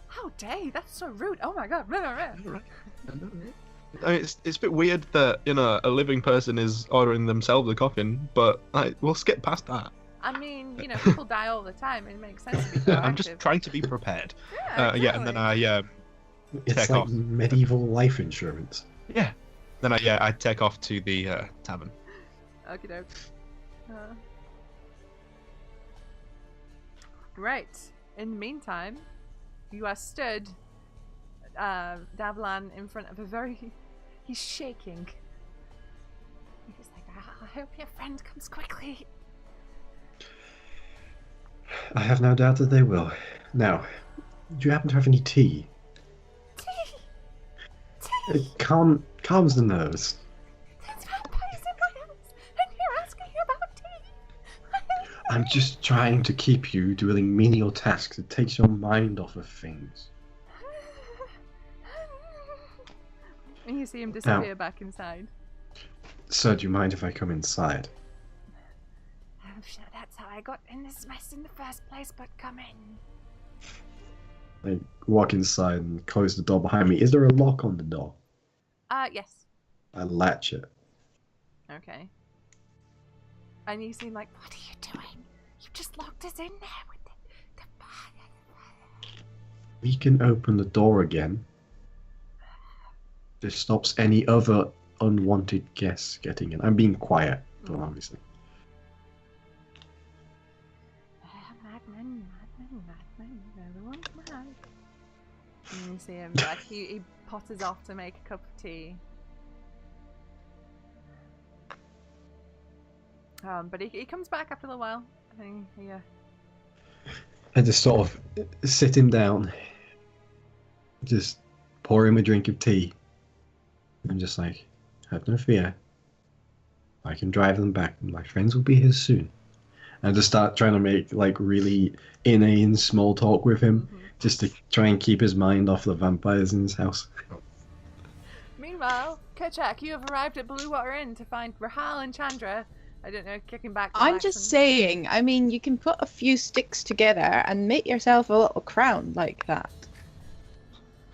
[SPEAKER 1] "How dare you? That's so rude. Oh my god." Blah, blah, blah."
[SPEAKER 2] Right. I mean, it's a bit weird that a living person is ordering themselves a coffin, but we'll skip past that.
[SPEAKER 1] I mean, people die all the time. It makes sense to be proactive.
[SPEAKER 2] I'm just trying to be prepared.
[SPEAKER 1] Yeah,
[SPEAKER 2] Yeah, and then
[SPEAKER 1] exactly.
[SPEAKER 3] It's
[SPEAKER 2] take
[SPEAKER 3] like
[SPEAKER 2] off.
[SPEAKER 3] medieval life insurance.
[SPEAKER 2] I take off to the tavern.
[SPEAKER 1] Okie doke. Right. In the meantime, you are stood, Davlan, in front of a very... He's shaking. He's like, I hope your friend comes quickly.
[SPEAKER 3] I have no doubt that they will. Now, do you happen to have any tea?
[SPEAKER 1] Tea!
[SPEAKER 3] It calms the nerves.
[SPEAKER 1] There's vampires in my house, and you're asking
[SPEAKER 3] I'm just trying to keep you doing menial tasks. It takes your mind off of things.
[SPEAKER 1] And you see him disappear back inside.
[SPEAKER 3] Sir, do you mind if I come inside?
[SPEAKER 1] I'm sure that's how I got in this mess in the first place, but come in.
[SPEAKER 3] I walk inside and close the door behind me. Is there a lock on the door?
[SPEAKER 1] Yes.
[SPEAKER 3] I latch it.
[SPEAKER 1] Okay. And you seem like, what are you doing? You just locked us in there with the
[SPEAKER 3] We can open the door again. This stops any other unwanted guests getting in. I'm being quiet, but obviously.
[SPEAKER 1] Madman, everyone's mad. And you see him, like, he potters off to make a cup of tea. But he comes back after a little while. Yeah.
[SPEAKER 3] I just sort of sit him down, just pour him a drink of tea. I'm just like, have no fear. I can drive them back. My friends will be here soon. And just start trying to make like really inane small talk with him, just to try and keep his mind off the vampires in his house.
[SPEAKER 1] Meanwhile, Kerchak, you have arrived at Blue Water Inn to find Rahal and Chandra. I don't know, kicking back.
[SPEAKER 4] I'm just saying, I mean, you can put a few sticks together and make yourself a little crown like that.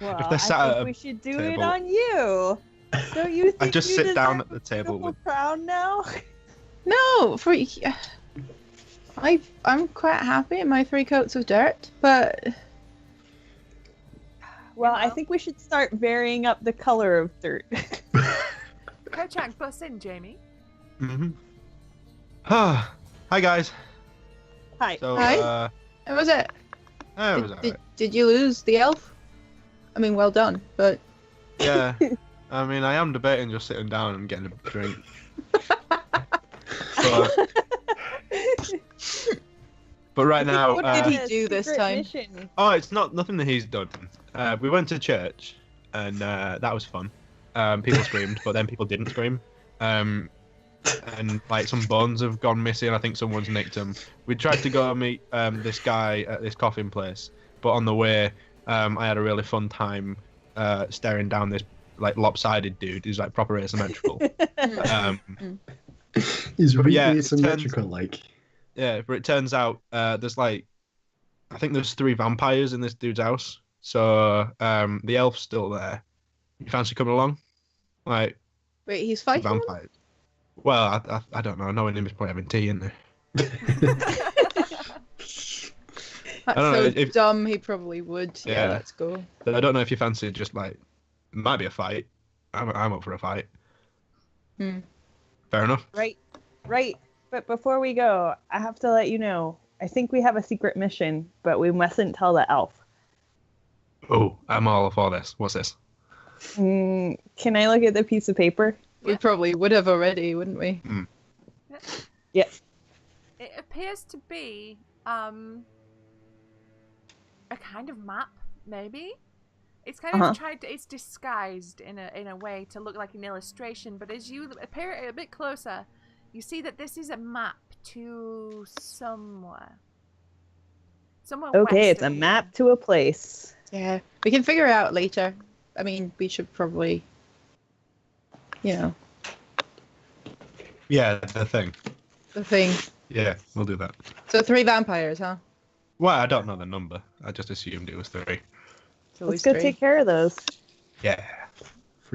[SPEAKER 5] Well,
[SPEAKER 2] If they're sat
[SPEAKER 5] I
[SPEAKER 2] at
[SPEAKER 5] think
[SPEAKER 2] a
[SPEAKER 5] we should do
[SPEAKER 2] table.
[SPEAKER 5] it on you. Don't you think
[SPEAKER 2] I just
[SPEAKER 5] you
[SPEAKER 2] sit down
[SPEAKER 5] deserve
[SPEAKER 2] at the table
[SPEAKER 5] a
[SPEAKER 2] with.
[SPEAKER 5] crown now?
[SPEAKER 4] No, I'm quite happy in my 3 coats of dirt, but
[SPEAKER 5] Well, I think we should start varying up the color of dirt.
[SPEAKER 1] Kerchak, bust in, Jamie.
[SPEAKER 2] Hi guys.
[SPEAKER 5] Hi.
[SPEAKER 2] So,
[SPEAKER 4] Hi. How was it?
[SPEAKER 2] it was alright.
[SPEAKER 4] Did you lose the elf? I mean, well done, but
[SPEAKER 2] Yeah. I mean, I am debating just sitting down and getting a drink. But right now,
[SPEAKER 4] What did he do this time?
[SPEAKER 5] Mission.
[SPEAKER 2] oh, it's nothing that he's done. We went to church, and that was fun. People screamed, but then people didn't scream. And like some bones have gone missing. I think someone's nicked them. We tried to go and meet this guy at this coffin place, but on the way, I had a really fun time staring down this like lopsided dude who's like proper asymmetrical.
[SPEAKER 3] He's really
[SPEAKER 2] yeah,
[SPEAKER 3] asymmetrical, like.
[SPEAKER 2] Yeah, but it turns out there's like, I think there's 3 vampires in this dude's house. So the elf's still there. You fancy coming along? Like,
[SPEAKER 4] wait, he's fighting?
[SPEAKER 2] vampires. Well, I don't know. Knowing him is probably having tea, isn't he?
[SPEAKER 4] That's
[SPEAKER 2] don't
[SPEAKER 4] so
[SPEAKER 2] know, if-
[SPEAKER 4] dumb, he probably would. Yeah,
[SPEAKER 2] Yeah.
[SPEAKER 4] let's go.
[SPEAKER 2] I don't know if you fancy just like, it might be a fight. I'm up for a fight. Fair enough.
[SPEAKER 5] Right. But before we go, I have to let you know, I think we have a secret mission, but we mustn't tell the elf.
[SPEAKER 2] Oh, I'm all for this. What's this?
[SPEAKER 5] Can I look at the piece of paper?
[SPEAKER 4] We probably would have already, wouldn't we?
[SPEAKER 5] Yeah.
[SPEAKER 1] It appears to be a kind of map, maybe. It's kind of it's disguised in a way to look like an illustration, but as you appear a bit closer, you see that this is a map to somewhere.
[SPEAKER 5] Okay,
[SPEAKER 1] west
[SPEAKER 5] it's a
[SPEAKER 1] of here.
[SPEAKER 5] map to a place.
[SPEAKER 4] Yeah, we can figure it out later. I mean, we should probably,
[SPEAKER 2] Yeah, the thing.
[SPEAKER 4] the thing.
[SPEAKER 2] Yeah, we'll do that.
[SPEAKER 4] So 3 vampires, huh?
[SPEAKER 2] Well, I don't know the number. I just assumed it was 3.
[SPEAKER 4] So
[SPEAKER 5] Let's go take care of those.
[SPEAKER 2] Yeah.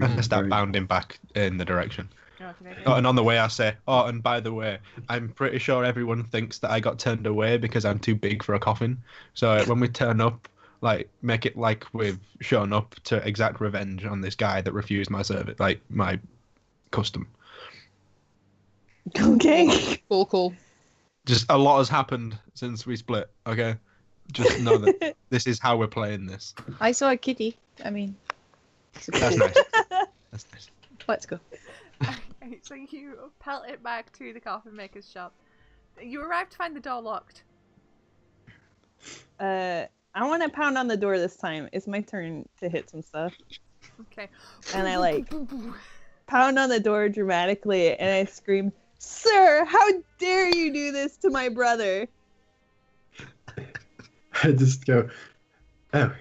[SPEAKER 2] I start bounding back in the direction.
[SPEAKER 1] Okay.
[SPEAKER 2] Oh, and on the way I say, oh, and by the way, I'm pretty sure everyone thinks that I got turned away because I'm too big for a coffin. So when we turn up, like, make it like we've shown up to exact revenge on this guy that refused my service, like, my custom.
[SPEAKER 5] Okay.
[SPEAKER 4] Cool.
[SPEAKER 2] Just a lot has happened since we split, okay? Just know that this is how we're playing this.
[SPEAKER 4] I saw a kitty. I mean,
[SPEAKER 2] That's nice. That's nice.
[SPEAKER 4] let's go.
[SPEAKER 1] So you pelt it back to the coffin maker's shop. You arrive to find the door locked.
[SPEAKER 5] I want to pound on the door this time. It's my turn to hit some stuff.
[SPEAKER 1] Okay.
[SPEAKER 5] And I like pound on the door dramatically and I scream, Sir, how dare you do this to my brother?
[SPEAKER 3] I just go, oh,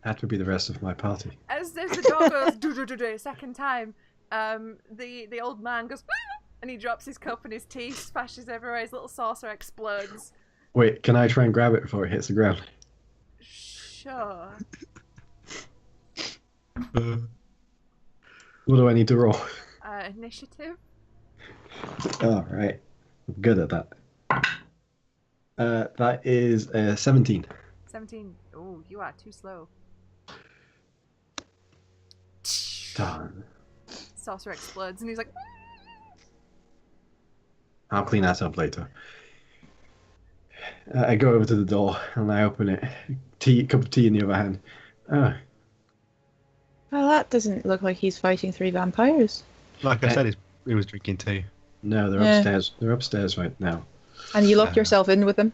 [SPEAKER 3] that would be the rest of my party.
[SPEAKER 1] As the door goes do a second time, the old man goes and he drops his cup and his tea splashes everywhere. His little saucer explodes.
[SPEAKER 3] Wait, can I try and grab it before it hits the ground?
[SPEAKER 1] Sure.
[SPEAKER 3] What do I need to roll?
[SPEAKER 1] Initiative.
[SPEAKER 3] Oh, right. I'm good at that. That is 17.
[SPEAKER 1] 17. Oh, you are too slow.
[SPEAKER 3] Darn.
[SPEAKER 1] Saucer explodes and he's like,
[SPEAKER 3] I'll clean that up later. I go over to the door and I open it. Cup of tea in the other hand. Oh,
[SPEAKER 4] Well, that doesn't look like he's fighting 3 vampires.
[SPEAKER 2] Like I said, he was drinking tea.
[SPEAKER 3] no, they're
[SPEAKER 4] Yeah.
[SPEAKER 3] upstairs. They're upstairs right now.
[SPEAKER 4] And you locked yourself in with them?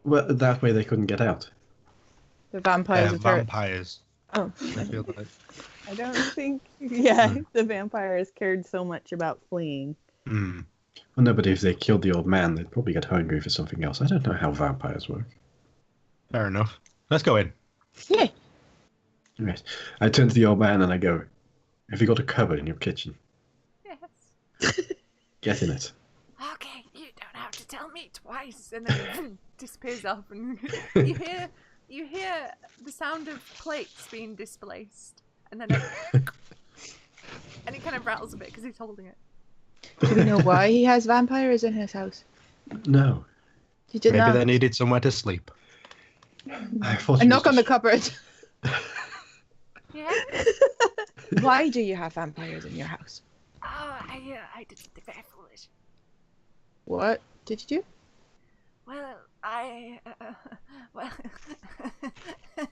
[SPEAKER 3] Well, that way they couldn't get out.
[SPEAKER 4] The vampires with her.
[SPEAKER 2] Vampires.
[SPEAKER 4] Oh.
[SPEAKER 2] I feel like.
[SPEAKER 5] I don't think, the vampires cared so much about fleeing.
[SPEAKER 2] Hmm.
[SPEAKER 3] Well, no, but if they killed the old man, they'd probably get hungry for something else. I don't know how vampires work.
[SPEAKER 2] Fair enough. Let's go in.
[SPEAKER 4] Yeah.
[SPEAKER 3] Right. I turn to the old man and I go, have you got a cupboard in your kitchen?
[SPEAKER 1] yes.
[SPEAKER 3] Get in it.
[SPEAKER 1] Okay, you don't have to tell me twice. And then disappears off and you hear the sound of plates being displaced. And then and it kind of rattles a bit because he's holding it.
[SPEAKER 4] Do we know why he has vampires in his house?
[SPEAKER 3] No.
[SPEAKER 4] You did
[SPEAKER 2] Maybe
[SPEAKER 4] not.
[SPEAKER 2] they needed somewhere to sleep.
[SPEAKER 3] I thought
[SPEAKER 4] And
[SPEAKER 3] he
[SPEAKER 4] knock
[SPEAKER 3] was
[SPEAKER 4] on the
[SPEAKER 3] just-
[SPEAKER 4] cupboard.
[SPEAKER 1] Yeah?
[SPEAKER 4] Why do you have vampires in your house?
[SPEAKER 1] Oh, I did something very foolish.
[SPEAKER 4] What did you do?
[SPEAKER 1] Well, well,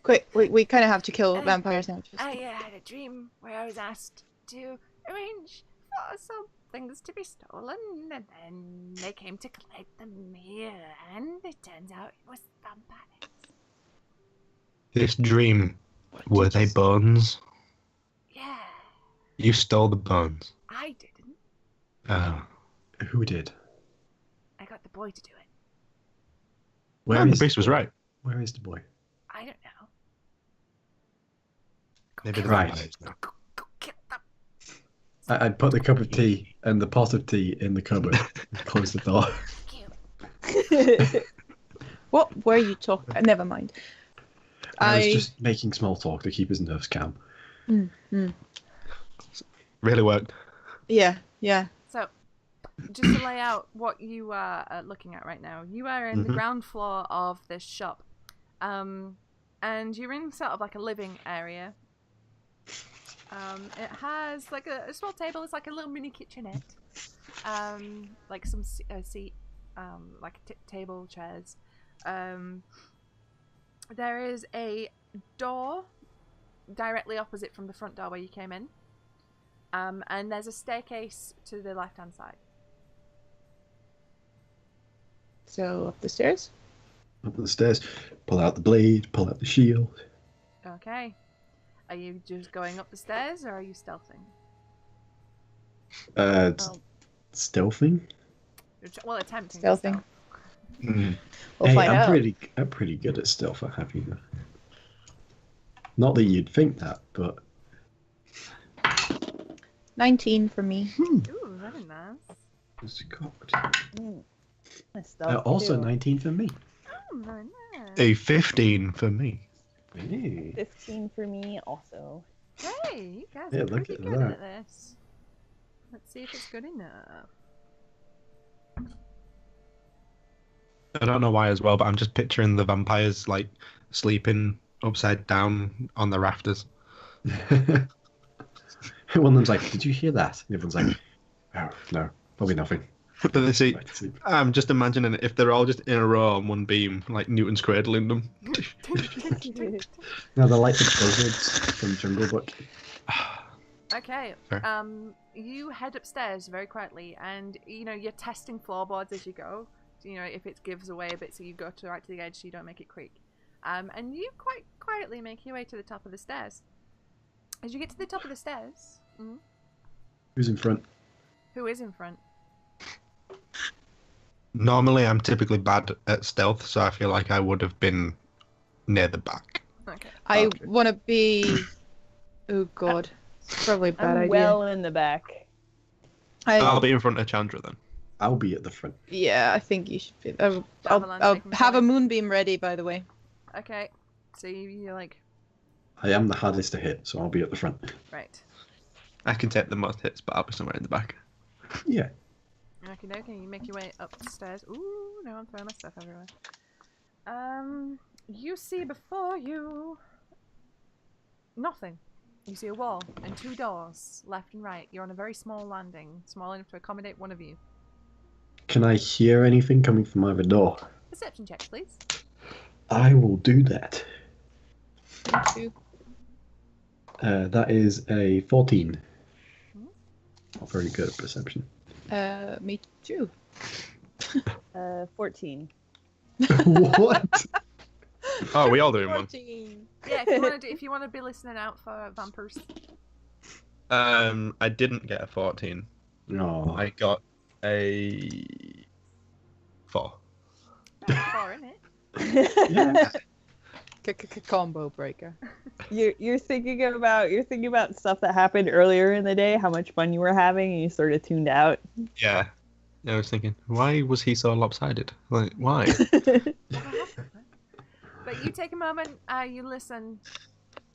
[SPEAKER 4] Quick, we kind of have to kill vampires now. Just...
[SPEAKER 1] I had a dream where I was asked to arrange for some things to be stolen, and then they came to collect them here, and it turns out it was vampires.
[SPEAKER 2] This dream, were they bones?
[SPEAKER 1] Yeah,
[SPEAKER 2] You stole the bones.
[SPEAKER 1] I didn't.
[SPEAKER 2] Oh.
[SPEAKER 3] Who did?
[SPEAKER 1] I got the boy to do it.
[SPEAKER 3] Where
[SPEAKER 2] The
[SPEAKER 3] is
[SPEAKER 2] priest was right.
[SPEAKER 3] Where is the boy?
[SPEAKER 1] I don't know.
[SPEAKER 2] Maybe the
[SPEAKER 3] Right.
[SPEAKER 2] vampires know.
[SPEAKER 1] Go kill them.
[SPEAKER 3] I'd put the cup of tea and the pot of tea in the cupboard and close the door.
[SPEAKER 1] Thank you.
[SPEAKER 4] What were you talking? Never mind.
[SPEAKER 3] I was just making small talk to keep his nerves calm.
[SPEAKER 2] Really worked.
[SPEAKER 4] Yeah.
[SPEAKER 1] So, just to lay out what you are looking at right now, you are in the ground floor of this shop, and you're in sort of like a living area. It has like a small table. It's like a little mini kitchenette, like some seat, like table, chairs. There is a door directly opposite from the front door where you came in. And there's a staircase to the left-hand side.
[SPEAKER 4] So up the stairs.
[SPEAKER 3] Up the stairs, pull out the blade, pull out the shield.
[SPEAKER 1] Okay. Are you just going up the stairs, or are you stealthing?
[SPEAKER 3] Stealthing?
[SPEAKER 1] Well, attempting.
[SPEAKER 4] Stealthing.
[SPEAKER 1] stealth.
[SPEAKER 4] We'll
[SPEAKER 3] Hey,
[SPEAKER 4] find out.
[SPEAKER 3] I'm pretty good at stealth, I have you know. Not that you'd think that, but
[SPEAKER 4] 19 for me.
[SPEAKER 1] Ooh, very nice.
[SPEAKER 3] it's cocked.
[SPEAKER 5] My stealth
[SPEAKER 3] Also
[SPEAKER 5] too.
[SPEAKER 3] 19 for me.
[SPEAKER 1] Oh, very nice.
[SPEAKER 2] A 15 for me.
[SPEAKER 3] Hey.
[SPEAKER 5] 15 for me also.
[SPEAKER 1] Hey, you guys
[SPEAKER 3] Yeah,
[SPEAKER 1] are
[SPEAKER 3] look
[SPEAKER 1] pretty
[SPEAKER 3] at
[SPEAKER 1] good
[SPEAKER 3] that.
[SPEAKER 1] at this. Let's see if it's good enough.
[SPEAKER 2] I don't know why as well, but I'm just picturing the vampires like sleeping upside down on the rafters.
[SPEAKER 3] One of them's like, did you hear that? And the other one's like, oh, no, probably nothing.
[SPEAKER 2] But they see,
[SPEAKER 3] Back to sleep.
[SPEAKER 2] I'm just imagining if they're all just in a row on one beam, like Newton's cradling them.
[SPEAKER 3] No, they're like the buzzards from Jungle Book.
[SPEAKER 1] Okay.
[SPEAKER 2] Fair.
[SPEAKER 1] You head upstairs very quietly, and you're testing floorboards as you go. If it gives away a bit, so you go right to the edge, so you don't make it creak. And you quite quietly make your way to the top of the stairs. As you get to the top of the stairs,
[SPEAKER 3] Who's in front?
[SPEAKER 1] who is in front?
[SPEAKER 2] Normally, I'm typically bad at stealth, so I feel like I would have been near the back.
[SPEAKER 1] Okay.
[SPEAKER 4] I
[SPEAKER 3] Okay.
[SPEAKER 4] want to be. Oh God, it's probably a bad
[SPEAKER 5] I'm
[SPEAKER 4] idea.
[SPEAKER 5] well in the back.
[SPEAKER 2] I'll be in front of Chandra then.
[SPEAKER 3] I'll be at the front.
[SPEAKER 4] Yeah, I think you should be. I'll
[SPEAKER 1] Javelin taking
[SPEAKER 4] have a
[SPEAKER 1] point.
[SPEAKER 4] moonbeam ready, by the way.
[SPEAKER 1] Okay. So you're like,
[SPEAKER 3] I am the hardest to hit, so I'll be at the front.
[SPEAKER 1] right.
[SPEAKER 2] I can take the most hits, but I'll be somewhere in the back.
[SPEAKER 3] Yeah.
[SPEAKER 1] Okay, you make your way up the stairs. Ooh, no, I'm throwing my stuff everywhere. You see before you nothing. You see a wall and 2 doors, left and right. You're on a very small landing, small enough to accommodate one of you.
[SPEAKER 3] Can I hear anything coming from either door?
[SPEAKER 1] Perception checks, please.
[SPEAKER 3] I will do that.
[SPEAKER 4] Two.
[SPEAKER 3] That is a 14. Not very good at perception.
[SPEAKER 4] Me too.
[SPEAKER 5] 14.
[SPEAKER 3] What?
[SPEAKER 2] Oh, we all doing one.
[SPEAKER 4] 14.
[SPEAKER 1] Yeah, if you want to be listening out for vampires.
[SPEAKER 2] I didn't get a 14.
[SPEAKER 3] No.
[SPEAKER 2] I got a 4.
[SPEAKER 1] That's 4, isn't it?
[SPEAKER 3] Yeah.
[SPEAKER 4] Combo breaker.
[SPEAKER 5] You're thinking about stuff that happened earlier in the day, how much fun you were having, and you sort of tuned out.
[SPEAKER 2] Yeah. I was thinking, why was he so lopsided? Like, why?
[SPEAKER 1] But you take a moment, you listen.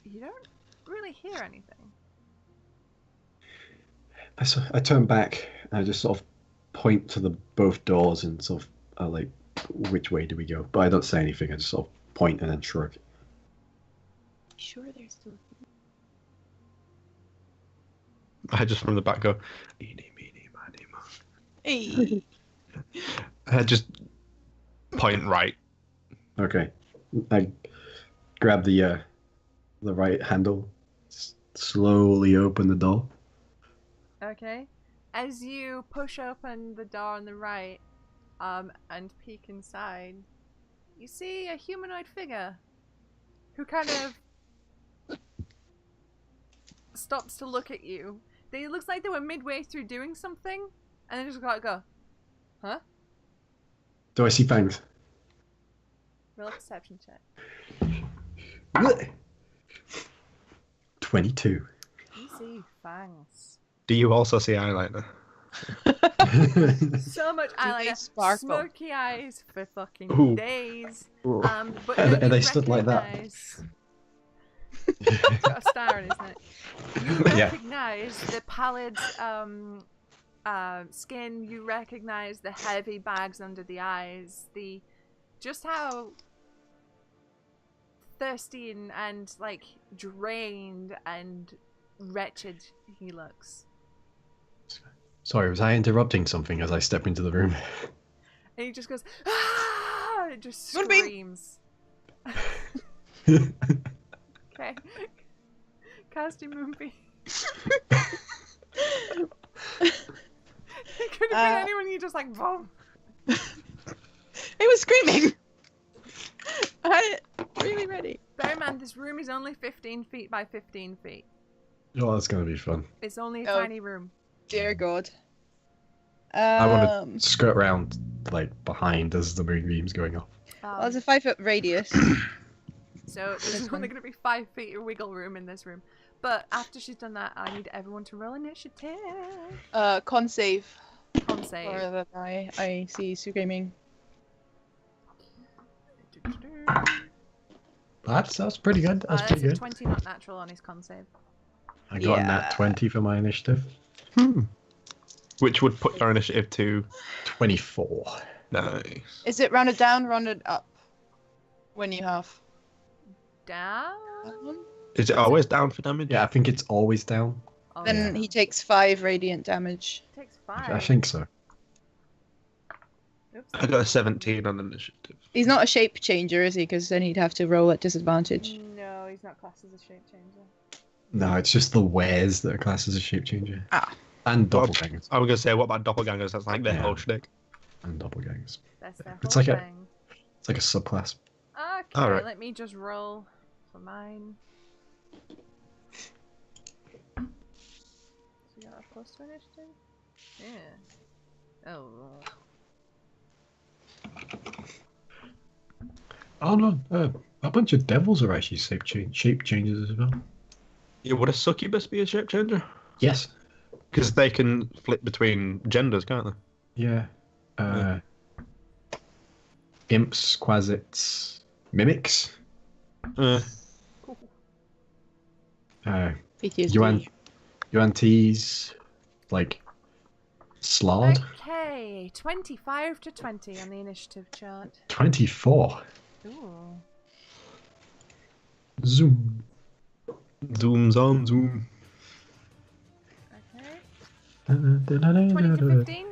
[SPEAKER 1] You don't really hear anything.
[SPEAKER 3] I turn back and I just sort of point to the both doors and sort of like, which way do we go? But I don't say anything. I just sort of point and then shrug.
[SPEAKER 4] Sure, there's still.
[SPEAKER 2] I just from the back go, eeny, meeny, miny, mo.
[SPEAKER 4] Hey.
[SPEAKER 2] I just point right.
[SPEAKER 3] Okay. I grab the right handle, slowly open the door.
[SPEAKER 1] Okay. As you push open the door on the right, and peek inside, you see a humanoid figure who kind of stops to look at you. It looks like they were midway through doing something, and then just go, huh?
[SPEAKER 3] Do I see fangs?
[SPEAKER 1] Roll a perception check.
[SPEAKER 3] 22.
[SPEAKER 1] You see fangs.
[SPEAKER 2] Do you also see eyeliner?
[SPEAKER 1] So much
[SPEAKER 4] they
[SPEAKER 1] eyeliner,
[SPEAKER 4] sparkle?
[SPEAKER 1] smoky eyes for fucking
[SPEAKER 2] Ooh.
[SPEAKER 1] days.
[SPEAKER 2] Ooh.
[SPEAKER 1] But
[SPEAKER 3] Are
[SPEAKER 1] no,
[SPEAKER 3] they
[SPEAKER 1] you
[SPEAKER 3] stood like that?
[SPEAKER 1] recognise- It's got a star in it, isn't it? You
[SPEAKER 3] Yeah.
[SPEAKER 1] recognise the pallid skin. You recognise the heavy bags under the eyes. Just how thirsty and like drained and wretched he looks.
[SPEAKER 3] Sorry, was I interrupting something as I step into the room?
[SPEAKER 1] And he just goes, ah! It just
[SPEAKER 4] Moonbeam!
[SPEAKER 1] screams. Okay. Casting Moonbeam. It could have been anyone, you just like, boom.
[SPEAKER 4] He was screaming. I really ready.
[SPEAKER 1] Bear in mind, this room is only 15 feet by 15 feet.
[SPEAKER 3] Oh, that's gonna be fun.
[SPEAKER 1] It's only a
[SPEAKER 4] Oh.
[SPEAKER 1] tiny room.
[SPEAKER 4] Dear God.
[SPEAKER 3] I want to skirt around like behind as the moonbeam's going off.
[SPEAKER 4] Well, it's a 5-foot radius.
[SPEAKER 1] So there's only going to be 5 feet of wiggle room in this room. But after she's done that, I need everyone to roll initiative.
[SPEAKER 4] Con save.
[SPEAKER 1] Con save.
[SPEAKER 4] Or that I see screaming.
[SPEAKER 3] That's pretty good. That's
[SPEAKER 1] That's
[SPEAKER 3] pretty
[SPEAKER 1] a
[SPEAKER 3] good.
[SPEAKER 1] 20 not natural on his con save.
[SPEAKER 3] I got a
[SPEAKER 4] Yeah.
[SPEAKER 3] nat 20 for my initiative.
[SPEAKER 2] Which would put your initiative to
[SPEAKER 3] 24.
[SPEAKER 2] nice.
[SPEAKER 4] Is it rounded down, rounded up? When you have
[SPEAKER 1] Down?
[SPEAKER 4] that one?
[SPEAKER 2] Is it always down for damage?
[SPEAKER 3] Yeah, I think it's always down.
[SPEAKER 1] Oh,
[SPEAKER 4] Then
[SPEAKER 1] yeah.
[SPEAKER 4] he takes 5 radiant damage.
[SPEAKER 1] Takes 5.
[SPEAKER 3] I think so.
[SPEAKER 1] Oops.
[SPEAKER 2] I got a 17 on initiative.
[SPEAKER 4] He's not a shape changer, is he? Because then he'd have to roll at disadvantage.
[SPEAKER 1] No, he's not classed as a shape changer.
[SPEAKER 3] No, it's just the wares that are classed as a shape changer.
[SPEAKER 4] Ah.
[SPEAKER 3] And doppelgangers.
[SPEAKER 2] I was going to say, what about doppelgangers? That's like their
[SPEAKER 3] Yeah.
[SPEAKER 2] whole shtick.
[SPEAKER 3] And doppelgangers.
[SPEAKER 1] That's their
[SPEAKER 3] It's
[SPEAKER 1] whole
[SPEAKER 3] like a-
[SPEAKER 1] thing.
[SPEAKER 3] It's like a subclass.
[SPEAKER 1] Okay,
[SPEAKER 2] Alright.
[SPEAKER 1] let me just roll for mine. So you got a plus to initiative? Yeah. Oh.
[SPEAKER 3] Oh no, a bunch of devils are actually shape changes as well.
[SPEAKER 2] Yeah, would a succubus be a shape changer?
[SPEAKER 3] Yes.
[SPEAKER 2] Because they can flip between genders, can't they?
[SPEAKER 3] Yeah.
[SPEAKER 2] Yeah.
[SPEAKER 3] Imps, quasits, mimics.
[SPEAKER 4] PTSD.
[SPEAKER 3] UNTs, like Slard.
[SPEAKER 1] Okay, 25 to 20 on the initiative chart.
[SPEAKER 3] 24.
[SPEAKER 1] Ooh.
[SPEAKER 3] Zoom.
[SPEAKER 2] Zooms on, zoom.
[SPEAKER 1] Okay. 20 to 15?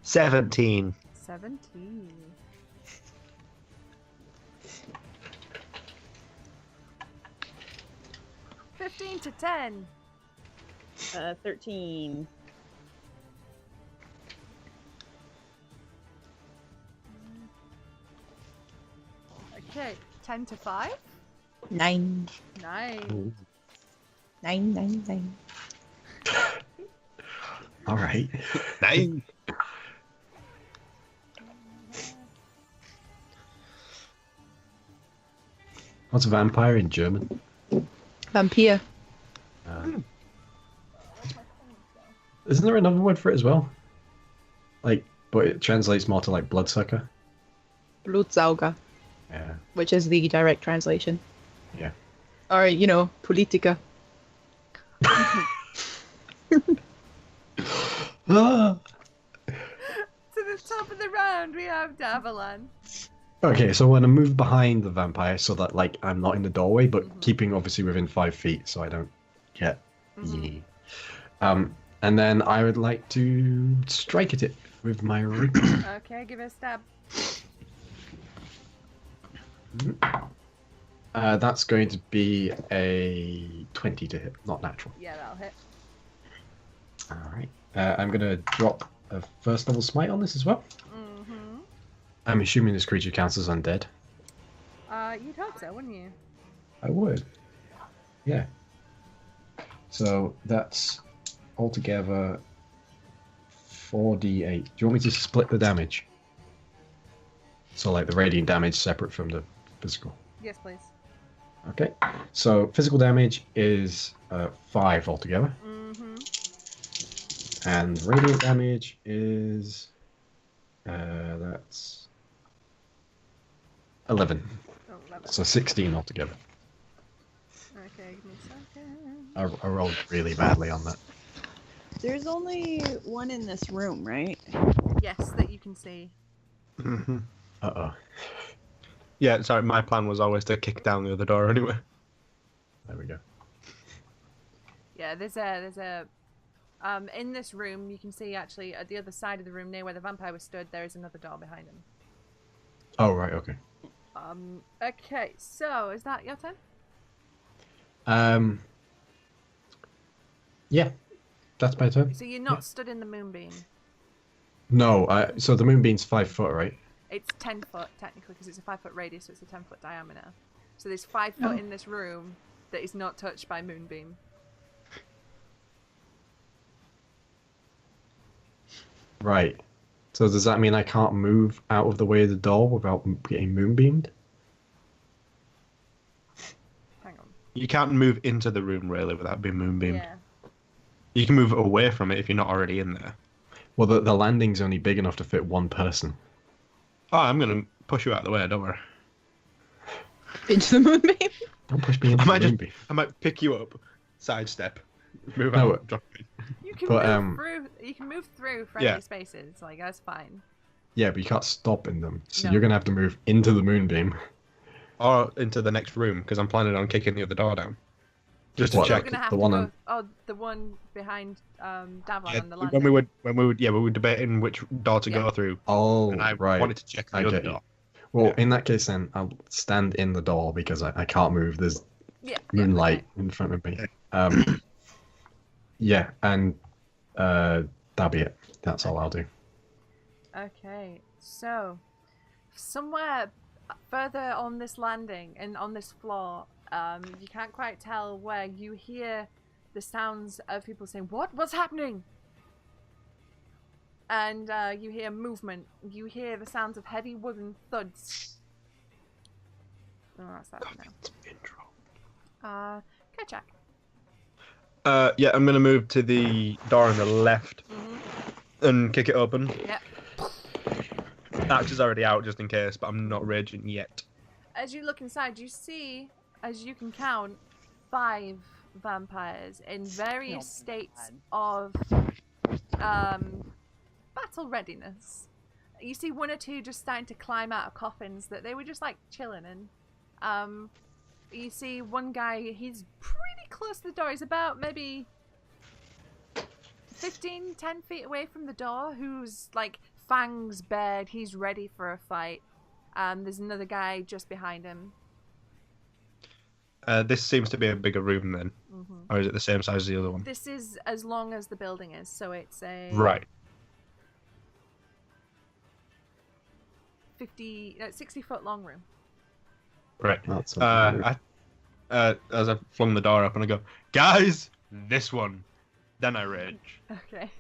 [SPEAKER 2] 17.
[SPEAKER 1] 17. $15 to 10.
[SPEAKER 5] 13.
[SPEAKER 1] Okay, 10 to 5.
[SPEAKER 4] 9.
[SPEAKER 1] 9.
[SPEAKER 4] 9.
[SPEAKER 3] All right.
[SPEAKER 2] 9.
[SPEAKER 3] What's a vampire in German?
[SPEAKER 4] Vampire.
[SPEAKER 3] Isn't there another word for it as well? Like, but it translates more to like bloodsucker.
[SPEAKER 4] Blutsauger,
[SPEAKER 3] Yeah.
[SPEAKER 4] which is the direct translation.
[SPEAKER 3] Yeah.
[SPEAKER 4] Or, Politica.
[SPEAKER 3] Ah!
[SPEAKER 1] To the top of the round, we have Davalan.
[SPEAKER 3] Okay, so when I move behind the vampire so that like I'm not in the doorway, but keeping obviously within 5 feet so I don't get ye. And then I would like to strike at it with my reaper.
[SPEAKER 1] Okay, give it a stab.
[SPEAKER 3] That's going to be a 20 to hit, not natural.
[SPEAKER 1] Yeah, that'll hit.
[SPEAKER 3] Alright. I'm going to drop a first level smite on this as well.
[SPEAKER 1] Mm-hmm.
[SPEAKER 3] I'm assuming this creature counts as undead.
[SPEAKER 1] You'd hope so, wouldn't you?
[SPEAKER 3] I would. Yeah. So that's altogether 4d8. Do you want me to split the damage? So like the radiant damage separate from the physical.
[SPEAKER 1] Yes, please.
[SPEAKER 3] Okay. So physical damage is 5 altogether.
[SPEAKER 1] Mm-hmm.
[SPEAKER 3] And radiant damage is that's 11.
[SPEAKER 1] Oh, 11.
[SPEAKER 3] So 16 altogether.
[SPEAKER 1] Okay, give me a second.
[SPEAKER 3] I rolled really badly on that.
[SPEAKER 5] There's only one in this room, right?
[SPEAKER 1] Yes, that you can see.
[SPEAKER 2] Mm-hmm.
[SPEAKER 3] Uh-oh.
[SPEAKER 2] Yeah, sorry, my plan was always to kick down the other door anyway.
[SPEAKER 3] There we go.
[SPEAKER 1] Yeah, there's a in this room you can see actually at the other side of the room near where the vampire was stood there is another door behind him.
[SPEAKER 3] Oh, right, okay.
[SPEAKER 1] Okay, so is that your turn?
[SPEAKER 3] Yeah, that's my turn.
[SPEAKER 1] So you're not stood in the moonbeam.
[SPEAKER 3] No, so the moonbeam's 5 foot, right?
[SPEAKER 1] It's 10 foot technically because it's a 5 foot radius, so it's a 10 foot diameter. So there's 5 foot in this room that is not touched by moonbeam.
[SPEAKER 3] Right. So does that mean I can't move out of the way of the door without getting moonbeamed?
[SPEAKER 1] Hang on.
[SPEAKER 2] You can't move into the room really without being moonbeamed.
[SPEAKER 1] Yeah.
[SPEAKER 2] You can move away from it if you're not already in there.
[SPEAKER 3] Well, the landing's only big enough to fit one person.
[SPEAKER 2] Oh, I'm gonna push you out of the way, don't worry.
[SPEAKER 4] Into the moonbeam?
[SPEAKER 3] Don't push me into the moonbeam.
[SPEAKER 2] I might pick you up, sidestep, move
[SPEAKER 3] No,
[SPEAKER 2] out, drop in.
[SPEAKER 1] You can
[SPEAKER 3] But,
[SPEAKER 1] move through. You can move through friendly
[SPEAKER 2] Yeah.
[SPEAKER 1] spaces. Like that's fine.
[SPEAKER 3] Yeah, but you can't stop in them. So
[SPEAKER 1] No.
[SPEAKER 3] you're going to have to move into the moonbeam.
[SPEAKER 2] Or into the next room, because I'm planning on kicking the other door down. Just to
[SPEAKER 3] What,
[SPEAKER 1] You're
[SPEAKER 2] check.
[SPEAKER 1] gonna have
[SPEAKER 3] the
[SPEAKER 1] to
[SPEAKER 3] one
[SPEAKER 1] go.
[SPEAKER 3] on-
[SPEAKER 1] Oh, the one behind Davon
[SPEAKER 2] Yeah,
[SPEAKER 1] on the landing.
[SPEAKER 2] we were debating which door to
[SPEAKER 1] Yeah.
[SPEAKER 2] go through,
[SPEAKER 3] Oh,
[SPEAKER 2] and I
[SPEAKER 3] right.
[SPEAKER 2] wanted to check the
[SPEAKER 3] I
[SPEAKER 2] other
[SPEAKER 3] get you.
[SPEAKER 2] door.
[SPEAKER 3] Well,
[SPEAKER 2] Yeah.
[SPEAKER 3] in that case, then I'll stand in the door because I can't move. There's
[SPEAKER 1] Yeah.
[SPEAKER 3] moonlight in front of me. Yeah, and that'll be it. That's all I'll do.
[SPEAKER 1] Okay, so somewhere further on this landing and on this floor, you can't quite tell where, you hear the sounds of people saying, What's happening?" And you hear movement. You hear the sounds of heavy wooden thuds Oh, that's that for now.
[SPEAKER 2] Intro.
[SPEAKER 1] Kerchak.
[SPEAKER 2] Yeah, I'm gonna move to the door on the left and kick it open.
[SPEAKER 1] Yep.
[SPEAKER 2] Axe is already out just in case, but I'm not raging yet.
[SPEAKER 1] As you look inside, you see, as you can count, 5 vampires in various states of battle readiness. You see 1 or 2 just starting to climb out of coffins that they were just like chilling in. You see one guy, he's pretty close to the door. He's about maybe 10 feet away from the door, who's like fangs bared. He's ready for a fight. There's another guy just behind him.
[SPEAKER 2] This seems to be a bigger room then. Or is it the same size as the other one?
[SPEAKER 1] This is as long as the building is, so it's a...
[SPEAKER 2] Right.
[SPEAKER 1] 60-foot long room.
[SPEAKER 2] Right.
[SPEAKER 3] That's
[SPEAKER 2] as I flung the door up and I go, guys, this one. Then I rage.
[SPEAKER 1] Okay.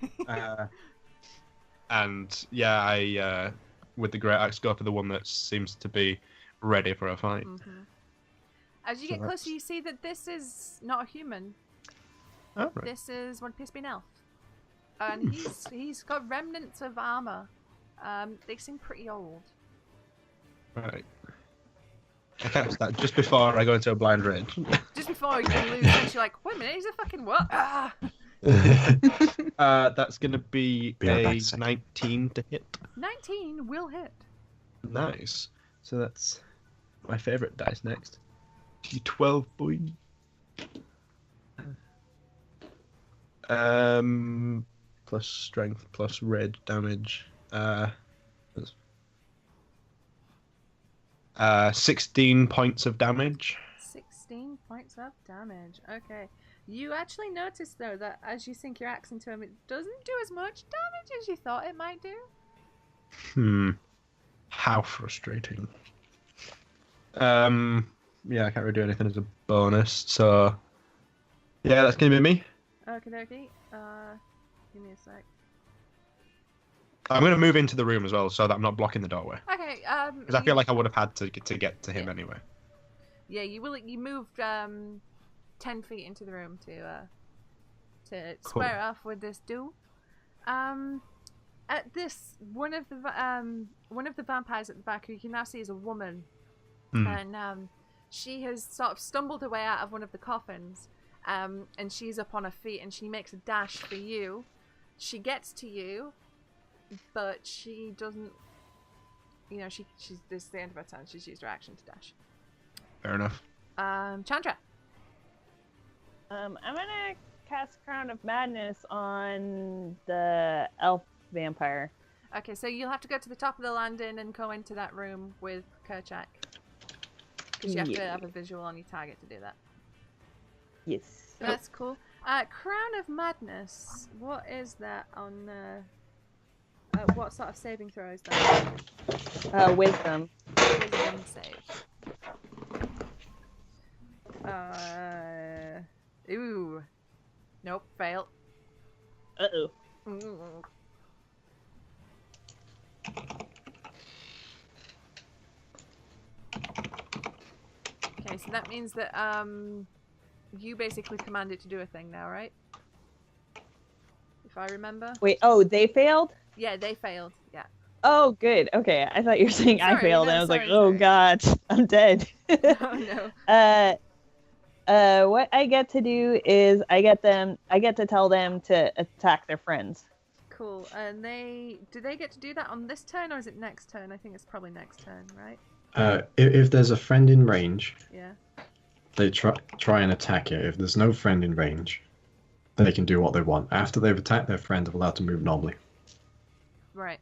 [SPEAKER 2] And yeah, I with the great axe go for the one that seems to be ready for a fight.
[SPEAKER 1] As you get closer, you see that this is not a human.
[SPEAKER 2] Oh, right.
[SPEAKER 1] This is one piece of an elf, and he's got remnants of armor. They seem pretty old.
[SPEAKER 2] Right. I cast that just before I go into a blind rage.
[SPEAKER 1] Just before you lose, and you're like, wait a minute, he's a fucking what? Ah!
[SPEAKER 2] That's gonna be a 19 to hit.
[SPEAKER 1] 19 will hit.
[SPEAKER 2] Nice. So that's my favourite dice next. D12, boy. Plus strength, plus rage damage. 16 points of damage.
[SPEAKER 1] 16 points of damage. Okay. You actually notice, though, that as you sink your axe into him, it doesn't do as much damage as you thought it might do.
[SPEAKER 2] How frustrating. Yeah, I can't really do anything as a bonus, so... Yeah, that's gonna be me.
[SPEAKER 1] Okie dokie. Give me a sec.
[SPEAKER 2] I'm gonna move into the room as well, so that I'm not blocking the doorway.
[SPEAKER 1] Okay,
[SPEAKER 2] Because I feel like I would have had to get to him anyway.
[SPEAKER 1] Yeah, you moved 10 feet into the room to square off with this duel. At this, one of the vampires at the back, who you can now see is a woman, and she has sort of stumbled her way out of one of the coffins, and she's up on her feet, and she makes a dash for you. She gets to you, but she doesn't. You know, she's this is the end of her turn. She's used her action to dash.
[SPEAKER 2] Fair enough.
[SPEAKER 1] Chandra.
[SPEAKER 5] I'm gonna cast Crown of Madness on the elf vampire.
[SPEAKER 1] Okay, so you'll have to go to the top of the landing and go into that room with Kerchak. Because you have to have a visual on your target to do that.
[SPEAKER 5] Yes.
[SPEAKER 1] So that's cool. Crown of Madness. What is that on... what sort of saving throw is that?
[SPEAKER 5] Wisdom.
[SPEAKER 1] Wisdom save. Ooh. Nope, fail.
[SPEAKER 5] Uh-oh.
[SPEAKER 1] Okay, so that means that you basically command it to do a thing now, right? If I remember.
[SPEAKER 5] Wait, oh, they failed?
[SPEAKER 1] Yeah, they failed. Yeah.
[SPEAKER 5] Oh, good. Okay, I thought you were saying I
[SPEAKER 1] Sorry,
[SPEAKER 5] failed,
[SPEAKER 1] no,
[SPEAKER 5] and I was
[SPEAKER 1] sorry,
[SPEAKER 5] like, oh
[SPEAKER 1] sorry.
[SPEAKER 5] god, I'm dead.
[SPEAKER 1] Oh no.
[SPEAKER 5] What I get to do is I get to tell them to attack their friends.
[SPEAKER 1] Cool. And do they get to do that on this turn, or is it next turn? I think it's probably next turn, right?
[SPEAKER 3] If there's a friend in range,
[SPEAKER 1] Yeah.
[SPEAKER 3] they try and attack it. If there's no friend in range, they can do what they want. After they've attacked their friend, they're allowed to move normally.
[SPEAKER 1] Right.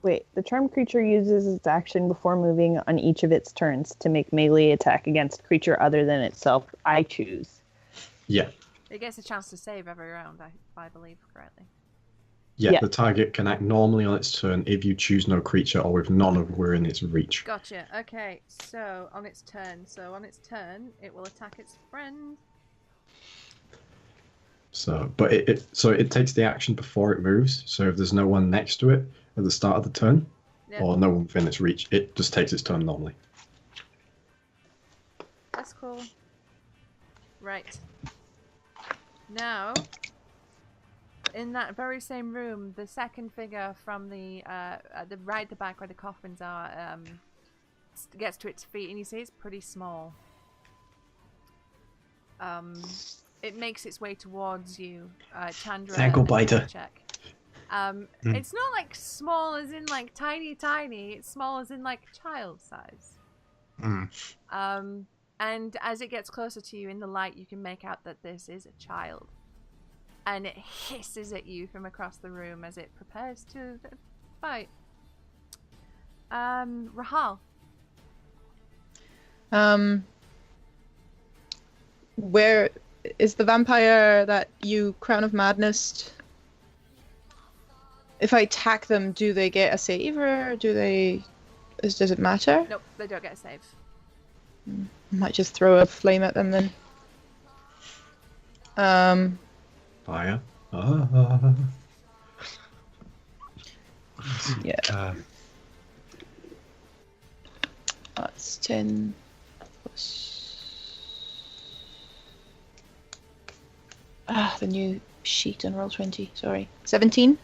[SPEAKER 5] Wait, the charmed creature uses its action before moving on each of its turns to make melee attack against creature other than itself. I choose.
[SPEAKER 3] Yeah.
[SPEAKER 1] It gets a chance to save every round, if I believe correctly.
[SPEAKER 3] Yeah,
[SPEAKER 5] Yeah.
[SPEAKER 3] the target can act normally on its turn if you choose no creature or if none of were in its reach.
[SPEAKER 1] Gotcha. Okay, so on its turn, it will attack its friend.
[SPEAKER 3] So, but it takes the action before it moves. So if there's no one next to it at the start of the turn,
[SPEAKER 1] Yeah.
[SPEAKER 3] or no one within its reach, it just takes its turn normally.
[SPEAKER 1] That's cool. Right. Now, in that very same room, the second figure from the at the right at the back where the coffins are gets to its feet, and you see it's pretty small. It makes its way towards you, Chandra.
[SPEAKER 3] Ankle biter.
[SPEAKER 1] Check. It's not like small as in like tiny. It's small as in like child size. And as it gets closer to you in the light, you can make out that this is a child. And it hisses at you from across the room as it prepares to fight. Rahal.
[SPEAKER 4] Where is the vampire that you Crown of Madness? If I attack them, do they get a save or does it matter?
[SPEAKER 1] Nope, they don't get a save.
[SPEAKER 4] Might just throw a flame at them then.
[SPEAKER 3] Fire.
[SPEAKER 4] Yeah. That's 10 plus. The new sheet on Roll20. Sorry. 17.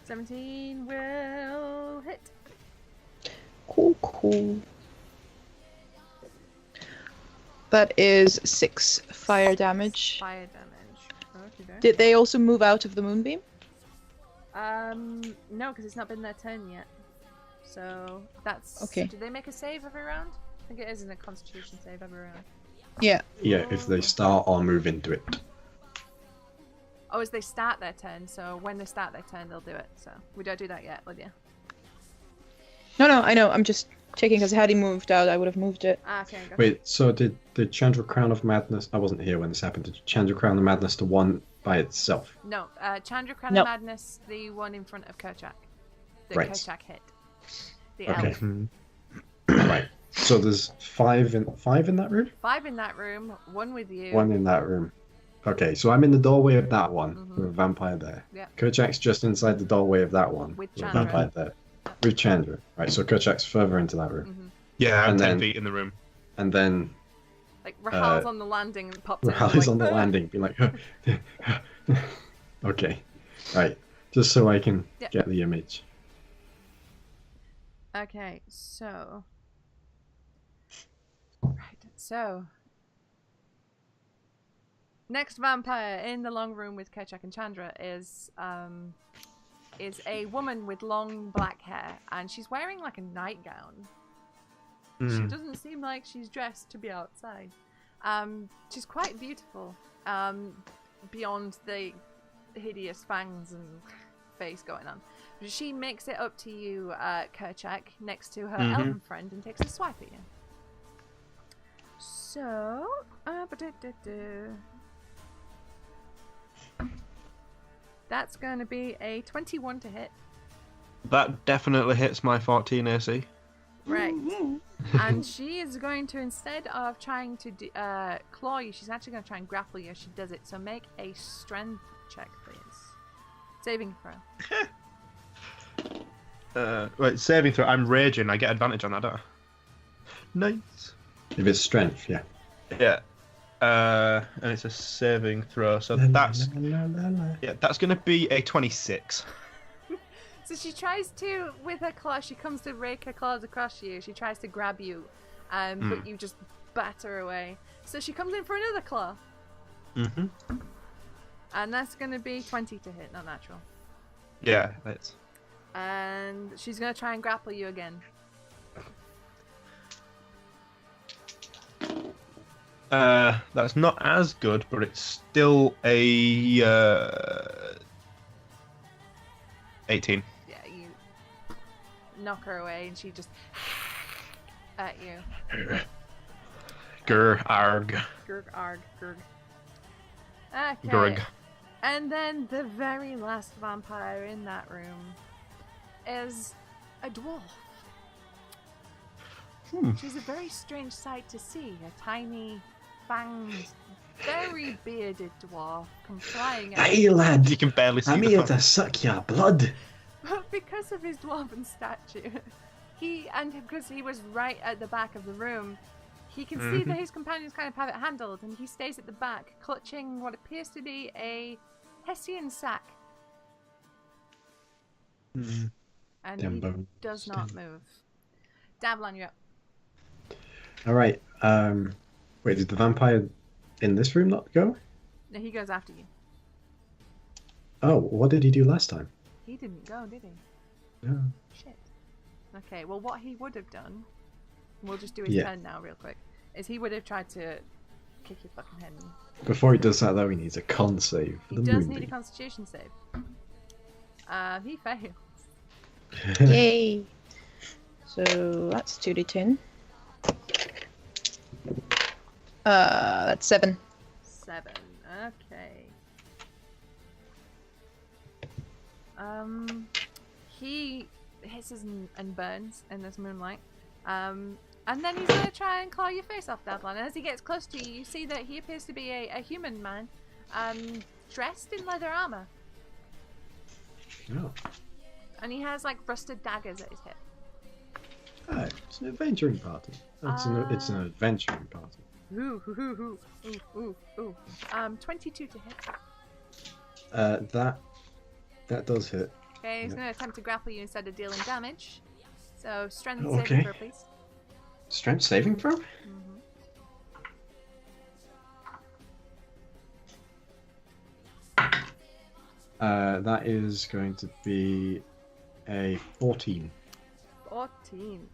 [SPEAKER 1] 17 will hit.
[SPEAKER 4] Cool. That is 6 fire damage.
[SPEAKER 1] Fire damage. Okay.
[SPEAKER 4] Did they also move out of the moonbeam?
[SPEAKER 1] No, because it's not been their turn yet. So that's
[SPEAKER 4] okay.
[SPEAKER 1] Do they make a save every round? I think it is in a Constitution save every round.
[SPEAKER 4] Yeah.
[SPEAKER 3] Yeah, if they start or move into it.
[SPEAKER 1] Oh, as they start their turn. So when they start their turn, they'll do it. So we don't do that yet, Lydia.
[SPEAKER 4] No, I know. I'm just checking because had he moved out, I would have moved it.
[SPEAKER 1] Okay. Gotcha.
[SPEAKER 3] Wait, so did Chandra Crown of Madness... I wasn't here when this happened. Did Chandra Crown of Madness to one by itself?
[SPEAKER 1] No, Chandra Crown
[SPEAKER 4] No.
[SPEAKER 1] of Madness, the one in front of Kerchak. The
[SPEAKER 3] Right.
[SPEAKER 1] Kerchak hit. The
[SPEAKER 3] Okay.
[SPEAKER 1] elf.
[SPEAKER 3] Right. So there's five in that room?
[SPEAKER 1] 5 in that room, 1 with you.
[SPEAKER 3] One in that room. Okay, so I'm in the doorway of that one
[SPEAKER 1] Mhm.
[SPEAKER 3] with a vampire there.
[SPEAKER 1] Yeah.
[SPEAKER 3] Kerchak's just inside the doorway of that one
[SPEAKER 1] With
[SPEAKER 3] a
[SPEAKER 1] Chandra.
[SPEAKER 3] vampire there. With Chandra. Right, so Kerchak's further into that room.
[SPEAKER 1] Mm-hmm.
[SPEAKER 2] Yeah, I'm
[SPEAKER 3] And
[SPEAKER 2] 10
[SPEAKER 3] then-
[SPEAKER 2] feet in the room.
[SPEAKER 3] And then
[SPEAKER 1] Like Rahal's on the landing and pops in.
[SPEAKER 3] Raleigh's
[SPEAKER 1] like,
[SPEAKER 3] on the landing, being like, okay, right, just so I can
[SPEAKER 1] Yeah.
[SPEAKER 3] get the image.
[SPEAKER 1] Okay, so. Right, so. Next vampire in the long room with Kerchak and Chandra is a woman with long black hair, and she's wearing like a nightgown. She doesn't seem like she's dressed to be outside. She's quite beautiful, beyond the hideous fangs and face going on. But she makes it up to you, Kerchak, next to her elven friend, and takes a swipe at you. So, that's going to be a 21 to hit.
[SPEAKER 2] That definitely hits my 14 AC.
[SPEAKER 1] Right. And she is going to, instead of trying to claw you, she's actually going to try and grapple you as she does it. So make a strength check, please. Saving throw.
[SPEAKER 2] Wait, saving throw. I'm raging. I get advantage on that, don't I? Nice.
[SPEAKER 3] If it's strength, yeah.
[SPEAKER 2] Yeah. And it's a saving throw, so that's going to be a 26.
[SPEAKER 1] So she tries to, with her claw, she comes to rake her claws across you. She tries to grab you, but you just batter away. So she comes in for another claw.
[SPEAKER 2] Mm-hmm.
[SPEAKER 1] And that's going to be 20 to hit, not natural.
[SPEAKER 2] Yeah, that's...
[SPEAKER 1] And she's going to try and grapple you again.
[SPEAKER 2] That's not as good, but it's still a 18.
[SPEAKER 1] Yeah, you knock her away and she just at you.
[SPEAKER 2] Grr, arg.
[SPEAKER 1] Gurg, arg, gurg. Okay.
[SPEAKER 2] Grg.
[SPEAKER 1] And then the very last vampire in that room is a dwarf. She's a very strange sight to see. A tiny, fanged, very bearded dwarf come flying out.
[SPEAKER 3] Hey lad,
[SPEAKER 2] You can barely see
[SPEAKER 3] I'm
[SPEAKER 2] the
[SPEAKER 3] here
[SPEAKER 2] front.
[SPEAKER 3] to suck your blood.
[SPEAKER 1] But because of his dwarven stature, and because he was right at the back of the room, He can see that his companions kind of have it handled, and he stays at the back, clutching what appears to be a Hessian sack. And he does not move. Davlon, you're up.
[SPEAKER 3] All right. Wait, did the vampire in this room not go?
[SPEAKER 1] No, he goes after you.
[SPEAKER 3] Oh, what did he do last time?
[SPEAKER 1] He didn't go, did he?
[SPEAKER 3] No.
[SPEAKER 1] Shit. Okay, well, what he would have done, we'll just do his turn now real quick, is he would have tried to kick your fucking head in.
[SPEAKER 3] Before he does that, though, he needs a con save.
[SPEAKER 1] He does need a constitution save. He fails.
[SPEAKER 4] Yay! So that's 2d10. That's 7.
[SPEAKER 1] 7. Okay. He hisses and burns in this moonlight. And then he's gonna try and claw your face off, Davlon. And as he gets close to you, you see that he appears to be a human man, dressed in leather armor.
[SPEAKER 3] Oh.
[SPEAKER 1] And he has like rusted daggers at his hip.
[SPEAKER 3] Oh, it's an adventuring party. It's an adventuring party.
[SPEAKER 1] Ooh, ooh, ooh, ooh, ooh, ooh. 22 to hit.
[SPEAKER 3] That does hit.
[SPEAKER 1] Okay, he's gonna attempt to grapple you instead of dealing damage. So strength
[SPEAKER 3] Okay.
[SPEAKER 1] saving throw, please.
[SPEAKER 3] Strength saving throw? That is going to be a 14.
[SPEAKER 1] 14.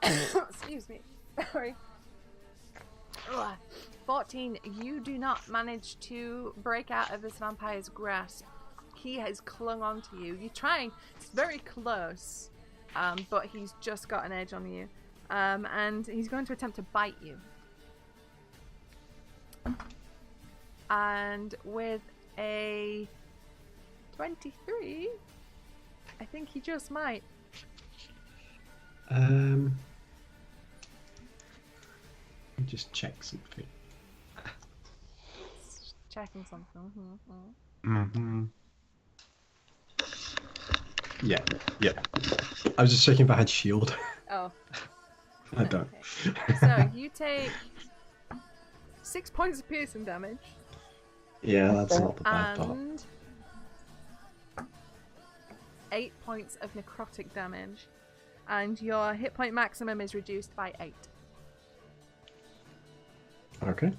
[SPEAKER 1] Excuse me. Sorry. Ugh. 14. You do not manage to break out of this vampire's grasp. He has clung on to you. You're trying. It's very close. But he's just got an edge on you. And he's going to attempt to bite you. And with a 23, I think he just might.
[SPEAKER 3] Let me just check something.
[SPEAKER 1] Checking something.
[SPEAKER 3] Yeah. I was just checking if I had shield.
[SPEAKER 1] Oh.
[SPEAKER 3] I don't.
[SPEAKER 1] Okay. So you take 6 points of piercing damage.
[SPEAKER 3] Yeah, that's not the bad part.
[SPEAKER 1] And 8 points of necrotic damage. And your hit point maximum is reduced by 8.
[SPEAKER 3] Okay.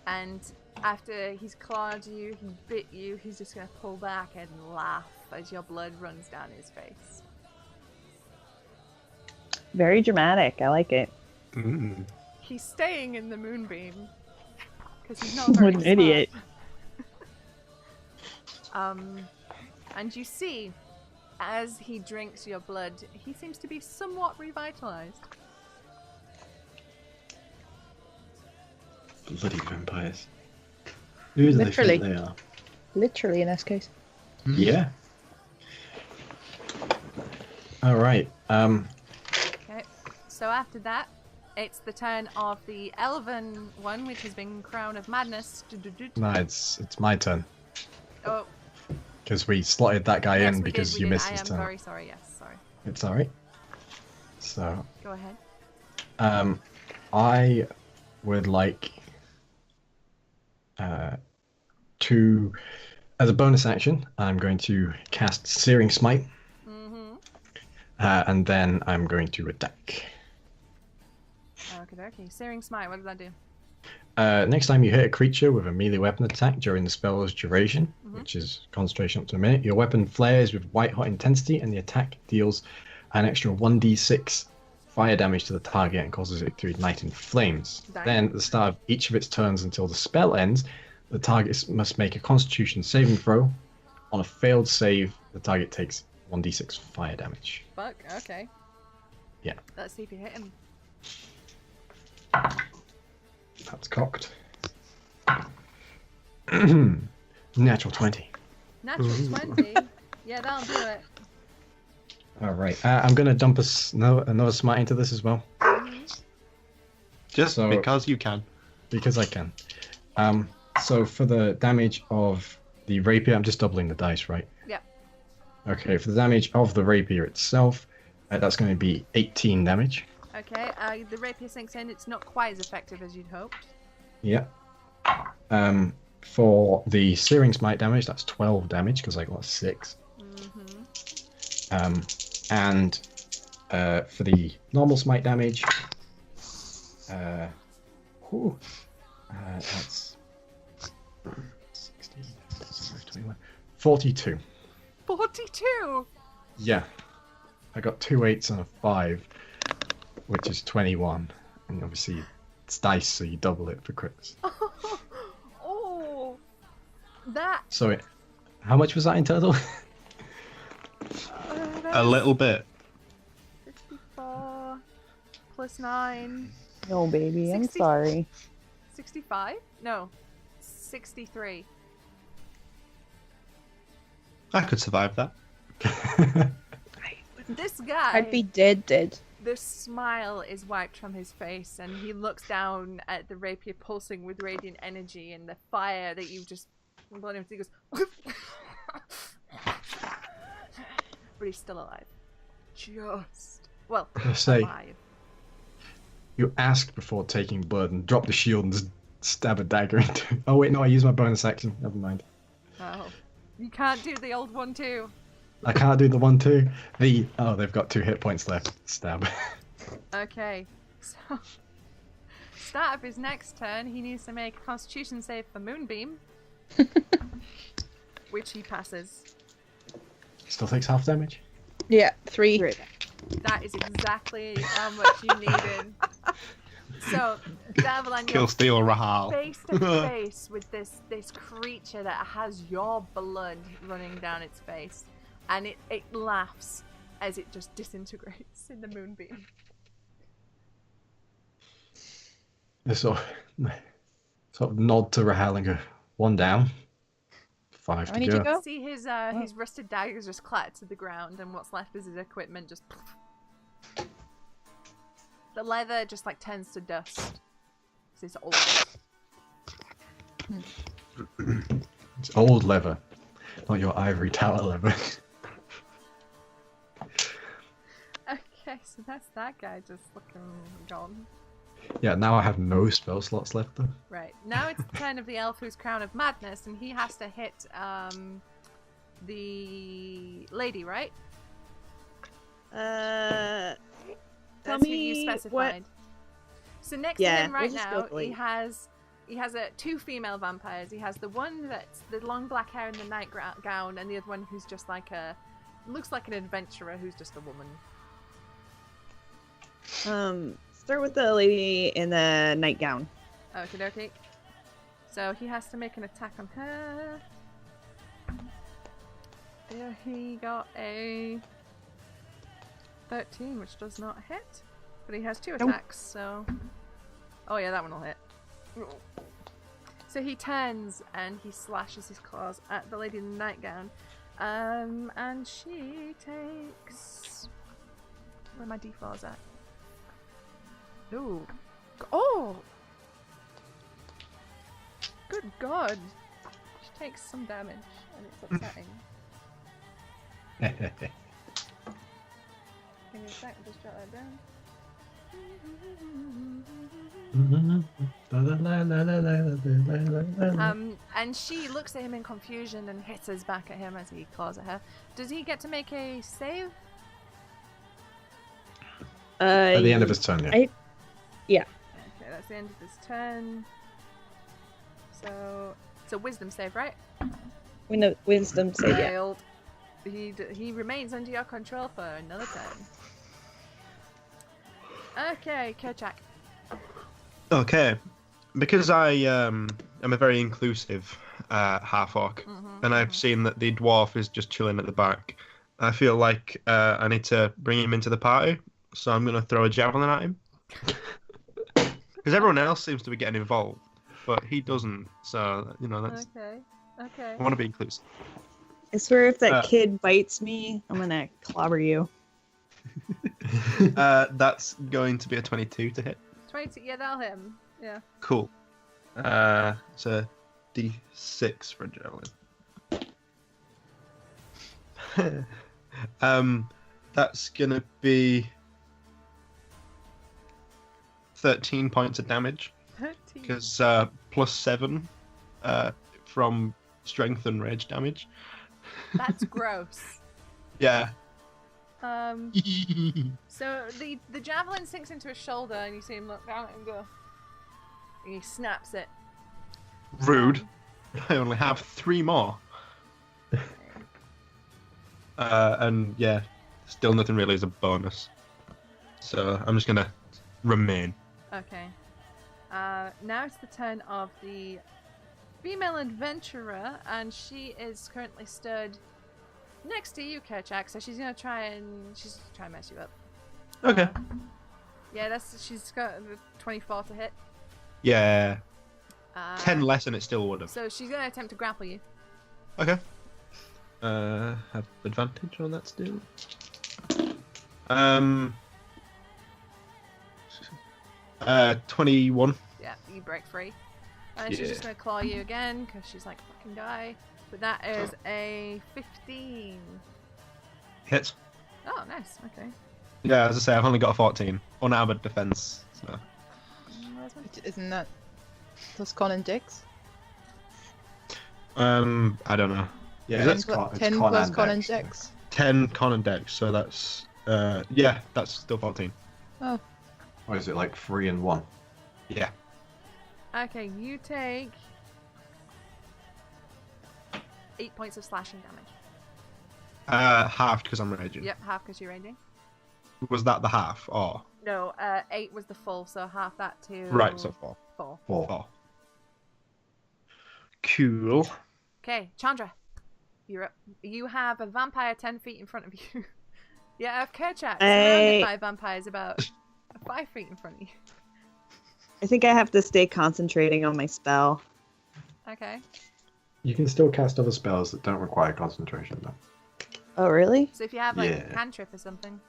[SPEAKER 1] And after he's clawed you, he bit you, he's just gonna pull back and laugh as your blood runs down his face.
[SPEAKER 5] Very dramatic. I like it.
[SPEAKER 1] He's staying in the moonbeam because he's not very
[SPEAKER 5] What an idiot.
[SPEAKER 1] And you see, as he drinks your blood, he seems to be somewhat revitalized.
[SPEAKER 3] Bloody vampires. Who do they think they are?
[SPEAKER 4] Literally in this case.
[SPEAKER 3] Yeah. Alright.
[SPEAKER 1] Okay, so after that, it's the turn of the elven one, which has been Crown of Madness.
[SPEAKER 3] No, it's my turn.
[SPEAKER 1] Oh,
[SPEAKER 3] Because we slotted that guy
[SPEAKER 1] yes,
[SPEAKER 3] in
[SPEAKER 1] we
[SPEAKER 3] because
[SPEAKER 1] did,
[SPEAKER 3] you
[SPEAKER 1] we did.
[SPEAKER 3] missed
[SPEAKER 1] I
[SPEAKER 3] his
[SPEAKER 1] am
[SPEAKER 3] turn.
[SPEAKER 1] very sorry, yes, sorry.
[SPEAKER 3] It's alright. So,
[SPEAKER 1] Go ahead.
[SPEAKER 3] I would like to, as a bonus action, I'm going to cast Searing Smite. And then I'm going to attack.
[SPEAKER 1] Okay. Searing Smite, what does that do?
[SPEAKER 3] Next time you hit a creature with a melee weapon attack during the spell's duration, which is concentration up to a minute, your weapon flares with white hot intensity and the attack deals an extra 1d6 fire damage to the target and causes it to ignite in flames.
[SPEAKER 1] Dang.
[SPEAKER 3] Then at the start of each of its turns until the spell ends, the target must make a constitution saving throw. On a failed save, the target takes 1d6 fire damage.
[SPEAKER 1] Fuck, okay.
[SPEAKER 3] Yeah.
[SPEAKER 1] Let's see if you hit him.
[SPEAKER 3] That's cocked. Natural 20.
[SPEAKER 1] Natural 20? Yeah, that'll do it.
[SPEAKER 3] Alright, I'm going to dump another smite into this as well.
[SPEAKER 2] Just
[SPEAKER 3] So-
[SPEAKER 2] because you can.
[SPEAKER 3] Because I can. So for the damage of the rapier, I'm just doubling the dice, right?
[SPEAKER 1] Yep.
[SPEAKER 3] Okay, for the damage of the rapier itself, that's going to be 18 damage.
[SPEAKER 1] Okay, the rapier sinks in. It's not quite as effective as you'd hoped.
[SPEAKER 3] Yeah. For the searing smite damage, that's 12 damage because I got 6. And for the normal smite damage, that's 16, 21, 42.
[SPEAKER 1] 42.
[SPEAKER 3] Yeah, I got 2 8s and a 5, which is 21. And obviously, it's dice, so you double it for crits.
[SPEAKER 1] Oh, that.
[SPEAKER 3] So, how much was that in total?
[SPEAKER 2] A little bit.
[SPEAKER 1] 54 plus 9.
[SPEAKER 5] No, baby, I'm
[SPEAKER 1] 60.
[SPEAKER 5] sorry.
[SPEAKER 1] 65? No, 63.
[SPEAKER 2] I could survive that.
[SPEAKER 1] This guy.
[SPEAKER 4] I'd be dead.
[SPEAKER 1] The smile is wiped from his face, and he looks down at the rapier pulsing with radiant energy and the fire that you've just blown him. He goes, but he's still alive.
[SPEAKER 3] Say,
[SPEAKER 1] alive.
[SPEAKER 3] you asked before taking blood and drop the shield and just stab a dagger into it. Oh wait, no, I used my bonus action. Never mind.
[SPEAKER 1] Oh, you can't do the old one too.
[SPEAKER 3] I can't do the 1-2. They've got 2 hit points left. Stab.
[SPEAKER 1] Okay, so start of his next turn, he needs to make a Constitution save for Moonbeam, which he passes.
[SPEAKER 3] Still takes half damage.
[SPEAKER 4] Yeah, 3.
[SPEAKER 1] That is exactly how much you needed. So, Davelan,
[SPEAKER 2] Kill Steal Rahal.
[SPEAKER 1] face to face with this creature that has your blood running down its face, and it laughs as it just disintegrates in the moonbeam.
[SPEAKER 3] They sort of nod to Rahal and go, 1 down, 5
[SPEAKER 4] How
[SPEAKER 3] to
[SPEAKER 4] many
[SPEAKER 3] go.
[SPEAKER 4] to go?
[SPEAKER 1] See his rusted daggers just clatter to the ground, and what's left is his equipment just. The leather just like turns to dust. It's old.
[SPEAKER 3] It's old leather, not your ivory tower leather.
[SPEAKER 1] Okay, so that's that guy just looking gone.
[SPEAKER 3] Yeah, now I have no spell slots left though.
[SPEAKER 1] Right, now it's the turn of the elf who's Crown of Madness, and he has to hit the lady, right?
[SPEAKER 5] Tell
[SPEAKER 1] That's who
[SPEAKER 5] me
[SPEAKER 1] you specified. So next to him right
[SPEAKER 5] we'll just
[SPEAKER 1] now,
[SPEAKER 5] go with
[SPEAKER 1] he has 2 female vampires. He has the one that's the long black hair and the nightgown, and the other one who's just like looks like an adventurer who's just a woman.
[SPEAKER 5] Start with the lady in the nightgown.
[SPEAKER 1] Okay, okay. So he has to make an attack on her. There he got a 13, which does not hit. But he has 2 attacks, so... Oh yeah, that one will hit. So he turns and he slashes his claws at the lady in the nightgown. And she takes... Where are my d4s at? Ooh. Oh! Good god! She takes some damage, and it's upsetting. Give me a sec, I'll just jot that down. And she looks at him in confusion and hitters back at him as he claws at her. Does he get to make a save?
[SPEAKER 3] At the end of his turn, yeah.
[SPEAKER 1] Okay, that's the end of his turn. So it's a wisdom save, right?
[SPEAKER 5] Wisdom save, yeah.
[SPEAKER 1] Failed. He remains under your control for another turn. Okay, Kerchak.
[SPEAKER 2] Okay, because I am a very inclusive half orc, and I've seen that the dwarf is just chilling at the back. I feel like I need to bring him into the party, so I'm gonna throw a javelin at him. Because everyone else seems to be getting involved, but he doesn't. So that's.
[SPEAKER 1] Okay.
[SPEAKER 2] I want to be inclusive.
[SPEAKER 5] I swear if that kid bites me, I'm gonna clobber you.
[SPEAKER 2] That's going to be a 22 to hit.
[SPEAKER 1] 22, yeah, that'll hit him. Yeah.
[SPEAKER 2] Cool. It's a D6 for a javelin. That's gonna be 13 points of damage
[SPEAKER 1] 13.
[SPEAKER 2] because +7 from strength and rage damage.
[SPEAKER 1] That's gross.
[SPEAKER 2] Yeah.
[SPEAKER 1] So the javelin sinks into his shoulder, and you see him look down at it and go. And he snaps it.
[SPEAKER 2] Rude. I only have 3 more. And yeah, still nothing really as a bonus. So I'm just gonna remain.
[SPEAKER 1] Okay. Now it's the turn of the female adventurer, and she is currently stood next to you, Kerchak. So she's gonna try and mess you up.
[SPEAKER 2] Okay.
[SPEAKER 1] Yeah, she's got the 24 to hit.
[SPEAKER 2] Yeah. 10 less and it still would have.
[SPEAKER 1] So she's gonna attempt to grapple you.
[SPEAKER 2] Okay. Have advantage on that still. 21.
[SPEAKER 1] Yeah, you break free. And she's just gonna claw you again because she's like fucking die. But that is a 15.
[SPEAKER 2] Hits.
[SPEAKER 1] Oh, nice. Okay.
[SPEAKER 2] Yeah, as I say, I've only got a 14. Unarmored defense. So.
[SPEAKER 4] Isn't that plus con and dex?
[SPEAKER 2] I don't know.
[SPEAKER 3] Yeah,
[SPEAKER 2] Is
[SPEAKER 3] it's con,
[SPEAKER 4] 10
[SPEAKER 3] it's con
[SPEAKER 4] plus
[SPEAKER 3] and
[SPEAKER 4] con and
[SPEAKER 3] dex.
[SPEAKER 4] dex.
[SPEAKER 2] 10 con and dex, so that's yeah, that's still 14.
[SPEAKER 4] Oh,
[SPEAKER 3] Or is it like 3 and 1?
[SPEAKER 2] Yeah.
[SPEAKER 1] Okay, you take 8 points of slashing damage.
[SPEAKER 2] Halved because I'm raging.
[SPEAKER 1] Yep, half because you're raging.
[SPEAKER 2] Was that the half or?
[SPEAKER 1] No, 8 was the full, so half that to
[SPEAKER 2] Right, so 4.
[SPEAKER 1] 4.
[SPEAKER 3] 4.
[SPEAKER 2] Cool.
[SPEAKER 1] Okay, Chandra, you're up. You have a vampire 10 feet in front of you. Yeah, Kerchak, surrounded by vampires about 5 feet in front of you.
[SPEAKER 5] I think I have to stay concentrating on my spell.
[SPEAKER 1] Okay.
[SPEAKER 3] You can still cast other spells that don't require concentration, though.
[SPEAKER 5] Oh, really?
[SPEAKER 1] So if you have like a
[SPEAKER 3] Yeah.
[SPEAKER 1] cantrip or something.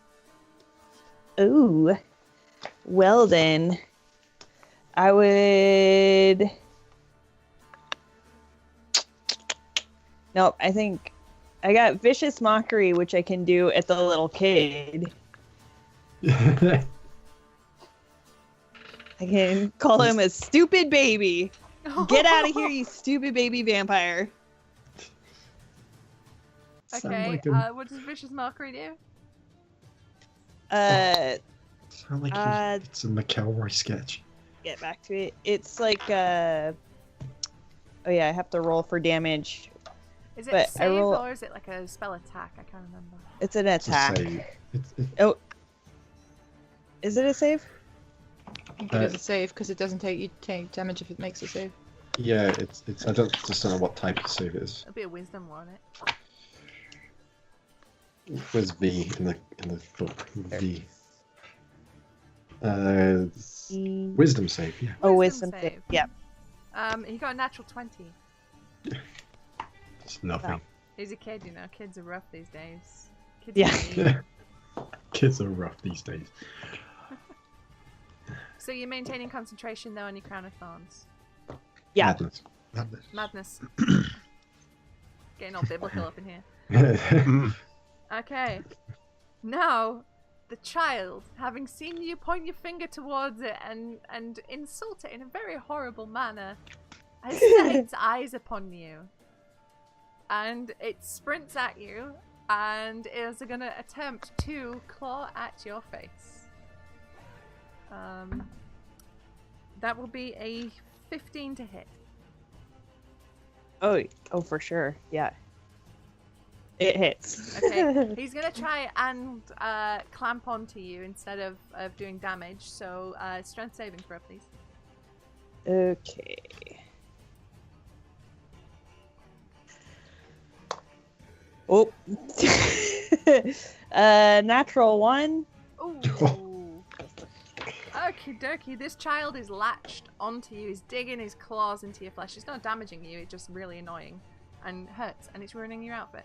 [SPEAKER 5] Ooh. Well then, I would. Nope, I think I got Vicious Mockery, which I can do at the little kid. I can call him a stupid baby. Get out of here, you stupid baby vampire.
[SPEAKER 3] Sound
[SPEAKER 1] Okay,
[SPEAKER 3] like
[SPEAKER 1] what does Vicious Mockery do?
[SPEAKER 3] sound like it's a McElroy sketch.
[SPEAKER 5] Get back to it. It's like oh yeah, I have to roll for damage.
[SPEAKER 1] Is it
[SPEAKER 5] But
[SPEAKER 1] a
[SPEAKER 5] I
[SPEAKER 1] save
[SPEAKER 5] roll-
[SPEAKER 1] or is it like a spell attack? I can't remember.
[SPEAKER 5] It's an
[SPEAKER 3] It's a
[SPEAKER 5] attack.
[SPEAKER 3] save.
[SPEAKER 5] Oh, is it a save?
[SPEAKER 4] I think it is a save because it doesn't take damage if it makes a save.
[SPEAKER 3] Yeah, it's. I just don't know what type of save it is.
[SPEAKER 1] It'll be a wisdom, won't it?
[SPEAKER 3] Where's V in the book? V. Wisdom save. Yeah.
[SPEAKER 5] Oh,
[SPEAKER 1] Wisdom
[SPEAKER 5] wisdom save.
[SPEAKER 1] save.
[SPEAKER 5] Yeah.
[SPEAKER 1] He got a natural 20.
[SPEAKER 3] It's nothing.
[SPEAKER 1] He's a kid, you know. Kids are rough these days. Kids
[SPEAKER 5] Yeah.
[SPEAKER 1] are mean.
[SPEAKER 3] Kids are rough these days.
[SPEAKER 1] So you're maintaining concentration though on your crown of thorns.
[SPEAKER 5] Yeah.
[SPEAKER 3] Madness.
[SPEAKER 1] Madness. Getting all biblical up in here.
[SPEAKER 2] Mm.
[SPEAKER 1] Okay. Now, the child, having seen you point your finger towards it and insult it in a very horrible manner, has set its eyes upon you. And it sprints at you and is going to attempt to claw at your face. That will be a 15 to hit.
[SPEAKER 5] Oh, for sure. Yeah. It hits.
[SPEAKER 1] Okay, he's gonna try and clamp onto you instead of doing damage. So strength saving throw, please.
[SPEAKER 5] Okay. Oh. Natural 1.
[SPEAKER 1] Ooh. Okie dokie. This child is latched onto you. He's digging his claws into your flesh. It's not damaging you. It's just really annoying and hurts, and it's ruining your outfit.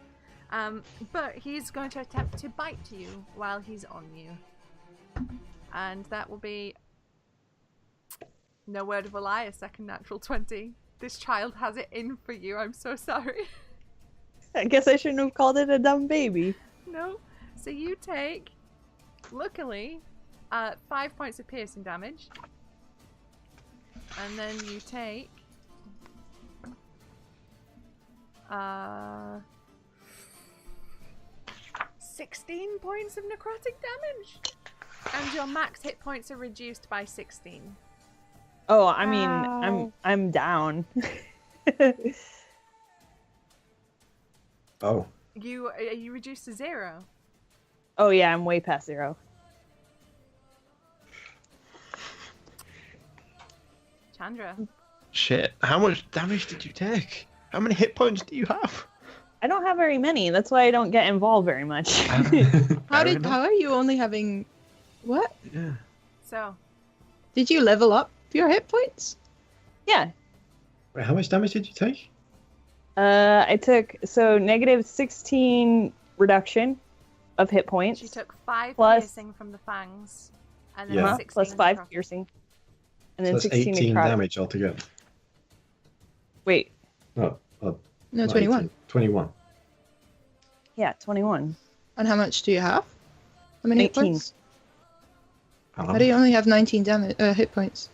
[SPEAKER 1] But he's going to attempt to bite you while he's on you. And that will be, no word of a lie, a second natural 20. This child has it in for you. I'm so sorry.
[SPEAKER 5] I guess I shouldn't have called it a dumb baby.
[SPEAKER 1] No. So you take, luckily, 5 points of piercing damage. And then you take 16 points of necrotic damage. And your max hit points are reduced by 16.
[SPEAKER 5] Oh, I mean,
[SPEAKER 4] Ow.
[SPEAKER 5] I'm down.
[SPEAKER 3] Oh,
[SPEAKER 1] Are you reduced to 0?
[SPEAKER 5] Oh yeah, I'm way past 0.
[SPEAKER 1] Chandra.
[SPEAKER 2] Shit. How much damage did you take? How many hit points do you have?
[SPEAKER 5] I don't have very many. That's why I don't get involved very much.
[SPEAKER 2] Fair enough.
[SPEAKER 4] How are you only having what?
[SPEAKER 2] Yeah.
[SPEAKER 1] So,
[SPEAKER 4] Did you level up your hit points?
[SPEAKER 5] Yeah.
[SPEAKER 3] wait, how much damage did you take?
[SPEAKER 5] I took negative 16 reduction of hit points.
[SPEAKER 1] she took 5
[SPEAKER 5] Plus-
[SPEAKER 1] piercing from the fangs. And then
[SPEAKER 3] Yeah.
[SPEAKER 1] 16
[SPEAKER 5] Plus 5
[SPEAKER 1] necrotic.
[SPEAKER 5] piercing. And
[SPEAKER 3] So
[SPEAKER 5] then
[SPEAKER 3] that's
[SPEAKER 5] 16
[SPEAKER 3] 18
[SPEAKER 5] necrotic.
[SPEAKER 3] damage altogether.
[SPEAKER 5] Wait,
[SPEAKER 3] Oh,
[SPEAKER 4] No,
[SPEAKER 3] not
[SPEAKER 4] 21.
[SPEAKER 3] 18, 21.
[SPEAKER 5] yeah, 21.
[SPEAKER 4] And how much do you have? How many hit
[SPEAKER 5] 18.
[SPEAKER 4] points?
[SPEAKER 3] Hello?
[SPEAKER 4] How do you only have 19 damage hit points?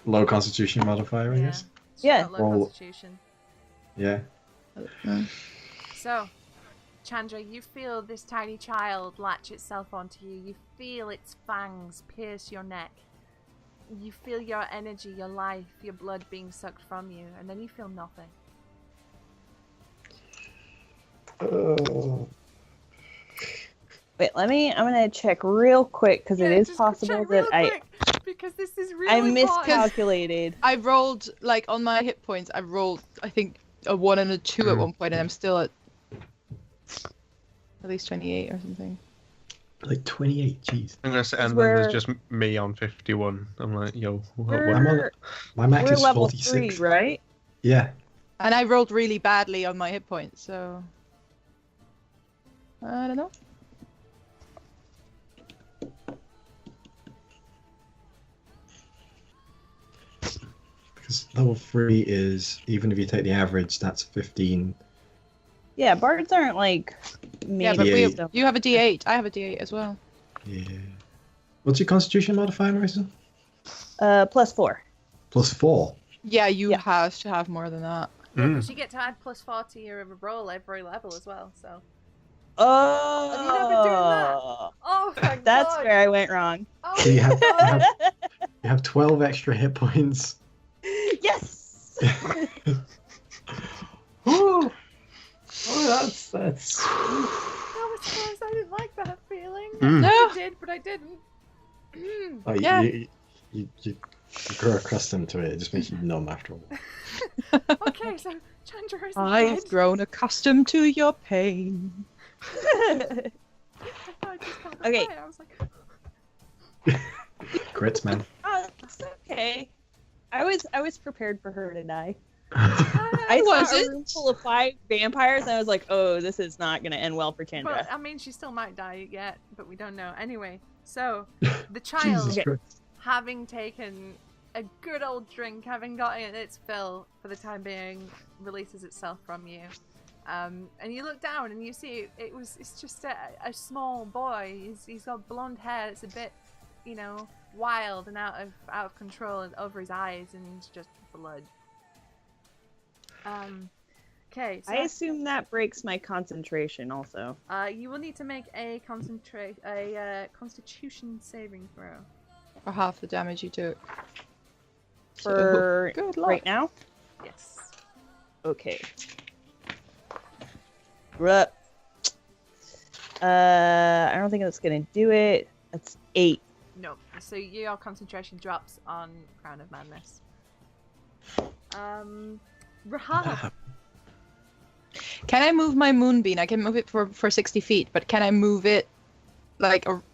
[SPEAKER 3] Low constitution modifier, I
[SPEAKER 1] Yeah.
[SPEAKER 3] guess.
[SPEAKER 1] She's
[SPEAKER 5] Yeah.
[SPEAKER 1] got low
[SPEAKER 3] Roll.
[SPEAKER 1] constitution.
[SPEAKER 3] Yeah.
[SPEAKER 1] So, Chandra, you feel this tiny child latch itself onto you. You feel its fangs pierce your neck. You feel your energy, your life, your blood being sucked from you, and then you feel nothing.
[SPEAKER 5] Wait, I'm gonna check real quick because it
[SPEAKER 1] Yeah,
[SPEAKER 5] is
[SPEAKER 1] just
[SPEAKER 5] possible
[SPEAKER 1] check
[SPEAKER 5] that
[SPEAKER 1] real
[SPEAKER 5] I
[SPEAKER 1] quick, because this is
[SPEAKER 5] I
[SPEAKER 1] really important.
[SPEAKER 5] miscalculated.
[SPEAKER 4] I rolled, like, on my hit points, I rolled, I think, a 1 and a 2 at one point, and I'm still at least 28 or something.
[SPEAKER 3] Like 28, jeez.
[SPEAKER 2] I'm gonna say, and then
[SPEAKER 5] We're-
[SPEAKER 2] there's just me on 51. I'm like, yo, what?
[SPEAKER 3] I'm on-
[SPEAKER 5] We're,
[SPEAKER 3] My max
[SPEAKER 5] we're
[SPEAKER 3] is
[SPEAKER 5] level
[SPEAKER 3] 46.
[SPEAKER 5] 3, right?
[SPEAKER 3] Yeah.
[SPEAKER 4] And I rolled really badly on my hit points, so... I don't know.
[SPEAKER 3] Because level 3 is, even if you take the average, that's 15.
[SPEAKER 5] Yeah, bards aren't like
[SPEAKER 4] Yeah,
[SPEAKER 5] made
[SPEAKER 4] but
[SPEAKER 3] Yeah.
[SPEAKER 5] of stuff.
[SPEAKER 4] you have a D8. I have a D8 as well.
[SPEAKER 3] Yeah. What's your constitution modifier, Marissa?
[SPEAKER 5] Plus 4.
[SPEAKER 3] Plus 4.
[SPEAKER 4] Yeah, you
[SPEAKER 5] Yeah.
[SPEAKER 4] have to have more than that.
[SPEAKER 1] Yeah,
[SPEAKER 2] Mm.
[SPEAKER 1] 'cause you get to add plus 4 to your roll every level as well, so...
[SPEAKER 5] Oh,
[SPEAKER 1] Have you not been doing that? Oh, thank
[SPEAKER 5] That's
[SPEAKER 1] God!
[SPEAKER 5] where I went wrong.
[SPEAKER 1] Oh,
[SPEAKER 3] So you have,
[SPEAKER 1] God.
[SPEAKER 3] you have 12 extra hit points.
[SPEAKER 5] Yes.
[SPEAKER 3] Oh, that's.
[SPEAKER 1] That was close. I didn't like that feeling.
[SPEAKER 2] Mm.
[SPEAKER 1] I did, but I didn't.
[SPEAKER 3] Oh,
[SPEAKER 4] Yeah.
[SPEAKER 3] you grow accustomed to it. It just makes you numb after a while.
[SPEAKER 1] Okay, so Chandra is
[SPEAKER 4] I've
[SPEAKER 1] dead.
[SPEAKER 4] grown accustomed to your pain.
[SPEAKER 1] I thought I just got the
[SPEAKER 5] Okay.
[SPEAKER 1] fire. I was like,
[SPEAKER 3] Crits, man.
[SPEAKER 5] Oh, it's okay. I was prepared for her to die.
[SPEAKER 1] I
[SPEAKER 5] I saw
[SPEAKER 4] wasn't.
[SPEAKER 5] a room full of 5 vampires, and I was like, "Oh, this is not gonna end well for Chandra."
[SPEAKER 1] Well, I mean, she still might die yet, but we don't know. Anyway, so the child,
[SPEAKER 3] Jesus Christ.
[SPEAKER 1] having taken a good old drink, having gotten its fill for the time being, releases itself from you. And you look down and you see it's just a small boy. He's got blonde hair. It's a bit, wild and out of control, and over his eyes, and just blood. Okay, so
[SPEAKER 5] I assume that breaks my concentration. Also,
[SPEAKER 1] you will need to make a Constitution saving throw.
[SPEAKER 4] For half the damage you took.
[SPEAKER 5] for
[SPEAKER 4] good luck.
[SPEAKER 5] right now.
[SPEAKER 1] Yes.
[SPEAKER 5] Okay. Ruh. I don't think that's gonna do it. That's 8.
[SPEAKER 1] No. So your concentration drops on Crown of Madness. Rahab.
[SPEAKER 4] Can I move my moonbeam? I can move it for 60 feet, but can I move it,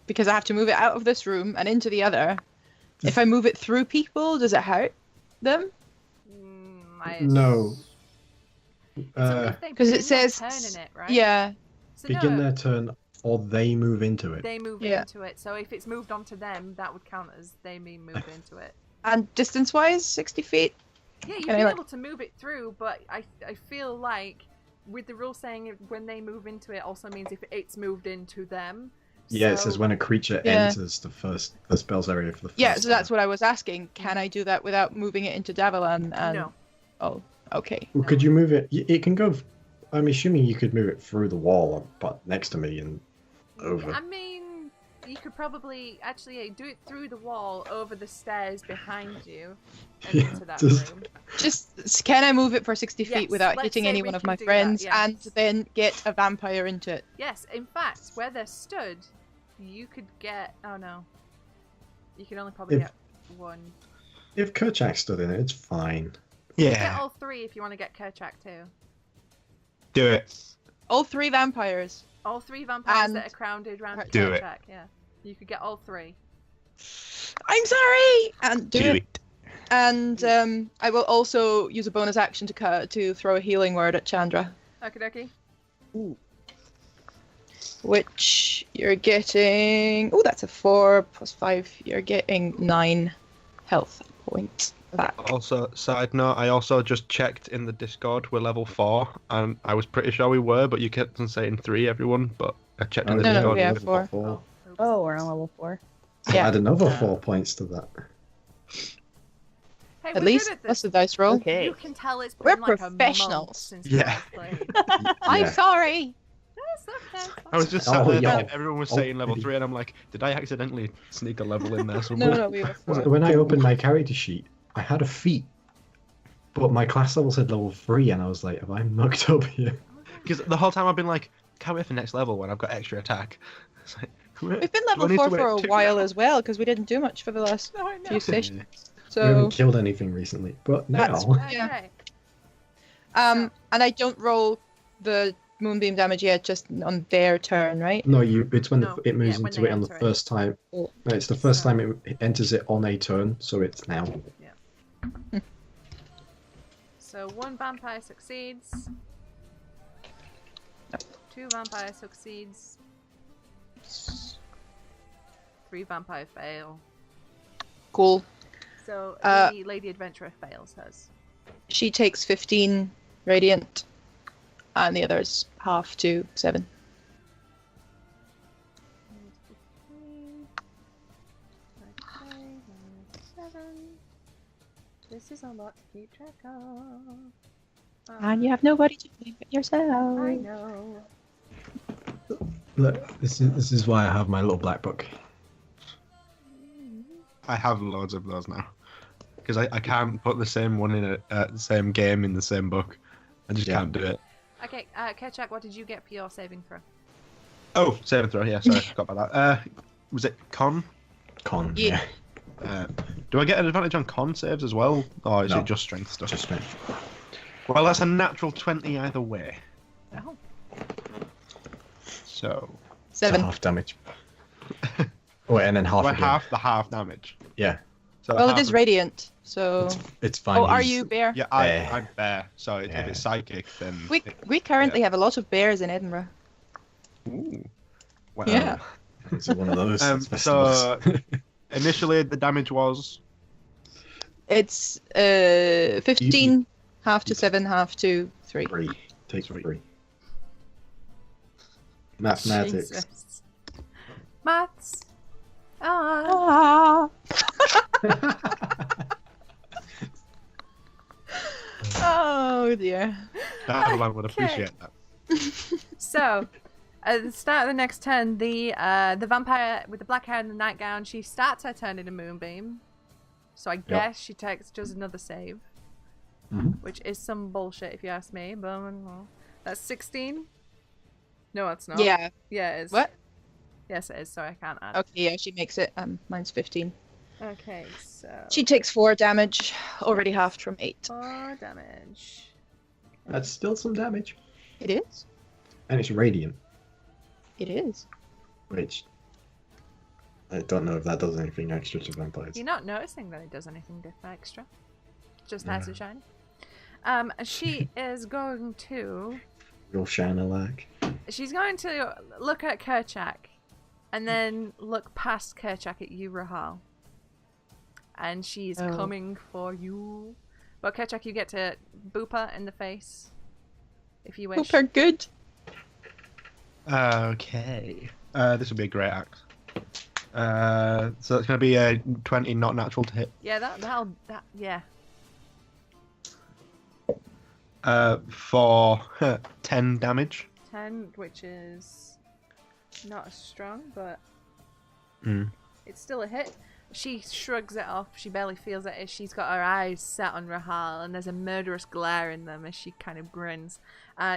[SPEAKER 4] because I have to move it out of this room and into the other? If I move it through people, does it hurt them?
[SPEAKER 3] No.
[SPEAKER 4] Because it says-
[SPEAKER 1] turn in it, right?
[SPEAKER 4] Yeah.
[SPEAKER 1] So
[SPEAKER 3] Begin
[SPEAKER 1] no,
[SPEAKER 3] their turn, or they move into it.
[SPEAKER 1] they move
[SPEAKER 4] Yeah.
[SPEAKER 1] into it. So if it's moved onto them, that would count as they move into it.
[SPEAKER 4] And distance-wise, 60 feet?
[SPEAKER 1] Yeah, you'd
[SPEAKER 4] Can
[SPEAKER 1] be
[SPEAKER 4] I,
[SPEAKER 1] able to move it through, but I feel like with the rule saying when they move into it also means if it's moved into them.
[SPEAKER 3] Yeah, it
[SPEAKER 1] So-
[SPEAKER 3] says when a creature
[SPEAKER 4] Yeah.
[SPEAKER 3] enters the spell's area for the first
[SPEAKER 4] Yeah, so that's
[SPEAKER 3] time.
[SPEAKER 4] what I was asking. Can I do that without moving it into Davalan? And...
[SPEAKER 1] No.
[SPEAKER 4] Oh, okay.
[SPEAKER 3] Well, could you move it? It can go. I'm assuming you could move it through the wall, but next to me and over.
[SPEAKER 1] I mean, you could probably actually do it through the wall, over the stairs behind you, and
[SPEAKER 3] Yeah,
[SPEAKER 1] into that
[SPEAKER 3] just-
[SPEAKER 1] room.
[SPEAKER 4] Just can I move it for 60 feet
[SPEAKER 1] Yes,
[SPEAKER 4] without
[SPEAKER 1] let's
[SPEAKER 4] hitting
[SPEAKER 1] say
[SPEAKER 4] any
[SPEAKER 1] we
[SPEAKER 4] one of
[SPEAKER 1] can
[SPEAKER 4] my
[SPEAKER 1] do that,
[SPEAKER 4] friends
[SPEAKER 1] yes.
[SPEAKER 4] and then get a vampire into it?
[SPEAKER 1] Yes, in fact, where they're stood, you could get. Oh no. You can only probably
[SPEAKER 3] If-
[SPEAKER 1] get one.
[SPEAKER 3] If Kerchak stood in it, it's fine.
[SPEAKER 1] Get
[SPEAKER 2] Yeah,
[SPEAKER 1] all three if you want to get Kerchak too.
[SPEAKER 2] do it.
[SPEAKER 4] All 3 vampires.
[SPEAKER 1] All 3 vampires
[SPEAKER 4] And-
[SPEAKER 1] that are crowded around
[SPEAKER 2] Do it.
[SPEAKER 1] Kerchak, yeah. You could get all 3.
[SPEAKER 4] I'm sorry! And do it.
[SPEAKER 2] it.
[SPEAKER 4] And I will also use a bonus action to throw a healing word at Chandra.
[SPEAKER 1] Okie dokie.
[SPEAKER 4] Which you're getting... Oh, that's a 4 plus 5. You're getting 9 health points back.
[SPEAKER 2] Also, side note, I also just checked in the Discord. We're level 4, and I was pretty sure we were, but you kept on saying 3, everyone. But I checked in the
[SPEAKER 4] No, no,
[SPEAKER 2] Discord.
[SPEAKER 4] we
[SPEAKER 2] and
[SPEAKER 4] have
[SPEAKER 2] we're-
[SPEAKER 4] 4.
[SPEAKER 1] Oops.
[SPEAKER 5] Oh, we're on level 4.
[SPEAKER 4] Yeah.
[SPEAKER 3] Add another 4 points to that.
[SPEAKER 1] Hey,
[SPEAKER 4] At
[SPEAKER 1] we're
[SPEAKER 4] least
[SPEAKER 1] good at
[SPEAKER 4] that's
[SPEAKER 1] this.
[SPEAKER 4] the dice roll.
[SPEAKER 5] Okay.
[SPEAKER 1] You can tell it's
[SPEAKER 4] We're
[SPEAKER 1] been like a month
[SPEAKER 4] professionals.
[SPEAKER 1] since
[SPEAKER 2] Yeah.
[SPEAKER 1] we last played.
[SPEAKER 4] I'm
[SPEAKER 3] Yeah.
[SPEAKER 4] sorry!
[SPEAKER 1] That's okay.
[SPEAKER 2] I was just
[SPEAKER 3] Oh,
[SPEAKER 2] sat there,
[SPEAKER 3] yeah.
[SPEAKER 2] and everyone was
[SPEAKER 3] Oh,
[SPEAKER 2] saying level
[SPEAKER 3] really?
[SPEAKER 2] 3, and I'm like, did I accidentally sneak a level in there
[SPEAKER 4] No,
[SPEAKER 2] somewhere?
[SPEAKER 4] no, we were 4.
[SPEAKER 3] When I opened my character sheet, I had a feat, but my class level said level 3, and I was like, have I mucked up here?
[SPEAKER 2] Because the whole time I've been like, can't wait for next level when I've got extra attack. It's like,
[SPEAKER 4] We've been
[SPEAKER 2] do I
[SPEAKER 4] level
[SPEAKER 2] need
[SPEAKER 4] 4
[SPEAKER 2] to
[SPEAKER 4] for a
[SPEAKER 2] wait 2
[SPEAKER 4] while
[SPEAKER 2] now?
[SPEAKER 4] as well, because we didn't do much for the last
[SPEAKER 1] No, I know.
[SPEAKER 4] few sessions.
[SPEAKER 3] We haven't
[SPEAKER 4] So,
[SPEAKER 3] killed anything recently, but now
[SPEAKER 4] That's-
[SPEAKER 1] Okay.
[SPEAKER 4] Yeah. and I don't roll the moonbeam damage yet, just on their turn, right?
[SPEAKER 3] no, it's when
[SPEAKER 1] No,
[SPEAKER 3] it moves
[SPEAKER 1] yeah, when
[SPEAKER 3] into
[SPEAKER 1] they
[SPEAKER 3] it on the
[SPEAKER 1] enter it.
[SPEAKER 3] first time.
[SPEAKER 4] Oh.
[SPEAKER 3] No, it's the first
[SPEAKER 1] So-
[SPEAKER 3] time it enters it on a turn, so it's now.
[SPEAKER 1] So 1 vampire succeeds. 2 vampire succeeds. 3 vampire fail.
[SPEAKER 4] Cool.
[SPEAKER 1] So
[SPEAKER 4] Uh,
[SPEAKER 1] the Lady Adventurer fails hers.
[SPEAKER 4] She takes 15 radiant, and the others half to 7.
[SPEAKER 1] This is a lot to keep track of.
[SPEAKER 4] And you have nobody to blame but yourself.
[SPEAKER 1] I know.
[SPEAKER 3] Look, this is why I have my little black book.
[SPEAKER 2] I have loads of those now. Because I can't put the same one in the same game in the same book. I just
[SPEAKER 3] Yeah.
[SPEAKER 2] can't do it.
[SPEAKER 1] Okay, Kerchak, what did you get for your saving throw?
[SPEAKER 2] Oh, save and throw, yeah, sorry, I forgot about that. Was it con?
[SPEAKER 3] Con,
[SPEAKER 4] Yeah.
[SPEAKER 3] yeah.
[SPEAKER 2] Do I get an advantage on con saves as well? Or is
[SPEAKER 3] No.
[SPEAKER 2] it just strength stuff?
[SPEAKER 3] Just me.
[SPEAKER 2] Well, that's a natural 20 either way.
[SPEAKER 1] Oh,
[SPEAKER 2] So,
[SPEAKER 4] 7.
[SPEAKER 3] Half damage. Oh, and then half
[SPEAKER 2] we're
[SPEAKER 3] again.
[SPEAKER 2] half the half damage.
[SPEAKER 3] Yeah,
[SPEAKER 2] So
[SPEAKER 4] Well, it
[SPEAKER 2] half
[SPEAKER 4] is
[SPEAKER 2] of-
[SPEAKER 4] radiant, so...
[SPEAKER 3] it's fine.
[SPEAKER 4] Oh, are
[SPEAKER 3] he's-
[SPEAKER 4] you bear?
[SPEAKER 2] Yeah,
[SPEAKER 3] Bear.
[SPEAKER 2] I'm bear. So if
[SPEAKER 3] Yeah.
[SPEAKER 2] it's psychic, then.
[SPEAKER 4] We currently have a lot of bears in Edinburgh.
[SPEAKER 2] Ooh. Wow.
[SPEAKER 4] Yeah.
[SPEAKER 3] It's one of those.
[SPEAKER 2] So
[SPEAKER 3] festivals.
[SPEAKER 2] initially the damage was.
[SPEAKER 4] It's 15, half to 7, half to 3.
[SPEAKER 3] 3. Take
[SPEAKER 2] Sweet.
[SPEAKER 3] 3. Mathematics.
[SPEAKER 1] Jesus. Maths. Ah.
[SPEAKER 4] Ah. Oh dear.
[SPEAKER 2] That would
[SPEAKER 1] Okay.
[SPEAKER 2] appreciate that.
[SPEAKER 1] So, at the start of the next turn, the vampire with the black hair and the nightgown, she starts her turn in a moonbeam. So I guess she does another save,
[SPEAKER 3] Mhm.
[SPEAKER 1] which is some bullshit if you ask me. But well, that's 16. No, it's not.
[SPEAKER 4] Yeah.
[SPEAKER 1] Yeah, it is.
[SPEAKER 4] What?
[SPEAKER 1] Yes, it is. Sorry, I can't add.
[SPEAKER 4] Okay, yeah, she makes it. Mine's 15.
[SPEAKER 1] Okay, so
[SPEAKER 4] She takes 4 damage, already halved from 8.
[SPEAKER 1] 4 damage.
[SPEAKER 3] That's still some damage.
[SPEAKER 4] It is.
[SPEAKER 3] And it's radiant,
[SPEAKER 4] It is.
[SPEAKER 3] which I don't know if that does anything extra to vampires.
[SPEAKER 1] You're not noticing that it does anything different extra. Just
[SPEAKER 3] Yeah.
[SPEAKER 1] nice and shiny. She is going to.
[SPEAKER 3] Real shine alike.
[SPEAKER 1] She's going to look at Kerchak, and then look past Kerchak at you, Rahal. And she's
[SPEAKER 4] Oh.
[SPEAKER 1] coming for you. But Kerchak, you get to boop her in the face if you
[SPEAKER 4] Hope
[SPEAKER 1] wish.
[SPEAKER 4] are good.
[SPEAKER 2] Okay. This will be a great axe. So it's going to be a 20, not natural to hit.
[SPEAKER 1] Yeah, yeah.
[SPEAKER 2] For 10 damage.
[SPEAKER 1] 10, which is not as strong, but
[SPEAKER 2] Mm.
[SPEAKER 1] it's still a hit. She shrugs it off. She barely feels it as she's got her eyes set on Rahal, and there's a murderous glare in them as she kind of grins.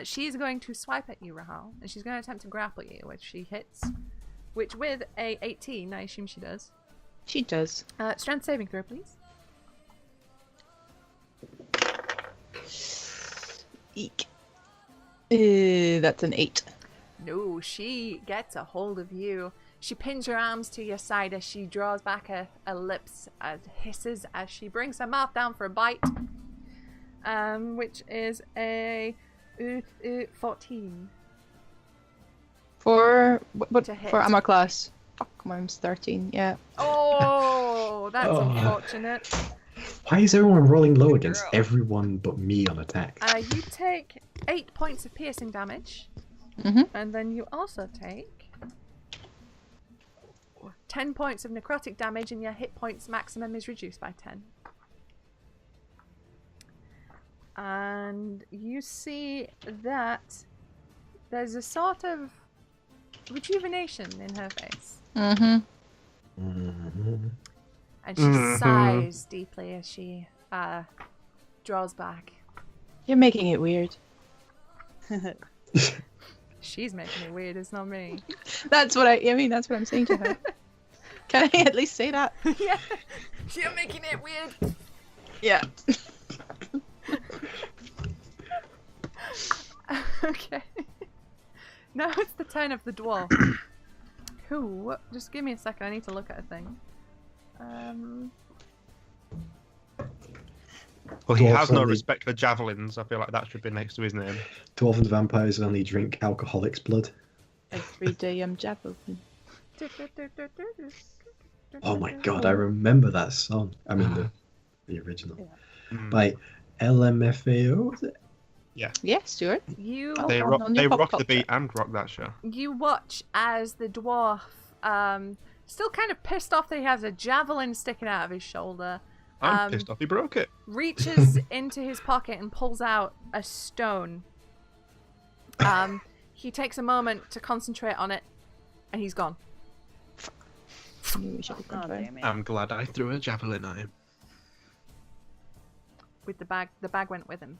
[SPEAKER 1] She's going to swipe at you, Rahal, and she's going to attempt to grapple you, which she hits. Which, with a 18, I assume she does.
[SPEAKER 4] She does.
[SPEAKER 1] Strength saving throw, please.
[SPEAKER 4] Eek. That's an 8.
[SPEAKER 1] No, she gets a hold of you. She pins her arms to your side as she draws back her lips and hisses as she brings her mouth down for a bite. Which is a 14.
[SPEAKER 4] For what?
[SPEAKER 1] To hit.
[SPEAKER 4] For armor class. Fuck, mine's 13. Yeah.
[SPEAKER 1] Oh, that's
[SPEAKER 3] Oh.
[SPEAKER 1] unfortunate.
[SPEAKER 3] Why is everyone rolling low against everyone but me on attack?
[SPEAKER 1] You take 8 points of piercing damage,
[SPEAKER 4] Mhm.
[SPEAKER 1] and then you also take 10 points of necrotic damage, and your hit points maximum is reduced by 10. And you see that there's a sort of rejuvenation in her face.
[SPEAKER 4] Mhm.
[SPEAKER 3] Mhm.
[SPEAKER 1] And she sighs deeply as she draws back.
[SPEAKER 4] You're making it weird.
[SPEAKER 1] She's making it weird, it's not me.
[SPEAKER 4] That's what I mean. That's what I'm saying to her. Can I at least say that?
[SPEAKER 1] Yeah, you're making it weird.
[SPEAKER 4] Yeah.
[SPEAKER 1] Okay. Now it's the turn of the dwarf. Who? Just give me a second. I need to look at a thing.
[SPEAKER 2] Well, he
[SPEAKER 3] Dwarves
[SPEAKER 2] has no
[SPEAKER 3] only-
[SPEAKER 2] respect for javelins. I feel like that should be next to his name.
[SPEAKER 3] Dwarven vampires only drink alcoholic's blood.
[SPEAKER 4] Every day I'm javelin.
[SPEAKER 3] Oh my god, I remember that song. I mean, the original.
[SPEAKER 2] Mm.
[SPEAKER 3] By LMFAO, was it?
[SPEAKER 4] Yeah, Stuart.
[SPEAKER 1] You
[SPEAKER 4] Oh.
[SPEAKER 2] They
[SPEAKER 4] on
[SPEAKER 2] rock,
[SPEAKER 4] your
[SPEAKER 2] they
[SPEAKER 4] pop
[SPEAKER 2] rock the
[SPEAKER 4] culture.
[SPEAKER 2] beat and rock that show.
[SPEAKER 1] you watch as the dwarf, still kind of pissed off that he has a javelin sticking out of his shoulder,
[SPEAKER 2] I'm pissed off he broke it.
[SPEAKER 1] reaches into his pocket and pulls out a stone. He takes a moment to concentrate on it, and he's gone.
[SPEAKER 4] Knew we should have
[SPEAKER 5] Oh,
[SPEAKER 4] gone down.
[SPEAKER 5] damn it.
[SPEAKER 2] I'm glad I threw a javelin at him.
[SPEAKER 1] With the bag went with him.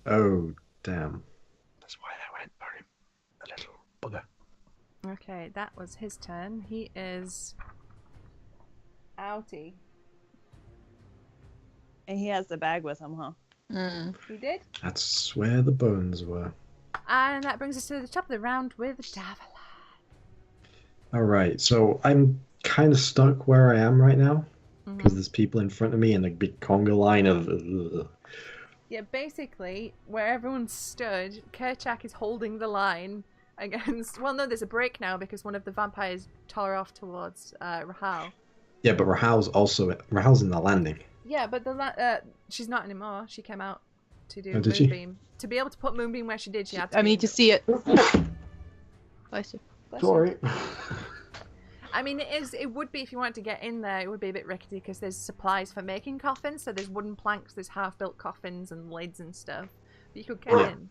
[SPEAKER 3] Oh, damn.
[SPEAKER 2] That's why I went for him. A little bugger.
[SPEAKER 1] Okay, that was his turn. He is outie.
[SPEAKER 5] And he has the bag with him, huh?
[SPEAKER 4] Mm.
[SPEAKER 1] He did.
[SPEAKER 3] That's where the bones were.
[SPEAKER 1] And that brings us to the top of the round with Davala.
[SPEAKER 3] Alright, so I'm kind of stuck where I am right now.
[SPEAKER 1] Mm-hmm.
[SPEAKER 3] Because there's people in front of me and a big conga line of...
[SPEAKER 1] Yeah, basically, where everyone stood, Kerchak is holding the line against... Well, no, there's a break now because one of the vampires tore off towards Rahal.
[SPEAKER 3] Yeah, but Rahal's in the landing.
[SPEAKER 1] Yeah, but she's not anymore. She came out to do
[SPEAKER 3] Oh, did she?
[SPEAKER 1] Moonbeam. To be able to put Moonbeam where she did, she had to
[SPEAKER 4] I
[SPEAKER 1] be-
[SPEAKER 4] need to see it. Bless you.
[SPEAKER 1] Bless you. I mean, it would be, if you wanted to get in there, it would be a bit rickety because there's supplies for making coffins. So there's wooden planks, there's half-built coffins and lids and stuff. But you could get
[SPEAKER 3] Yeah.
[SPEAKER 1] in.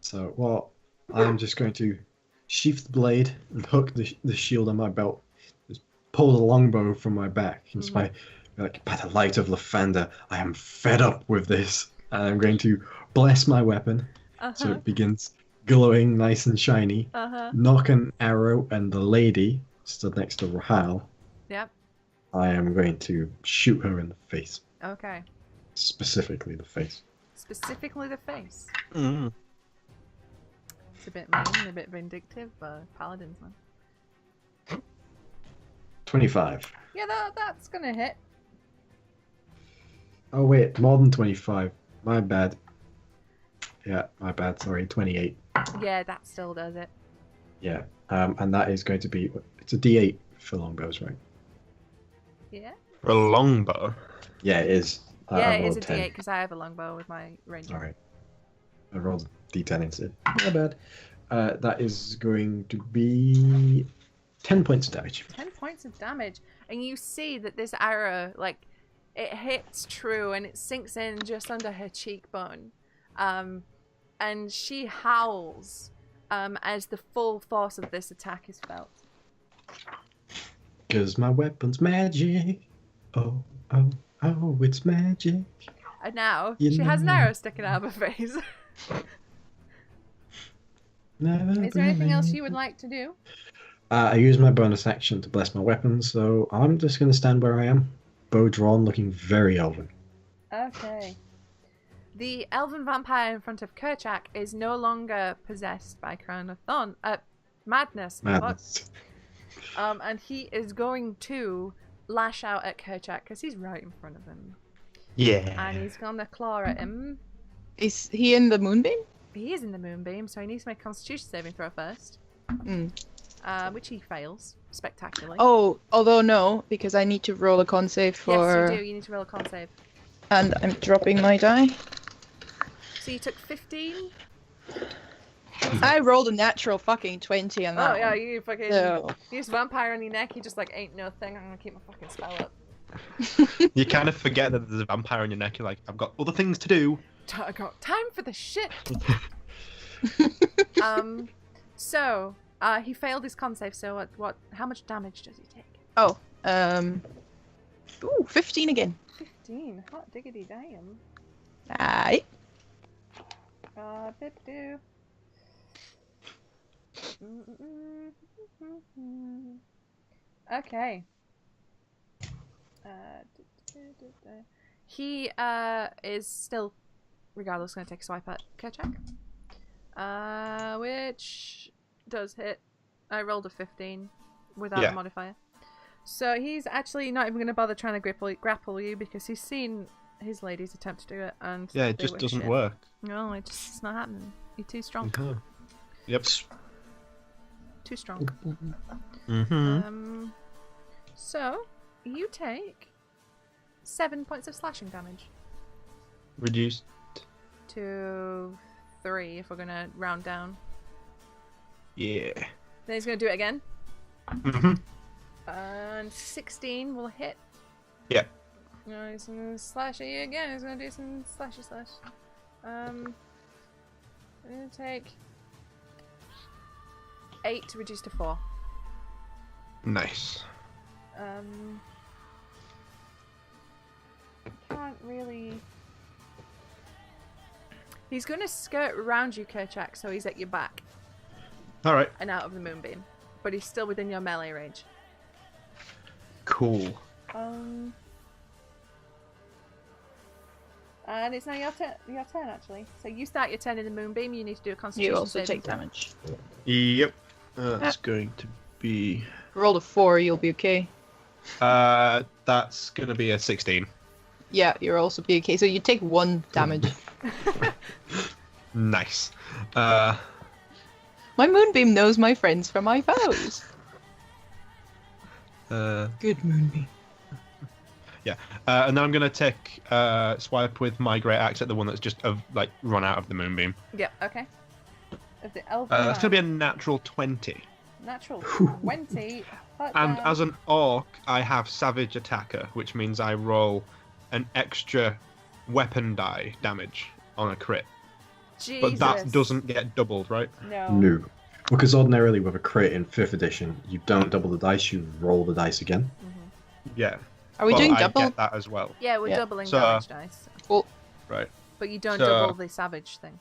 [SPEAKER 3] So, well, I'm just going to sheath the blade and hook the shield on my belt. Just pull the longbow from my back. And just by the light of Lathander, I am fed up with this. And I'm going to bless my weapon so
[SPEAKER 1] Uh-huh.
[SPEAKER 3] it begins glowing nice and shiny.
[SPEAKER 1] Uh-huh.
[SPEAKER 3] Knock an arrow, and the lady stood next to Rahal.
[SPEAKER 1] Yep.
[SPEAKER 3] I am going to shoot her in the face.
[SPEAKER 1] Okay.
[SPEAKER 3] Specifically the face.
[SPEAKER 1] Specifically the face.
[SPEAKER 2] Mm.
[SPEAKER 1] It's a bit mean, a bit vindictive, but paladins, man.
[SPEAKER 3] 25.
[SPEAKER 1] Yeah, that's gonna hit.
[SPEAKER 3] Oh wait, more than 25. My bad. Yeah, my bad, sorry, 28.
[SPEAKER 1] Yeah, that still does it.
[SPEAKER 3] Yeah, and that is going to be... It's a D8 for longbows, right?
[SPEAKER 1] Yeah.
[SPEAKER 2] For a longbow.
[SPEAKER 3] Yeah, it is.
[SPEAKER 1] Yeah,
[SPEAKER 3] I
[SPEAKER 1] it is a
[SPEAKER 3] rolled 10.
[SPEAKER 1] D8 because I have a longbow with my ranger.
[SPEAKER 3] All right. I rolled D10 instead. Not bad. That is going to be 10 points of damage.
[SPEAKER 1] 10 points of damage. And you see that this arrow, like, it hits true and it sinks in just under her cheekbone. And she howls as the full force of this attack is felt.
[SPEAKER 3] Because my weapon's magic. Oh, oh, oh, it's magic.
[SPEAKER 1] And now
[SPEAKER 3] You
[SPEAKER 1] she has an
[SPEAKER 3] know.
[SPEAKER 1] arrow sticking out of her face.
[SPEAKER 3] Never
[SPEAKER 1] Is there anything else
[SPEAKER 3] believe-
[SPEAKER 1] you would like to do?
[SPEAKER 3] I use my bonus action to bless my weapon, so I'm just going to stand where I am. Bow drawn, looking very elven.
[SPEAKER 1] Okay. The elven vampire in front of Kerchak is no longer possessed by Crown of Thorn. Madness.
[SPEAKER 3] Madness.
[SPEAKER 1] And he is going to lash out at Kerchak because he's right in front of him.
[SPEAKER 2] Yeah.
[SPEAKER 1] And he's gonna claw at him.
[SPEAKER 4] Is he in the moonbeam?
[SPEAKER 1] He is in the moonbeam, so he needs to make a constitution saving throw first.
[SPEAKER 4] Mm.
[SPEAKER 1] Which he fails spectacularly.
[SPEAKER 4] Oh, although no, because I need to roll a con save for...
[SPEAKER 1] Yes, you do. You need to roll a con save.
[SPEAKER 4] And I'm dropping my die.
[SPEAKER 1] So you took 15?
[SPEAKER 4] I rolled a natural fucking 20 on that
[SPEAKER 1] Oh, yeah,
[SPEAKER 4] one.
[SPEAKER 1] you fucking...
[SPEAKER 4] So...
[SPEAKER 1] Use vampire on your neck, you just like, ain't no thing, I'm gonna keep my fucking spell up.
[SPEAKER 2] You kind of forget that there's a vampire on your neck. You're like, I've got other things to do.
[SPEAKER 1] I got time for the shit! So, he failed his con save, so how much damage does he take?
[SPEAKER 4] Oh, ooh, 15 again.
[SPEAKER 1] 15, hot diggity damn.
[SPEAKER 4] Aye.
[SPEAKER 1] Bip-doo. Okay. He is still, regardless, going to take a swipe at Kerchak. Which does hit. I rolled a 15 without a modifier. So he's actually not even going to bother trying to grapple you because he's seen his ladies attempt to do it and
[SPEAKER 2] Yeah, it
[SPEAKER 1] they
[SPEAKER 2] just
[SPEAKER 1] were
[SPEAKER 2] doesn't
[SPEAKER 1] shit.
[SPEAKER 2] work.
[SPEAKER 1] No, it's not happening. You're too strong.
[SPEAKER 2] Yep.
[SPEAKER 1] Too strong.
[SPEAKER 2] Mm-hmm.
[SPEAKER 1] So you take 7 points of slashing damage
[SPEAKER 2] Reduced.
[SPEAKER 1] to 3 if we're gonna round down.
[SPEAKER 2] Yeah.
[SPEAKER 1] Then he's gonna do it again,
[SPEAKER 2] Mm-hmm.
[SPEAKER 1] and 16 will hit.
[SPEAKER 2] Yep.
[SPEAKER 1] No, he's gonna slash at you again. He's gonna do some slashy slash. I'm gonna take 8 to reduce to 4.
[SPEAKER 2] Nice.
[SPEAKER 1] Can't really. He's gonna skirt around you, Kerchak, so he's at your back
[SPEAKER 2] All right.
[SPEAKER 1] and out of the moonbeam, but he's still within your melee range.
[SPEAKER 2] Cool.
[SPEAKER 1] And it's now your turn actually. So you start your turn in the moonbeam. You need to do a constitution
[SPEAKER 4] You also
[SPEAKER 1] saving
[SPEAKER 4] take
[SPEAKER 1] throw.
[SPEAKER 4] damage.
[SPEAKER 2] Yep. That's going to be.
[SPEAKER 4] Roll a 4, you'll be okay.
[SPEAKER 2] That's gonna be a 16.
[SPEAKER 4] Yeah, you'll also be okay. So you take 1 damage.
[SPEAKER 2] Nice.
[SPEAKER 4] My moonbeam knows my friends from my foes. Good moonbeam.
[SPEAKER 2] Yeah. And then I'm gonna take swipe with my great axe at the one that's just run out of the moonbeam.
[SPEAKER 1] Yep. Okay. Of the elf.
[SPEAKER 2] That's gonna be a natural 20.
[SPEAKER 1] Natural 20.
[SPEAKER 2] And as an orc, I have Savage Attacker, which means I roll an extra weapon die damage on a crit.
[SPEAKER 1] Jesus.
[SPEAKER 2] But that doesn't get doubled, right?
[SPEAKER 1] No.
[SPEAKER 3] No. Because ordinarily with a crit in 5th edition, you don't double the dice, you roll the dice again.
[SPEAKER 2] Yeah.
[SPEAKER 4] Are we
[SPEAKER 2] But
[SPEAKER 4] doing
[SPEAKER 2] I
[SPEAKER 4] double?
[SPEAKER 2] get that as well.
[SPEAKER 1] Yeah, we're
[SPEAKER 4] Yeah.
[SPEAKER 1] doubling
[SPEAKER 2] So-
[SPEAKER 1] damage dice,
[SPEAKER 4] Well,
[SPEAKER 2] Right.
[SPEAKER 1] but you don't
[SPEAKER 2] So-
[SPEAKER 1] double the savage thing.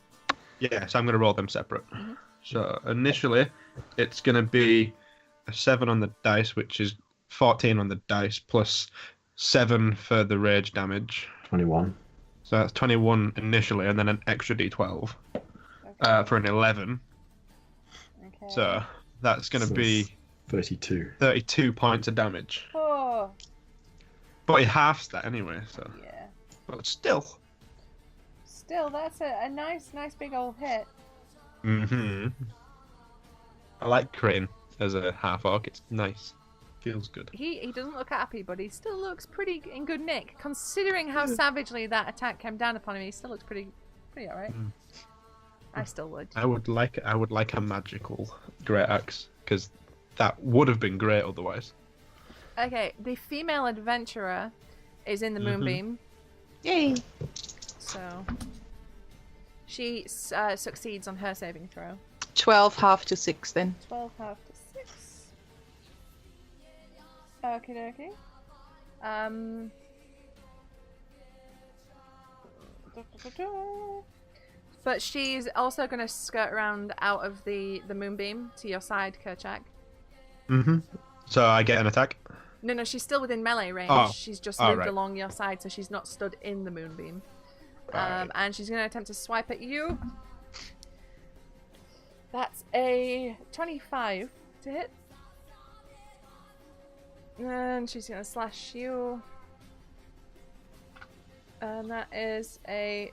[SPEAKER 2] Yeah, so I'm going to roll them separate. So initially, it's going to be a 7 on the dice, which is 14 on the dice, plus 7 for the rage damage.
[SPEAKER 3] 21.
[SPEAKER 2] So that's 21 initially, and then an extra d12 for an 11.
[SPEAKER 1] Okay.
[SPEAKER 2] So that's going to be
[SPEAKER 3] 32.
[SPEAKER 2] 32 points of damage.
[SPEAKER 1] Oh.
[SPEAKER 2] But it halves that anyway, so.
[SPEAKER 1] Yeah.
[SPEAKER 2] But still.
[SPEAKER 1] Still, that's a nice big old hit.
[SPEAKER 2] I like critting as a half orc, it's nice. Feels good.
[SPEAKER 1] He doesn't look happy, but he still looks pretty in good nick. Considering how savagely that attack came down upon him, he still looks pretty alright.
[SPEAKER 2] Mm.
[SPEAKER 1] I still would.
[SPEAKER 2] I would like a magical great axe, because that would have been great otherwise.
[SPEAKER 1] Okay, the female adventurer is in the moonbeam.
[SPEAKER 4] Yay!
[SPEAKER 1] So she succeeds on her saving throw.
[SPEAKER 4] 12 half to 6 then.
[SPEAKER 1] 12 half to 6. Okay, dokie. But she's also going to skirt around out of the moonbeam to your side, Kerchak.
[SPEAKER 2] Mm-hmm. So I get an attack?
[SPEAKER 1] No, she's still within melee range.
[SPEAKER 2] Oh.
[SPEAKER 1] She's just
[SPEAKER 2] Oh,
[SPEAKER 1] moved
[SPEAKER 2] right.
[SPEAKER 1] along your side, so she's not stood in the moonbeam.
[SPEAKER 2] Right.
[SPEAKER 1] And she's going to attempt to swipe at you. That's a 25 to hit. And she's going to slash you. And that is a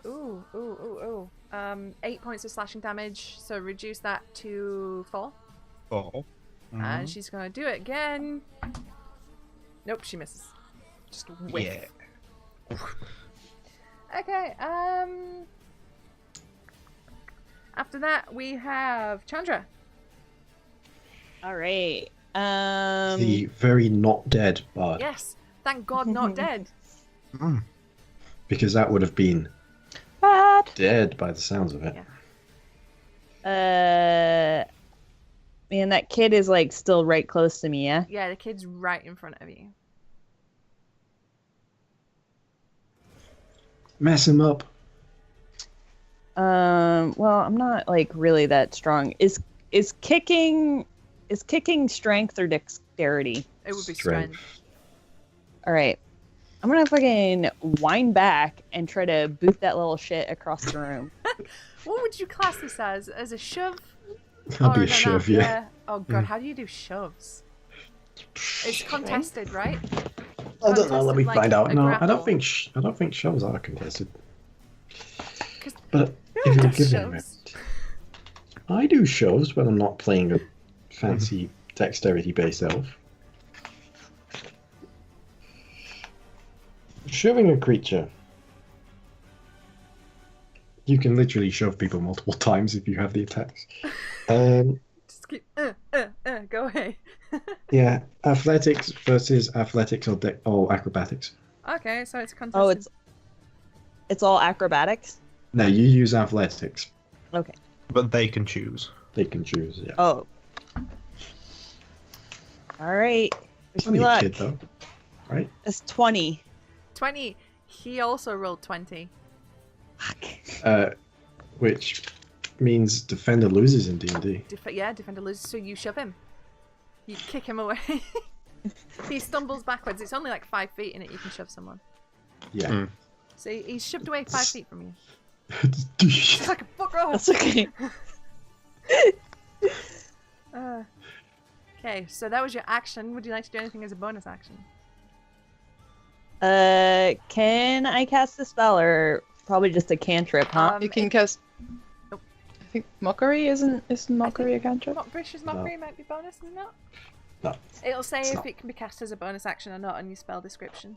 [SPEAKER 1] 8 points of slashing damage. So reduce that to 4.
[SPEAKER 2] 4. Mm-hmm.
[SPEAKER 1] And she's going to do it again. Nope, she misses. Just whiff.
[SPEAKER 2] Yeah.
[SPEAKER 1] Okay, after that we have Chandra.
[SPEAKER 5] All right.
[SPEAKER 3] The very not dead bard.
[SPEAKER 1] Yes, thank God not dead.
[SPEAKER 2] Mm.
[SPEAKER 3] Because that would have been
[SPEAKER 5] Bad.
[SPEAKER 3] dead by the sounds of it.
[SPEAKER 1] Yeah.
[SPEAKER 5] Man, that kid is like still right close to me, yeah?
[SPEAKER 1] Yeah, the kid's right in front of you.
[SPEAKER 3] Mess him up.
[SPEAKER 5] Well, I'm not like really that strong. Is kicking strength or dexterity?
[SPEAKER 1] It would be
[SPEAKER 3] Strength.
[SPEAKER 1] strength.
[SPEAKER 5] All right. I'm gonna fucking wind back and try to boot that little shit across the room.
[SPEAKER 1] What would you class this as? As a shove?
[SPEAKER 3] That'd be
[SPEAKER 1] Or
[SPEAKER 3] a
[SPEAKER 1] an
[SPEAKER 3] shove,
[SPEAKER 1] up?
[SPEAKER 3] yeah.
[SPEAKER 1] Oh God, how do you do shoves? It's contested, right?
[SPEAKER 3] I don't know. Let me
[SPEAKER 1] Contested,
[SPEAKER 3] find
[SPEAKER 1] like
[SPEAKER 3] out.
[SPEAKER 1] a
[SPEAKER 3] No,
[SPEAKER 1] grapple.
[SPEAKER 3] I don't think shoves are contested.
[SPEAKER 1] 'Cause
[SPEAKER 3] But
[SPEAKER 1] who
[SPEAKER 3] if you're
[SPEAKER 1] does
[SPEAKER 3] giving it,
[SPEAKER 1] shoves?
[SPEAKER 3] I do shoves when I'm not playing a fancy dexterity-based elf. Shoving a creature. You can literally shove people multiple times if you have the attacks.
[SPEAKER 1] Just keep, go away.
[SPEAKER 3] Yeah, athletics versus athletics or acrobatics.
[SPEAKER 1] Okay, so it's contested.
[SPEAKER 5] Oh, it's all acrobatics.
[SPEAKER 3] No, you use athletics.
[SPEAKER 5] Okay.
[SPEAKER 2] But they can choose.
[SPEAKER 3] They can choose, yeah.
[SPEAKER 5] Oh. All right. Wish
[SPEAKER 3] Only
[SPEAKER 5] me
[SPEAKER 3] a
[SPEAKER 5] luck.
[SPEAKER 3] kid, though. Right?
[SPEAKER 5] It's 20.
[SPEAKER 1] 20. He also rolled 20.
[SPEAKER 5] Fuck.
[SPEAKER 3] Which means defender loses in D&D.
[SPEAKER 1] Defender loses, so you shove him. You kick him away. He stumbles backwards. It's only like 5 feet in it. You can shove someone.
[SPEAKER 3] Yeah.
[SPEAKER 2] Mm.
[SPEAKER 1] So he's shoved away 5 feet from you. It's like a fuck off.
[SPEAKER 5] That's okay.
[SPEAKER 1] Okay, so that was your action. Would you like to do anything as a bonus action?
[SPEAKER 5] Can I cast a spell or probably just a cantrip, huh?
[SPEAKER 4] You can cast.
[SPEAKER 1] Nope.
[SPEAKER 4] I think mockery isn't mockery a cantrip?
[SPEAKER 1] Vicious Mockery might be bonus, isn't it?
[SPEAKER 3] No.
[SPEAKER 1] It'll say
[SPEAKER 3] It's
[SPEAKER 1] if
[SPEAKER 3] not.
[SPEAKER 1] it can be cast as a bonus action or not on your spell description.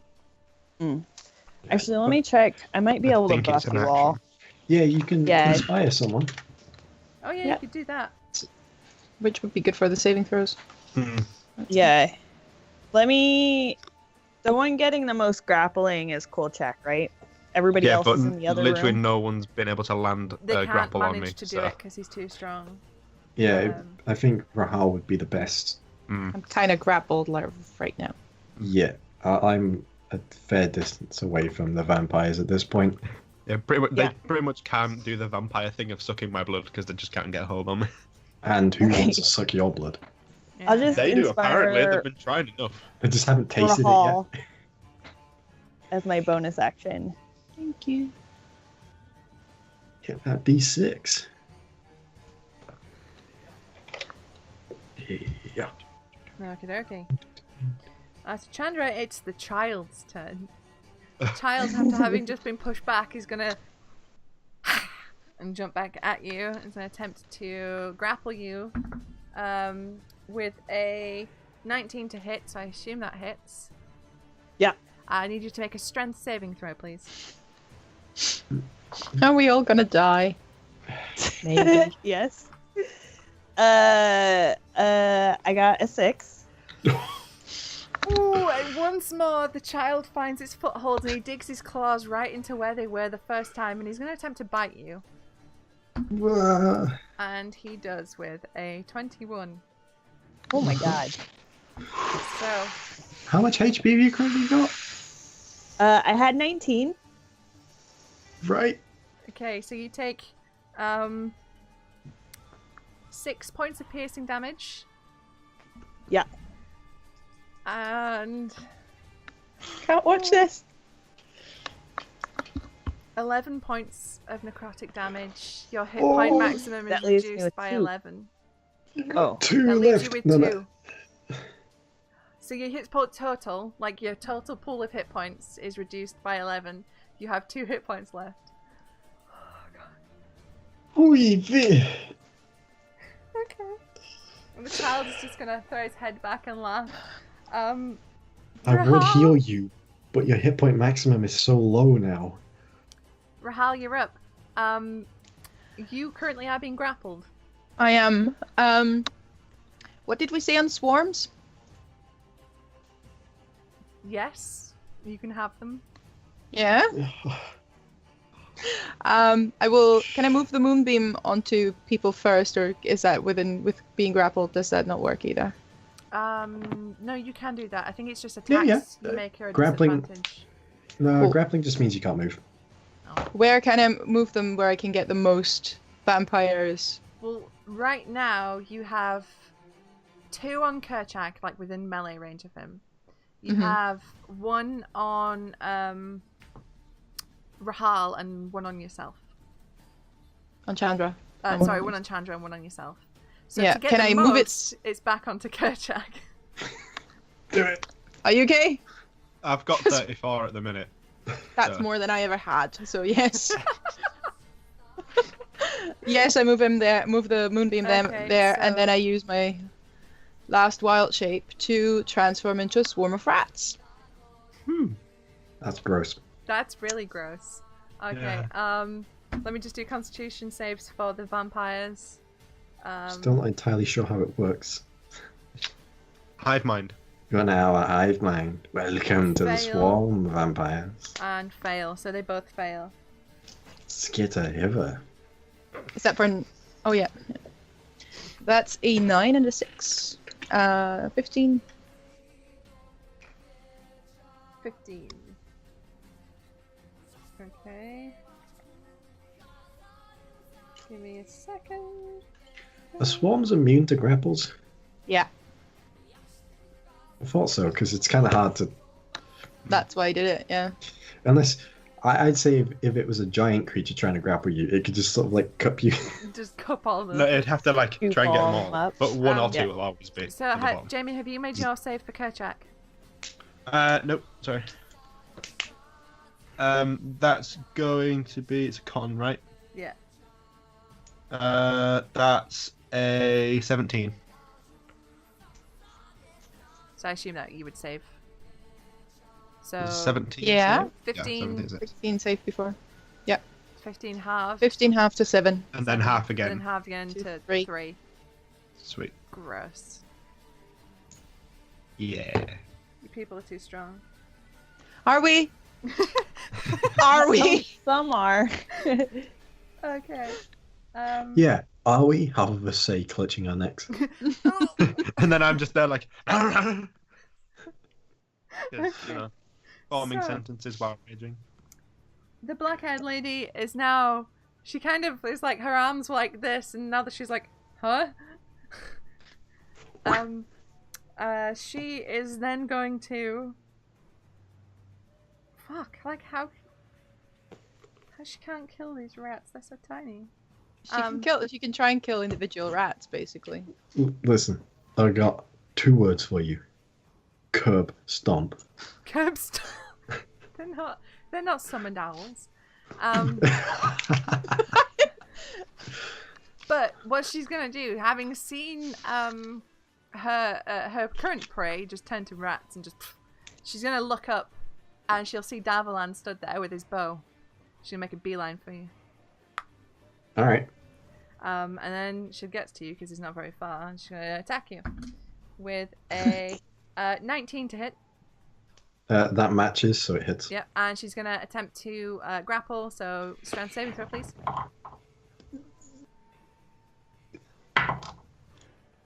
[SPEAKER 5] Actually, let me check. I might be
[SPEAKER 2] I
[SPEAKER 5] able to
[SPEAKER 2] think
[SPEAKER 5] buff
[SPEAKER 2] it's an
[SPEAKER 5] you all.
[SPEAKER 3] Yeah, you can
[SPEAKER 5] Yeah.
[SPEAKER 3] inspire someone.
[SPEAKER 1] Oh yeah,
[SPEAKER 4] Yeah.
[SPEAKER 1] you could do that.
[SPEAKER 4] Which would be good for the saving throws.
[SPEAKER 2] Mm.
[SPEAKER 5] Yeah. Let me. The one getting the most grappling is Kolchak, right? Everybody
[SPEAKER 2] Yeah,
[SPEAKER 5] else
[SPEAKER 2] but
[SPEAKER 5] is in the other
[SPEAKER 2] literally
[SPEAKER 5] room.
[SPEAKER 2] no one's been able to land
[SPEAKER 1] They
[SPEAKER 2] a
[SPEAKER 1] can't
[SPEAKER 2] grapple on
[SPEAKER 1] manage
[SPEAKER 2] me.
[SPEAKER 1] to do
[SPEAKER 2] So.
[SPEAKER 1] it because he's too strong.
[SPEAKER 3] Yeah,
[SPEAKER 1] Um,
[SPEAKER 3] I think Rahal would be the best.
[SPEAKER 2] Mm.
[SPEAKER 4] I'm kind of grappled right now.
[SPEAKER 3] Yeah, I'm a fair distance away from the vampires at this point.
[SPEAKER 2] Yeah, pretty much,
[SPEAKER 4] Yeah.
[SPEAKER 2] they pretty much can't do the vampire thing of sucking my blood because they just can't get a hold on me.
[SPEAKER 3] And who wants to suck your blood?
[SPEAKER 1] Yeah.
[SPEAKER 5] I'll just
[SPEAKER 2] They do,
[SPEAKER 5] inspire
[SPEAKER 2] apparently. They've been trying enough.
[SPEAKER 3] I just haven't tasted it
[SPEAKER 5] Rahal
[SPEAKER 3] yet.
[SPEAKER 5] as my bonus action.
[SPEAKER 4] Thank you.
[SPEAKER 3] Hit that D6. Yeah.
[SPEAKER 1] Okay. As Chandra, it's the child's turn. The child, after having just been pushed back, is gonna and jump back at you. It's gonna attempt to grapple you with a 19 to hit, so I assume that hits.
[SPEAKER 5] Yeah.
[SPEAKER 1] I need you to make a strength saving throw, please.
[SPEAKER 4] Are we all gonna die? Maybe.
[SPEAKER 5] Yes. I got a 6.
[SPEAKER 1] Ooh, and once more the child finds its foothold and he digs his claws right into where they were the first time and he's going to attempt to bite you. And he does with a 21.
[SPEAKER 5] Oh my god.
[SPEAKER 1] So,
[SPEAKER 3] How much HP have you currently got?
[SPEAKER 5] I had 19.
[SPEAKER 3] Right.
[SPEAKER 1] okay, so you take 6 points of piercing damage.
[SPEAKER 5] Yeah.
[SPEAKER 1] And
[SPEAKER 4] Can't watch this.
[SPEAKER 1] 11 points of necrotic damage. Your hit point maximum is
[SPEAKER 5] That leaves me
[SPEAKER 1] reduced
[SPEAKER 5] with
[SPEAKER 1] by
[SPEAKER 5] 2.
[SPEAKER 1] 11.
[SPEAKER 5] Oh.
[SPEAKER 3] 2
[SPEAKER 1] That leaves you
[SPEAKER 3] left.
[SPEAKER 1] with
[SPEAKER 3] No,
[SPEAKER 1] 2. So your hit point total, like your total pool of hit points, is reduced by 11. You have 2 hit points left.
[SPEAKER 3] Oy vey.
[SPEAKER 1] Okay. And the child is just gonna throw his head back and laugh.
[SPEAKER 3] I would
[SPEAKER 1] Rahal?
[SPEAKER 3] heal you, but your hit point maximum is so low now.
[SPEAKER 1] Rahal, you're up. You currently are being grappled.
[SPEAKER 4] I am. What did we say on swarms?
[SPEAKER 1] Yes, you can have them.
[SPEAKER 4] Yeah. I will. Can I move the moonbeam onto people first, or is that with being grappled? Does that not work either?
[SPEAKER 1] No, you can do that. I think it's just
[SPEAKER 3] Yeah,
[SPEAKER 1] attacks
[SPEAKER 3] yeah.
[SPEAKER 1] you make are a
[SPEAKER 3] Grappling-
[SPEAKER 1] disadvantage.
[SPEAKER 3] No,
[SPEAKER 4] Cool.
[SPEAKER 3] grappling just means you can't move.
[SPEAKER 4] Where can I move them? Where I can get the most vampires?
[SPEAKER 1] Well, right now you have 2 on Kerchak, like within melee range of him. You
[SPEAKER 4] Mhm.
[SPEAKER 1] have 1 on Rahal and 1 on yourself.
[SPEAKER 4] On Chandra.
[SPEAKER 1] Sorry, 1 on Chandra and 1 on yourself. So
[SPEAKER 4] Yeah,
[SPEAKER 1] to get
[SPEAKER 4] can
[SPEAKER 1] the
[SPEAKER 4] I move it
[SPEAKER 1] most, it's back onto Kerchak.
[SPEAKER 3] Do it.
[SPEAKER 4] Are you okay?
[SPEAKER 2] I've got 34 at the minute.
[SPEAKER 4] That's
[SPEAKER 2] So-
[SPEAKER 4] more than I ever had. So yes. Yes, I move him there. Move the moonbeam
[SPEAKER 1] Okay,
[SPEAKER 4] there, and then
[SPEAKER 1] so-
[SPEAKER 4] I use my last wild shape to transform into a swarm of rats.
[SPEAKER 3] That's gross.
[SPEAKER 1] That's really gross. Okay, let me just do constitution saves for the vampires.
[SPEAKER 3] Still not entirely sure how it works.
[SPEAKER 2] Hive mind.
[SPEAKER 3] You're now a hive mind. Welcome to the
[SPEAKER 1] Fail.
[SPEAKER 3] swarm, vampires.
[SPEAKER 1] And fail, so they both fail.
[SPEAKER 3] Skitter hiver.
[SPEAKER 4] Is that for an... Oh, yeah. That's a 9 and a 6. 15.
[SPEAKER 1] 15. Okay. Give me a second.
[SPEAKER 3] Are swarms immune to grapples?
[SPEAKER 4] Yeah,
[SPEAKER 3] I thought so, because it's kind of hard to...
[SPEAKER 4] that's why I did it, yeah.
[SPEAKER 3] Unless... I'd say if it was a giant creature trying to grapple you, it could just sort of like cup you.
[SPEAKER 1] Just cup all of them.
[SPEAKER 2] No, it'd have to like
[SPEAKER 5] You
[SPEAKER 2] try and get them
[SPEAKER 5] call
[SPEAKER 2] all,
[SPEAKER 5] up.
[SPEAKER 2] but 1 or 2
[SPEAKER 1] Yeah.
[SPEAKER 2] will always be.
[SPEAKER 1] So,
[SPEAKER 2] at the bottom.
[SPEAKER 1] Jamie, have you made your save for Kerchak?
[SPEAKER 2] Nope, sorry. That's going to be, it's a con, right?
[SPEAKER 1] Yeah.
[SPEAKER 2] That's a 17.
[SPEAKER 1] So I assume that you would save. So
[SPEAKER 2] 17.
[SPEAKER 4] Yeah.
[SPEAKER 2] save?
[SPEAKER 1] 15.
[SPEAKER 2] 17 is it.
[SPEAKER 4] 16 safe before.
[SPEAKER 1] 15 half.
[SPEAKER 4] 15 half to 7.
[SPEAKER 2] And then half again.
[SPEAKER 1] Then half again
[SPEAKER 4] 2,
[SPEAKER 1] to
[SPEAKER 4] 3.
[SPEAKER 1] 3.
[SPEAKER 2] Sweet.
[SPEAKER 1] Gross.
[SPEAKER 2] Yeah.
[SPEAKER 1] You people are too strong.
[SPEAKER 4] Are we? Are we?
[SPEAKER 5] Some are.
[SPEAKER 1] Okay.
[SPEAKER 3] Yeah, are we? Half of us say clutching our necks.
[SPEAKER 2] And then I'm just there like, Yes, forming
[SPEAKER 1] So-
[SPEAKER 2] sentences while raging.
[SPEAKER 1] The black-haired lady is now... She kind of is like, her arms were like this, and now that she's like, huh? She is then going to... Fuck, like how she can't kill these rats, they're so tiny.
[SPEAKER 4] She can try and kill individual rats, basically.
[SPEAKER 3] Listen, I got 2 words for you. Curb stomp.
[SPEAKER 1] Curb stomp. They're not summoned owls. But what she's gonna do, having seen her current prey just turned to rats and just. She's gonna look up, and she'll see Davalan stood there with his bow. She'll make a beeline for you.
[SPEAKER 3] All right.
[SPEAKER 1] And then she gets to you because he's not very far, and she's gonna attack you with a 19 to hit.
[SPEAKER 3] That matches, so it hits.
[SPEAKER 1] Yep, and she's gonna attempt to grapple. So strength saving throw, please.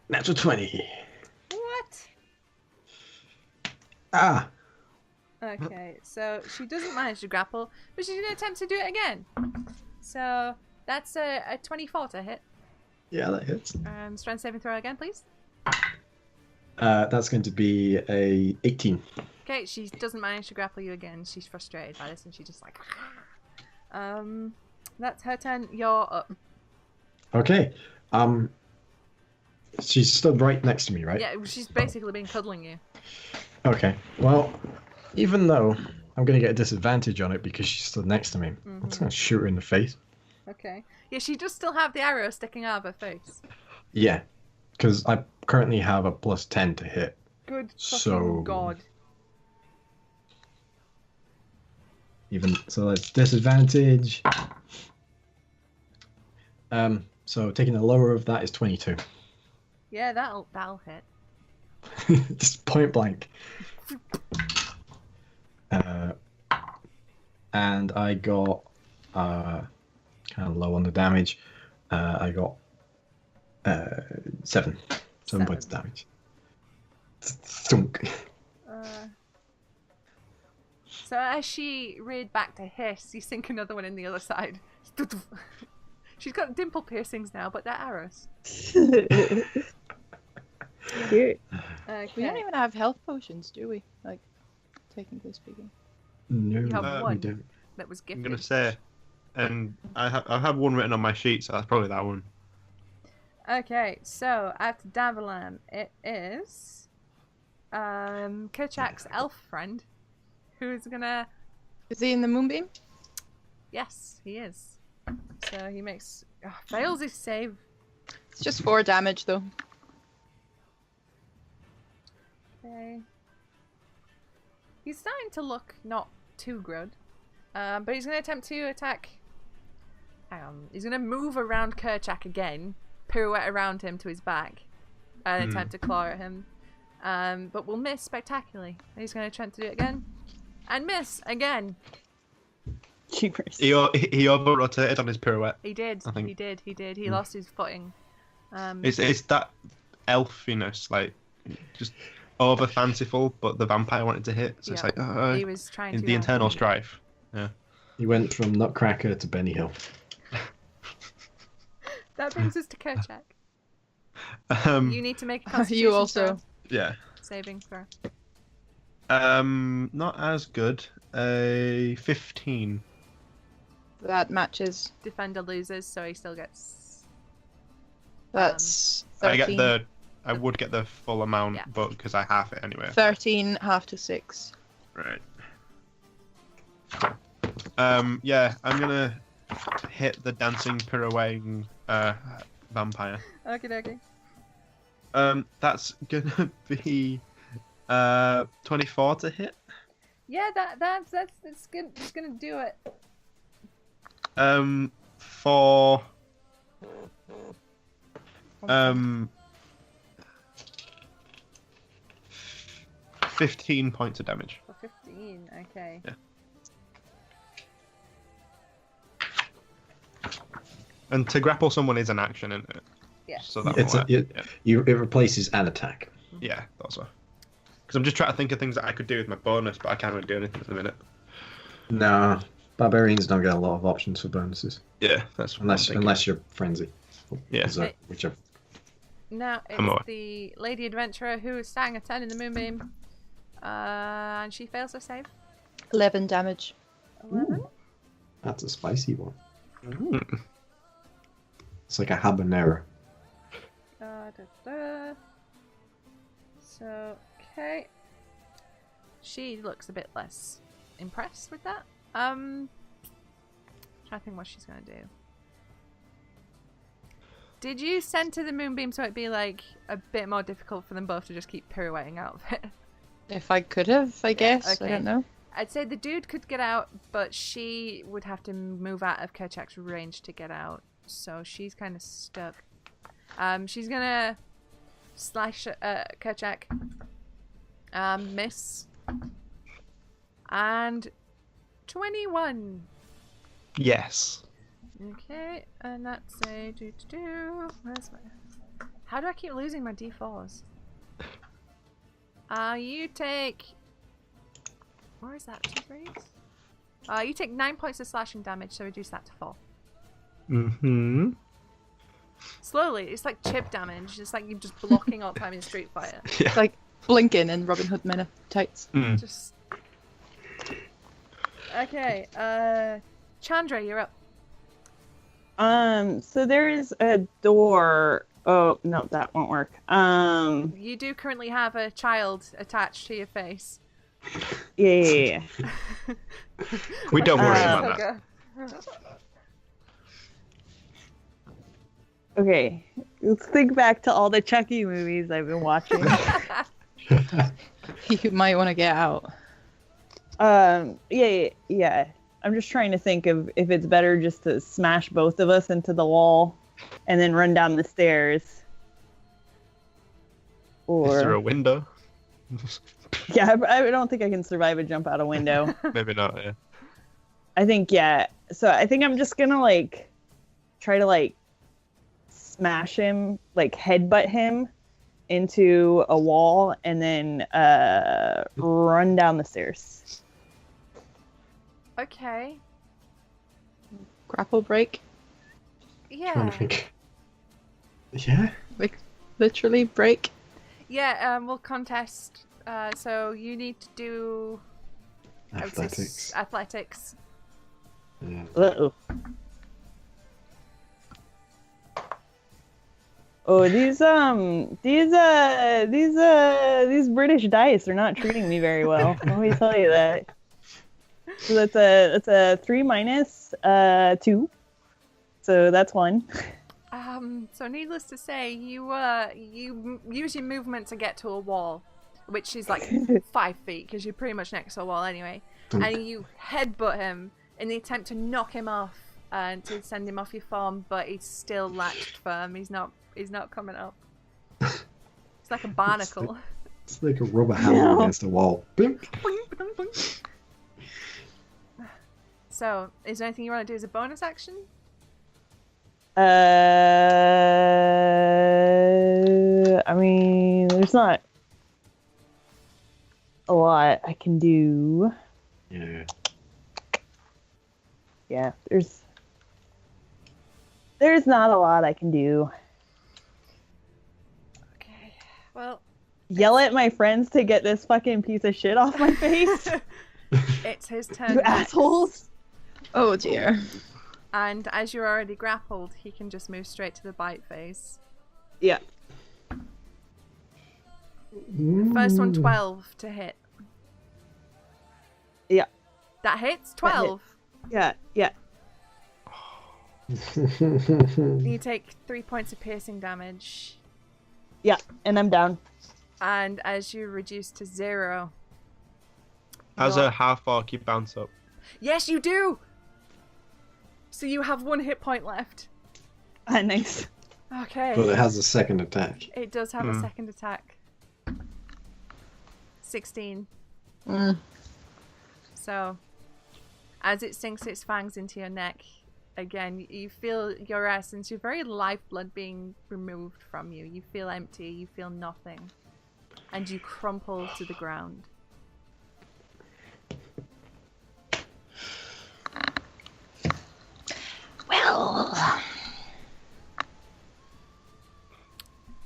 [SPEAKER 3] Natural 20.
[SPEAKER 1] What?
[SPEAKER 3] Ah.
[SPEAKER 1] Okay, so she doesn't manage to grapple, but she's gonna attempt to do it again. So that's a 24 to hit.
[SPEAKER 3] Yeah, that hits.
[SPEAKER 1] Strength saving throw again, please.
[SPEAKER 3] That's going to be a 18.
[SPEAKER 1] Okay, she doesn't manage to grapple you again. She's frustrated by this, and she just like. That's her turn. You're up.
[SPEAKER 3] Okay. She's stood right next to me, right?
[SPEAKER 1] Yeah, she's basically been cuddling you.
[SPEAKER 3] Okay. Well, even though I'm going to get a disadvantage on it because she stood next to me, I'm just going to shoot her in the face.
[SPEAKER 1] Okay. Yeah, she does still have the arrow sticking out of her face.
[SPEAKER 3] Yeah, because I currently have a plus 10 to hit.
[SPEAKER 1] Good fucking
[SPEAKER 3] So-
[SPEAKER 1] god.
[SPEAKER 3] Even so, that's disadvantage. So taking the lower of that is 22.
[SPEAKER 1] Yeah, that'll hit.
[SPEAKER 3] Just point blank. And I got kind of low on the damage. I got 7 points of damage. Thunk.
[SPEAKER 1] So as she reared back to hiss, you sink another one in the other side. She's got dimple piercings now, but they're arrows.
[SPEAKER 5] Cute.
[SPEAKER 1] Okay.
[SPEAKER 4] We don't even have health potions, do we? Like, technically speaking.
[SPEAKER 3] No,
[SPEAKER 1] You have
[SPEAKER 3] we
[SPEAKER 1] one.
[SPEAKER 3] don't.
[SPEAKER 1] That was
[SPEAKER 2] I'm
[SPEAKER 1] gifted.
[SPEAKER 2] gonna say, and I have one written on my sheet, so that's probably that one.
[SPEAKER 1] Okay, so after Davalan, it is Kerchak's elf friend, who's gonna.
[SPEAKER 4] Is he in the moonbeam?
[SPEAKER 1] Yes, he is. So he makes fails his save.
[SPEAKER 4] It's just 4 damage, though.
[SPEAKER 1] Okay. He's starting to look not too good, but he's gonna attempt to attack. Hang on, he's gonna move around Kerchak again, pirouette around him to his back, and attempt to claw at him. But will miss spectacularly. He's gonna attempt to do it again, and miss again.
[SPEAKER 5] Keepers.
[SPEAKER 2] He over rotated on his pirouette.
[SPEAKER 1] He did.
[SPEAKER 2] I think-
[SPEAKER 1] He did. He did. He lost his footing.
[SPEAKER 2] It's that elfiness, like just over fanciful, but the vampire wanted to hit, so it's
[SPEAKER 1] Yeah.
[SPEAKER 2] like
[SPEAKER 1] He was trying to.
[SPEAKER 2] the internal strife. Yeah.
[SPEAKER 3] He went from Nutcracker to Benny Hill.
[SPEAKER 1] That brings us to Kerchak. You need to make a
[SPEAKER 4] You
[SPEAKER 1] Constitution
[SPEAKER 4] also.
[SPEAKER 1] throw,
[SPEAKER 2] Yeah.
[SPEAKER 1] saving throw.
[SPEAKER 2] Not as good. A 15.
[SPEAKER 4] That matches.
[SPEAKER 1] Defender loses, so he still gets.
[SPEAKER 4] That's 13.
[SPEAKER 2] I would get the full amount,
[SPEAKER 1] Yeah.
[SPEAKER 2] but because I half it anyway.
[SPEAKER 4] 13, half to 6.
[SPEAKER 2] Right. Yeah, I'm gonna hit the dancing pirouetting vampire.
[SPEAKER 1] Okay.
[SPEAKER 2] That's gonna be 24 to hit.
[SPEAKER 1] Yeah, that's good. It's gonna do it.
[SPEAKER 2] For 15 points of damage.
[SPEAKER 1] For 15. Okay.
[SPEAKER 2] Yeah. And to grapple someone is an action, isn't it?
[SPEAKER 1] Yeah.
[SPEAKER 2] So that
[SPEAKER 3] It's
[SPEAKER 2] will work.
[SPEAKER 3] it replaces an attack.
[SPEAKER 2] Yeah, that's all. Because I'm just trying to think of things that I could do with my bonus, but I can't really do anything at the minute.
[SPEAKER 3] No, barbarians don't get a lot of options for bonuses
[SPEAKER 2] Yeah, that's what I'm thinking.
[SPEAKER 3] unless you're frenzy.
[SPEAKER 2] Yeah.
[SPEAKER 3] Which are
[SPEAKER 1] Now
[SPEAKER 2] I'm aware.
[SPEAKER 1] it's the lady adventurer who is starting a 10 in the moonbeam, and she fails her save.
[SPEAKER 4] 11 damage.
[SPEAKER 1] 11.
[SPEAKER 3] that's a spicy one.
[SPEAKER 2] Mm.
[SPEAKER 3] It's like a habanero.
[SPEAKER 1] So, okay. She looks a bit less impressed with that. Trying to think what she's gonna do. Did you center the moonbeam so it'd be like a bit more difficult for them both to just keep pirouetting out of it?
[SPEAKER 4] If I could have, I guess.
[SPEAKER 1] okay.
[SPEAKER 4] I don't know.
[SPEAKER 1] I'd say the dude could get out, but she would have to move out of Kerchak's range to get out. So she's kind of stuck. She's gonna slash Kerchak. Miss. And 21.
[SPEAKER 2] Yes.
[SPEAKER 1] Okay, and that's a Where's my... How do I keep losing my D4s? You take... Where is that? 2 threes? You take 9 points of slashing damage, so reduce that to 4.
[SPEAKER 2] Mm-hmm.
[SPEAKER 1] Slowly, it's like chip damage. It's like you're just blocking all the time in Street Fighter.
[SPEAKER 2] Yeah.
[SPEAKER 4] It's like blinking in Robin Hood Men in Tights.
[SPEAKER 2] Mm.
[SPEAKER 1] Just... Okay, Chandra, you're up.
[SPEAKER 5] So there is a door. Oh, no, that won't work.
[SPEAKER 1] You do currently have a child attached to your face.
[SPEAKER 5] Yeah.
[SPEAKER 2] We don't worry
[SPEAKER 5] Uh,
[SPEAKER 2] about that.
[SPEAKER 5] Okay, let's think back to all the Chucky movies I've been watching.
[SPEAKER 4] You might want to get out.
[SPEAKER 5] Yeah. I'm just trying to think of if it's better just to smash both of us into the wall and then run down the stairs. Or
[SPEAKER 2] Is there a window?
[SPEAKER 5] yeah, I don't think I can survive a jump out a window.
[SPEAKER 2] Maybe not, yeah.
[SPEAKER 5] I think yeah. So I think I'm just gonna like try to like smash him, like headbutt him into a wall and then run down the stairs.
[SPEAKER 1] Okay.
[SPEAKER 4] Grapple break.
[SPEAKER 3] Trying
[SPEAKER 1] Yeah.
[SPEAKER 3] to think. Yeah?
[SPEAKER 4] Like, literally break.
[SPEAKER 1] Yeah, we'll contest. So you need to do... I would say
[SPEAKER 3] Athletics.
[SPEAKER 1] athletics.
[SPEAKER 3] Yeah.
[SPEAKER 5] Uh-oh. Oh, these British dice are not treating me very well. Let me tell you that. So that's a 3 minus 2. So that's 1.
[SPEAKER 1] So needless to say, you use your movement to get to a wall, which is like 5 feet because you're pretty much next to a wall anyway, and you headbutt him in the attempt to knock him off and to send him off your form, but he's still latched firm. He's not coming up. It's like a barnacle.
[SPEAKER 3] It's like a rubber hammer
[SPEAKER 5] No.
[SPEAKER 3] against a wall. Blink.
[SPEAKER 1] So, is there anything you want to do as a bonus action?
[SPEAKER 5] I mean, there's not a lot I can do.
[SPEAKER 3] Yeah.
[SPEAKER 5] Yeah, there's not a lot I can do.
[SPEAKER 1] Okay. Well,
[SPEAKER 5] Yell at my friends to get this fucking piece of shit off my face.
[SPEAKER 1] it's his turn.
[SPEAKER 5] You
[SPEAKER 1] next.
[SPEAKER 5] assholes.
[SPEAKER 4] Oh dear.
[SPEAKER 1] And as you're already grappled, he can just move straight to the bite phase.
[SPEAKER 5] Yeah.
[SPEAKER 1] First one, 12 to hit.
[SPEAKER 5] Yeah.
[SPEAKER 1] That hits? 12.
[SPEAKER 5] Yeah.
[SPEAKER 1] You take 3 points of piercing damage.
[SPEAKER 5] Yeah, and I'm down.
[SPEAKER 1] And as you reduce to 0.
[SPEAKER 2] As
[SPEAKER 1] you're-
[SPEAKER 2] a half orc, you bounce up.
[SPEAKER 1] Yes, you do! So you have 1 hit point left.
[SPEAKER 5] Nice.
[SPEAKER 1] Okay.
[SPEAKER 3] But it has a second attack.
[SPEAKER 1] It does have a second attack. 16.
[SPEAKER 4] Mm.
[SPEAKER 1] So, as it sinks its fangs into your neck, again, you feel your essence, your very lifeblood being removed from you. You feel empty, you feel nothing. And you crumple to the ground.
[SPEAKER 4] Well.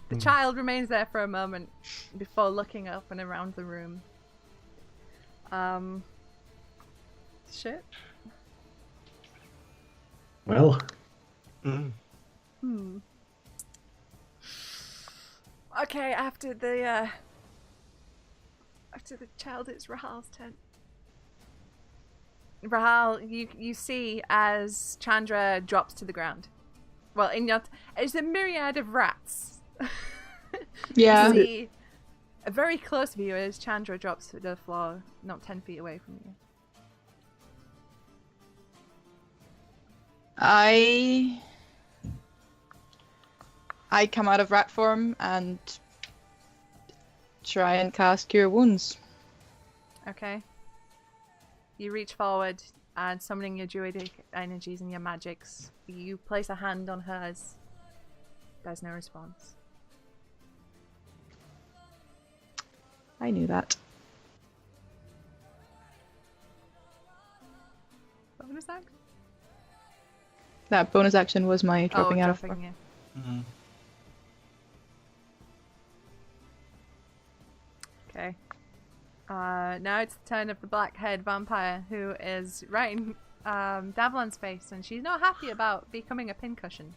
[SPEAKER 1] The child remains there for a moment before looking up and around the room. Shit.
[SPEAKER 3] Well,
[SPEAKER 1] Okay, after the child, it's Rahal's turn. Rahal, you see as Chandra drops to the ground. Well, it's a myriad of rats.
[SPEAKER 4] Yeah.
[SPEAKER 1] You see a very close view as Chandra drops to the floor, not 10 feet away from you.
[SPEAKER 4] I come out of rat form and try and cast Cure Wounds.
[SPEAKER 1] Okay. You reach forward and summoning your druidic energies and your magics. You place a hand on hers. There's no response.
[SPEAKER 4] I knew that.
[SPEAKER 1] Bonus action?
[SPEAKER 4] That bonus action was my dropping out of
[SPEAKER 1] dropping,
[SPEAKER 4] form.
[SPEAKER 1] yeah.
[SPEAKER 6] Mm-hmm.
[SPEAKER 1] Okay. Now it's the turn of the black-haired vampire who is right in Davlan's face, and she's not happy about becoming a pincushion.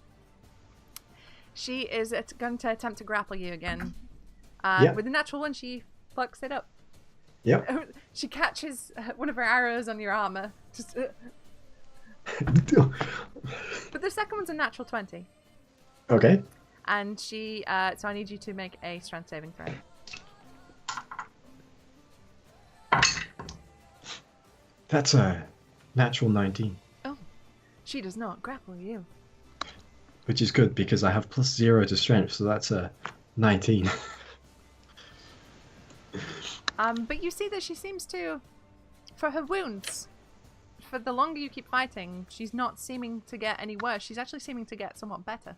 [SPEAKER 1] She is going to attempt to grapple you again.
[SPEAKER 3] Yeah.
[SPEAKER 1] With a natural one, she fucks it up.
[SPEAKER 3] Yep.
[SPEAKER 1] She catches one of her arrows on your armor. Just, but the second one's a natural 20.
[SPEAKER 3] Okay.
[SPEAKER 1] And she, so I need you to make a strength saving throw.
[SPEAKER 3] That's a natural 19.
[SPEAKER 1] Oh, she does not grapple you.
[SPEAKER 3] Which is good because I have +0 to strength, so that's a 19.
[SPEAKER 1] But you see that she seems to, for her wounds, for the longer you keep fighting, she's not seeming to get any worse. She's actually seeming to get somewhat better.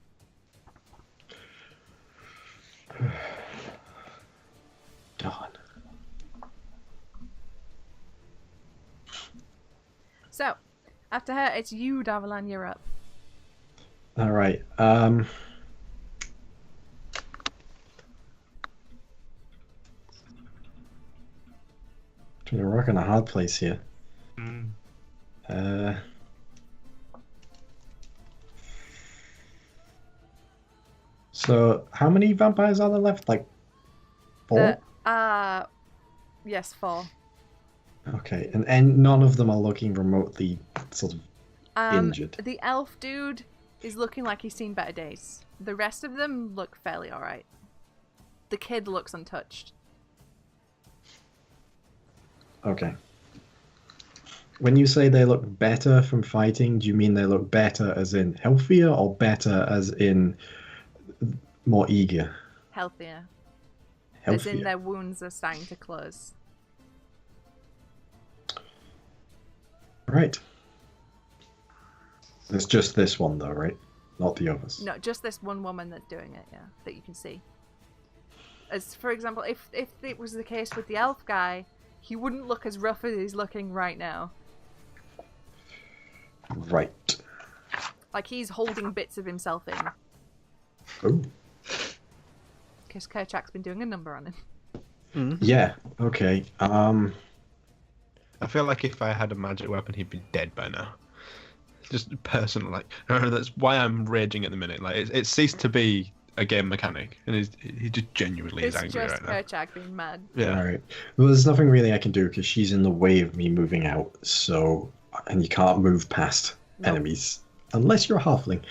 [SPEAKER 3] Darn.
[SPEAKER 1] So, after her, it's you, Davalan, you're up.
[SPEAKER 3] All right. Between a rock and a hard place here. So how many vampires are there left? Like 4?
[SPEAKER 1] Yes, 4.
[SPEAKER 3] Okay, and none of them are looking remotely sort of injured.
[SPEAKER 1] The elf dude is looking like he's seen better days. The rest of them look fairly alright. The kid looks untouched.
[SPEAKER 3] Okay. When you say they look better from fighting, do you mean they look better as in healthier or better as in more eager?
[SPEAKER 1] Healthier.
[SPEAKER 3] Healthier.
[SPEAKER 1] As in their wounds are starting to close.
[SPEAKER 3] Right. It's just this one though, right? Not the others.
[SPEAKER 1] No, just this one woman that's doing it, yeah, that you can see. As for example, if it was the case with the elf guy, he wouldn't look as rough as he's looking right now.
[SPEAKER 3] Right.
[SPEAKER 1] Like he's holding bits of himself in.
[SPEAKER 3] Oh.
[SPEAKER 1] Because Kerchak's been doing a number on him.
[SPEAKER 3] Yeah. Okay.
[SPEAKER 2] I feel like if I had a magic weapon, he'd be dead by now. Just personal, like that's why I'm raging at the minute. Like it ceased to be a game mechanic, and he just genuinely is
[SPEAKER 1] It's
[SPEAKER 2] angry
[SPEAKER 1] just
[SPEAKER 2] right now.
[SPEAKER 1] Kerchak being mad.
[SPEAKER 2] Yeah.
[SPEAKER 3] All right. Well, there's nothing really I can do because she's in the way of me moving out. So, and you can't move past enemies unless you're a halfling.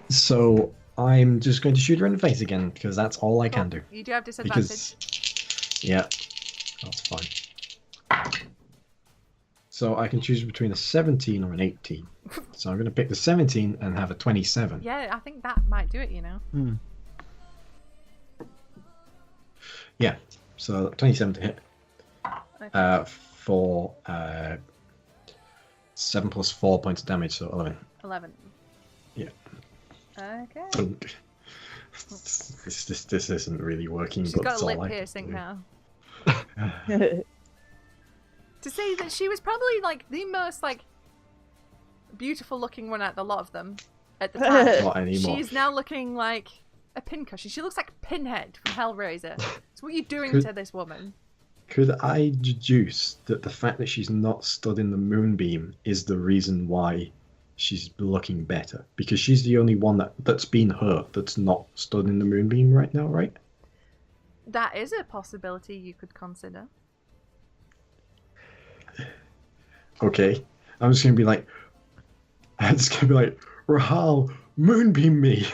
[SPEAKER 3] So I'm just going to shoot her in the face again because that's all I can do.
[SPEAKER 1] You do have disadvantage.
[SPEAKER 3] Because, yeah, that's fine. So I can choose between a 17 or an 18. So I'm going to pick the 17 and have a 27.
[SPEAKER 1] Yeah, I think that might do it, you know.
[SPEAKER 3] Yeah, so 27 to hit.
[SPEAKER 1] Okay.
[SPEAKER 3] For 7 plus 4 points of damage, so 11.
[SPEAKER 1] 11.
[SPEAKER 3] Yeah.
[SPEAKER 1] Okay.
[SPEAKER 3] Thunk. This isn't really working.
[SPEAKER 1] She's
[SPEAKER 3] but
[SPEAKER 1] got
[SPEAKER 3] it's
[SPEAKER 1] a
[SPEAKER 3] all
[SPEAKER 1] lip
[SPEAKER 3] I can
[SPEAKER 1] piercing
[SPEAKER 3] do.
[SPEAKER 1] now. To say that she was probably like the most like beautiful looking one out of the lot of them at the time.
[SPEAKER 3] Not anymore.
[SPEAKER 1] She's now looking like a pincushion. She looks like Pinhead from Hellraiser. So what are you doing
[SPEAKER 3] Could-
[SPEAKER 1] to this woman?
[SPEAKER 3] Could I deduce that the fact that she's not stood in the moonbeam is the reason why she's looking better? Because she's the only one that's been hurt that's not stood in the moonbeam right now, right?
[SPEAKER 1] That is a possibility you could consider.
[SPEAKER 3] Okay. I'm just gonna be like, Rahal, Moonbeam me.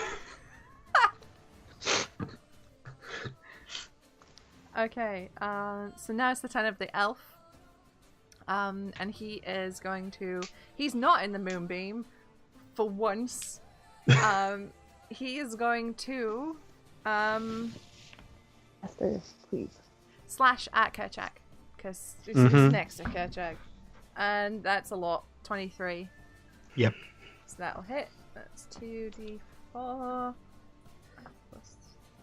[SPEAKER 1] Okay, so now it's the turn of the elf. And he is going to... He's not in the moonbeam for once. He is going to
[SPEAKER 5] Master, please.
[SPEAKER 1] slash at Kerchak, because he's next to Kerchak. And that's a lot. 23.
[SPEAKER 2] Yep.
[SPEAKER 1] So that'll hit. That's 2d4 plus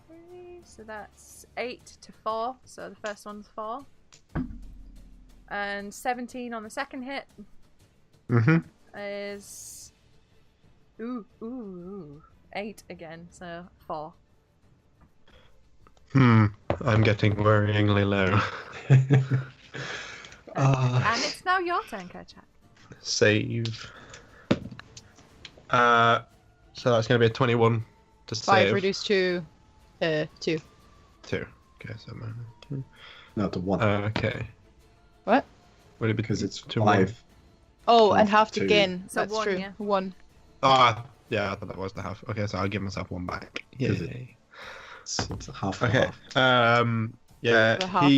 [SPEAKER 1] 3. So that's 8 to 4. So the first one's 4. And 17 on the second hit is... Ooh. 8 again. So 4.
[SPEAKER 2] I'm getting worryingly low.
[SPEAKER 1] And it's now your turn, Kerchak.
[SPEAKER 2] Save. So that's going to be a 21 to
[SPEAKER 4] 5
[SPEAKER 2] save.
[SPEAKER 4] reduced to 2.
[SPEAKER 2] 2. Okay, so two.
[SPEAKER 3] No, to 1.
[SPEAKER 2] Okay.
[SPEAKER 4] What?
[SPEAKER 2] Would it be
[SPEAKER 3] Because it's
[SPEAKER 2] to
[SPEAKER 3] 5.
[SPEAKER 4] Oh, and
[SPEAKER 3] 5
[SPEAKER 4] half
[SPEAKER 3] to-
[SPEAKER 4] again.
[SPEAKER 1] So
[SPEAKER 4] That's
[SPEAKER 1] 1,
[SPEAKER 4] true.
[SPEAKER 1] yeah.
[SPEAKER 4] 1.
[SPEAKER 2] Yeah, I thought that was the half. Okay, so I'll give myself 1 back.
[SPEAKER 3] Is it?
[SPEAKER 2] Yay.
[SPEAKER 3] It's a half.
[SPEAKER 2] Okay.
[SPEAKER 3] Half.
[SPEAKER 2] Yeah,
[SPEAKER 4] The half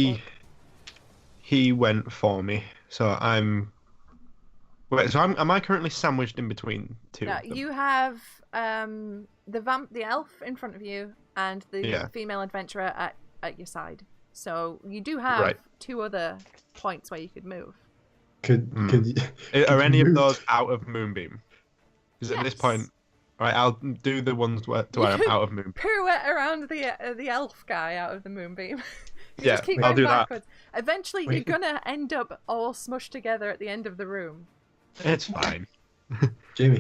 [SPEAKER 2] he went for me. So I'm. Wait. So am I currently sandwiched in between two?
[SPEAKER 1] Yeah,
[SPEAKER 2] of them?
[SPEAKER 1] you have the elf in front of you and the female adventurer at your side. So you do have 2 other points where you could move.
[SPEAKER 3] Could you,
[SPEAKER 2] Are any of
[SPEAKER 3] move?
[SPEAKER 2] those out of Moonbeam? Because at this
[SPEAKER 1] Yes.
[SPEAKER 2] point, right, I'll do the ones where I'm out of Moonbeam.
[SPEAKER 1] Pirouette around the elf guy out of the moonbeam. You
[SPEAKER 2] Yeah,
[SPEAKER 1] just keep
[SPEAKER 2] I'll
[SPEAKER 1] going
[SPEAKER 2] do that.
[SPEAKER 1] backwards. Eventually,
[SPEAKER 3] Wait.
[SPEAKER 1] you're gonna end up all smushed together at the end of the room.
[SPEAKER 2] It's fine.
[SPEAKER 3] Jamie,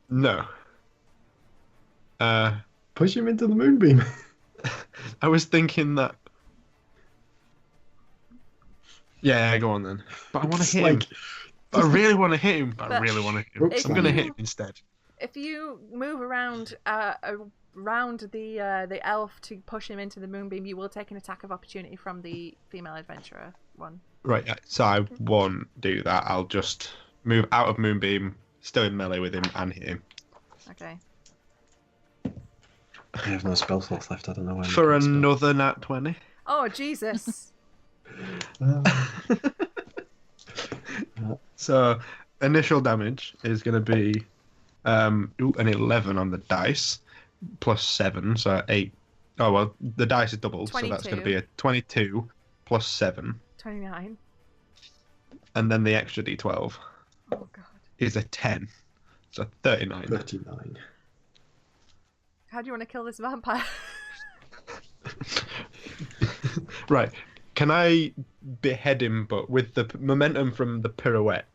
[SPEAKER 2] No.
[SPEAKER 3] push him into the moonbeam.
[SPEAKER 2] I was thinking that. Yeah, go on then. But I want to
[SPEAKER 3] It's
[SPEAKER 2] hit him.
[SPEAKER 3] like-
[SPEAKER 2] I really want to hit him. I
[SPEAKER 1] But
[SPEAKER 2] really want to hit him.
[SPEAKER 3] Oops.
[SPEAKER 2] I'm gonna
[SPEAKER 1] If
[SPEAKER 2] hit
[SPEAKER 1] you-
[SPEAKER 2] him instead.
[SPEAKER 1] If you move around the elf to push him into the moonbeam, you will take an attack of opportunity from the female adventurer one.
[SPEAKER 2] Right, so I won't do that. I'll just move out of Moonbeam, still in melee with him, and hit him.
[SPEAKER 1] Okay.
[SPEAKER 3] I have no spell slots left. I don't know why. I'm
[SPEAKER 2] For
[SPEAKER 3] looking at
[SPEAKER 2] another nat 20.
[SPEAKER 1] Oh Jesus!
[SPEAKER 3] spells.
[SPEAKER 2] So, initial damage is going to be an 11 on the dice, plus 7, so 8. Oh, well, the dice is doubled, so that's going to
[SPEAKER 1] 22.
[SPEAKER 2] be a 22 plus 7.
[SPEAKER 1] 29.
[SPEAKER 2] And then the extra d12
[SPEAKER 1] Oh god.
[SPEAKER 2] is a 10, so 39.
[SPEAKER 3] 39.
[SPEAKER 1] How do you want to kill this vampire?
[SPEAKER 2] Right, can I behead him, but with the momentum from the pirouette?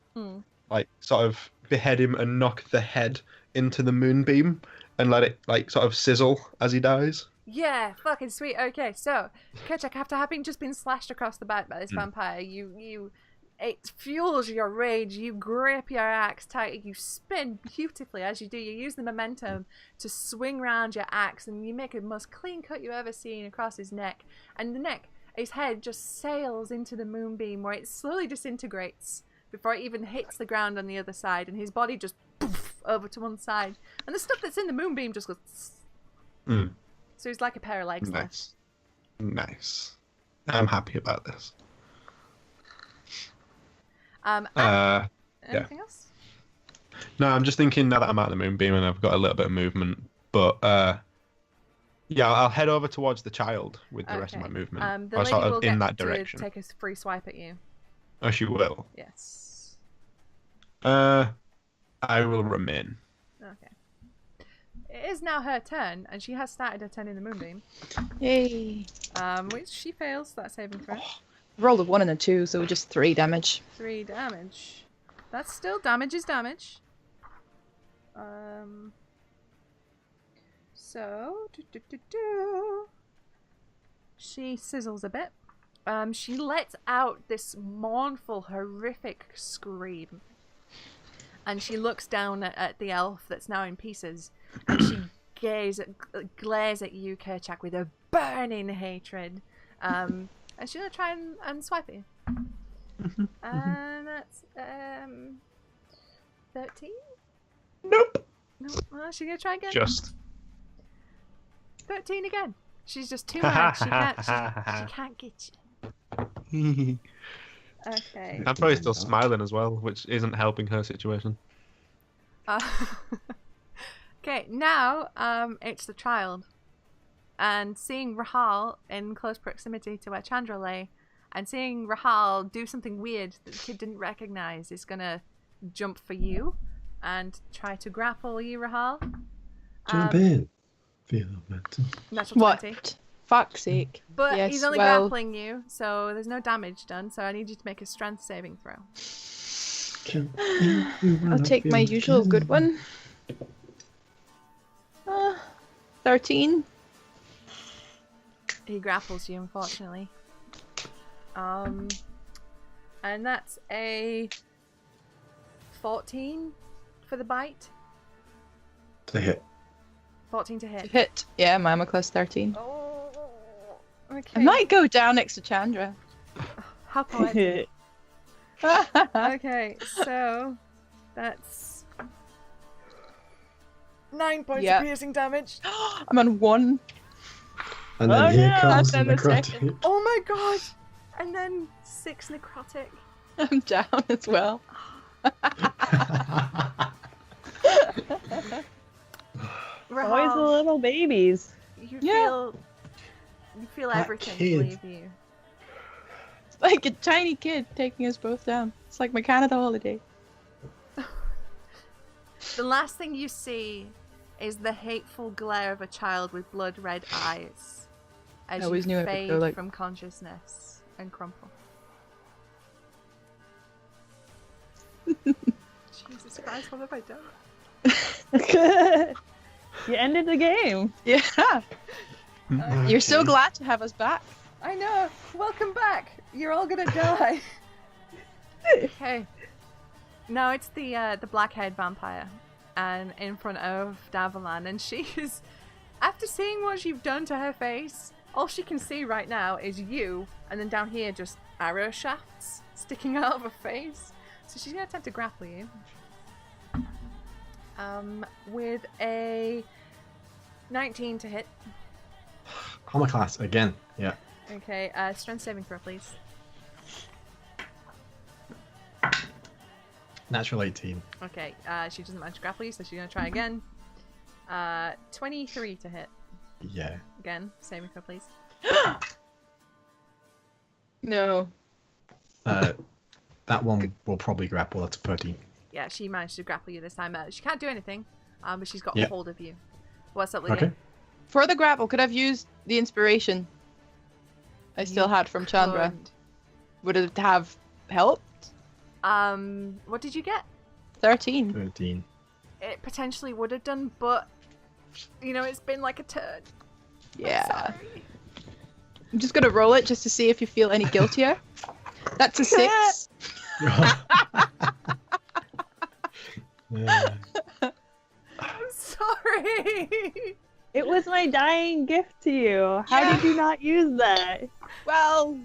[SPEAKER 2] Like, sort of behead him and knock the head into the moonbeam and let it, like, sort of sizzle as he dies?
[SPEAKER 1] Yeah, fucking sweet. Okay, so Kerchak, after having just been slashed across the back by this vampire, it fuels your rage. You grip your axe tight. You spin beautifully as you do. You use the momentum to swing round your axe, and you make the most clean cut you ever seen across his neck. And his head just sails into the moonbeam, where it slowly disintegrates before it even hits the ground on the other side, and his body just poof over to one side, and the stuff that's in the moonbeam just goes. So he's like a pair of legs left.
[SPEAKER 2] Nice. I'm happy about this.
[SPEAKER 1] Anything else?
[SPEAKER 2] No, I'm just thinking now that I'm out of the moonbeam and I've got a little bit of movement, but yeah, I'll head over towards the child with the rest of my movement.
[SPEAKER 1] The
[SPEAKER 2] or
[SPEAKER 1] lady
[SPEAKER 2] sort
[SPEAKER 1] will
[SPEAKER 2] of in
[SPEAKER 1] get
[SPEAKER 2] that
[SPEAKER 1] to
[SPEAKER 2] direction.
[SPEAKER 1] take a free swipe at you.
[SPEAKER 2] Oh, she will.
[SPEAKER 1] Yes.
[SPEAKER 2] I will remain.
[SPEAKER 1] Okay. It is now her turn, and she has started her turn in the moonbeam.
[SPEAKER 4] Yay.
[SPEAKER 1] Which she fails that saving throw.
[SPEAKER 4] Rolled a 1 and a 2, so just 3 damage.
[SPEAKER 1] 3 damage. That's still damage is damage. So she sizzles a bit. She lets out this mournful, horrific scream. And she looks down at the elf that's now in pieces, and she glares at you, Kerchak, with a burning hatred. And she's gonna try and swipe at you. And that's 13.
[SPEAKER 2] Nope.
[SPEAKER 1] No, well, she's gonna try again.
[SPEAKER 2] Just.
[SPEAKER 1] 13 again. She's just too mad. She can't get you. Okay.
[SPEAKER 2] I'm probably still smiling as well, which isn't helping her situation.
[SPEAKER 1] Okay, now it's the child. And seeing Rahal in close proximity to where Chandra lay, and seeing Rahal do something weird that the kid didn't recognize, is gonna jump for you and try to grapple you, Rahal.
[SPEAKER 3] Jump in. Feel mental.
[SPEAKER 1] Natural
[SPEAKER 4] What?
[SPEAKER 1] 20.
[SPEAKER 4] Fuck's sake.
[SPEAKER 1] But
[SPEAKER 4] Yes,
[SPEAKER 1] he's only
[SPEAKER 4] well-
[SPEAKER 1] grappling you, so there's no damage done, so I need you to make a strength saving throw.
[SPEAKER 4] I'll take my usual good one. 13.
[SPEAKER 1] He grapples you, unfortunately. And that's a 14 for the bite.
[SPEAKER 3] To hit.
[SPEAKER 1] 14 to hit.
[SPEAKER 4] Hit. Yeah, my armor class 13.
[SPEAKER 1] Oh,
[SPEAKER 4] I
[SPEAKER 1] okay.
[SPEAKER 4] might go down next to Chandra.
[SPEAKER 1] How poetic. Okay, so that's 9 points
[SPEAKER 4] Yeah.
[SPEAKER 1] of piercing damage.
[SPEAKER 4] I'm on 1.
[SPEAKER 3] And then
[SPEAKER 5] Oh,
[SPEAKER 3] here
[SPEAKER 5] no,
[SPEAKER 3] comes the
[SPEAKER 4] that's in the
[SPEAKER 3] necrotic.
[SPEAKER 4] second.
[SPEAKER 1] Oh my god! And then 6 necrotic.
[SPEAKER 4] I'm down as well.
[SPEAKER 5] Always the
[SPEAKER 1] Rahal,
[SPEAKER 5] little babies.
[SPEAKER 1] you
[SPEAKER 4] Yeah.
[SPEAKER 1] feel
[SPEAKER 3] That
[SPEAKER 1] everything
[SPEAKER 3] kid.
[SPEAKER 1] leave you.
[SPEAKER 4] It's like a tiny kid taking us both down. It's like my Canada holiday.
[SPEAKER 1] The last thing you see is the hateful glare of a child with blood-red eyes as
[SPEAKER 4] I always
[SPEAKER 1] you
[SPEAKER 4] knew it would
[SPEAKER 1] fade
[SPEAKER 4] go like-
[SPEAKER 1] from consciousness and crumple. Jesus Christ, what have I done?
[SPEAKER 5] You ended the game.
[SPEAKER 4] Yeah. You're so glad to have us back.
[SPEAKER 1] I know! Welcome back! You're all gonna die! Okay. No, it's the black-haired vampire. And in front of Davalan, and she is... After seeing what you've done to her face, all she can see right now is you, and then down here just arrow shafts sticking out of her face. So she's gonna attempt to grapple you. With a 19 to hit.
[SPEAKER 3] Armor class again. Yeah.
[SPEAKER 1] Okay, strength saving throw, please.
[SPEAKER 3] Natural 18.
[SPEAKER 1] Okay, she doesn't manage to grapple you, so she's gonna try again. 23 to hit.
[SPEAKER 3] Yeah.
[SPEAKER 1] Again, saving throw, please.
[SPEAKER 4] No.
[SPEAKER 3] That one will probably grapple. That's a 13.
[SPEAKER 1] Yeah, she managed to grapple you this time. She can't do anything, but she's got
[SPEAKER 3] Yep.
[SPEAKER 1] hold of you. What's up, Lydia?
[SPEAKER 3] Okay.
[SPEAKER 4] For the grapple, could I have used the inspiration I still had from Chandra?
[SPEAKER 1] Good.
[SPEAKER 4] Would it have helped?
[SPEAKER 1] What did you get?
[SPEAKER 4] 13.
[SPEAKER 3] 13.
[SPEAKER 1] It potentially would have done, but you know, it's been like a turn.
[SPEAKER 4] Yeah.
[SPEAKER 1] Sorry.
[SPEAKER 4] I'm just gonna roll it just to see if you feel any guiltier. That's a 6.
[SPEAKER 3] Yeah.
[SPEAKER 1] I'm sorry.
[SPEAKER 5] It was my dying gift to you. How
[SPEAKER 4] Yeah.
[SPEAKER 5] did you not use that?
[SPEAKER 4] Well,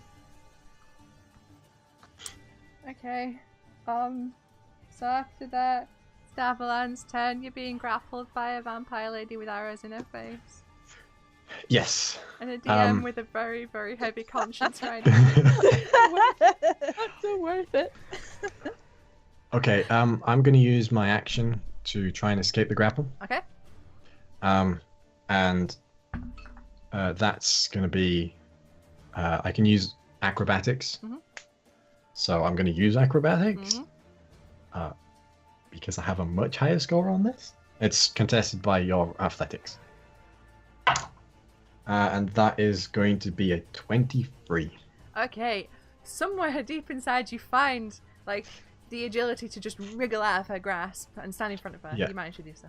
[SPEAKER 1] Okay. So after that, Stavalan's turn. You're being grappled by a vampire lady with arrows in her face.
[SPEAKER 3] Yes.
[SPEAKER 1] And a DM with a very, very heavy conscience right now.
[SPEAKER 4] that's so worth it.
[SPEAKER 3] Okay. I'm going to use my action to try and escape the grapple.
[SPEAKER 1] Okay.
[SPEAKER 3] And that's going to be. I can use acrobatics.
[SPEAKER 1] Mhm.
[SPEAKER 3] So I'm going to use acrobatics
[SPEAKER 1] Mhm.
[SPEAKER 3] because I have a much higher score on this. It's contested by your athletics. And that is going to be a 23.
[SPEAKER 1] Okay. Somewhere deep inside you find, like, the agility to just wriggle out of her grasp and stand in front of her.
[SPEAKER 3] Yeah.
[SPEAKER 1] You managed to do so.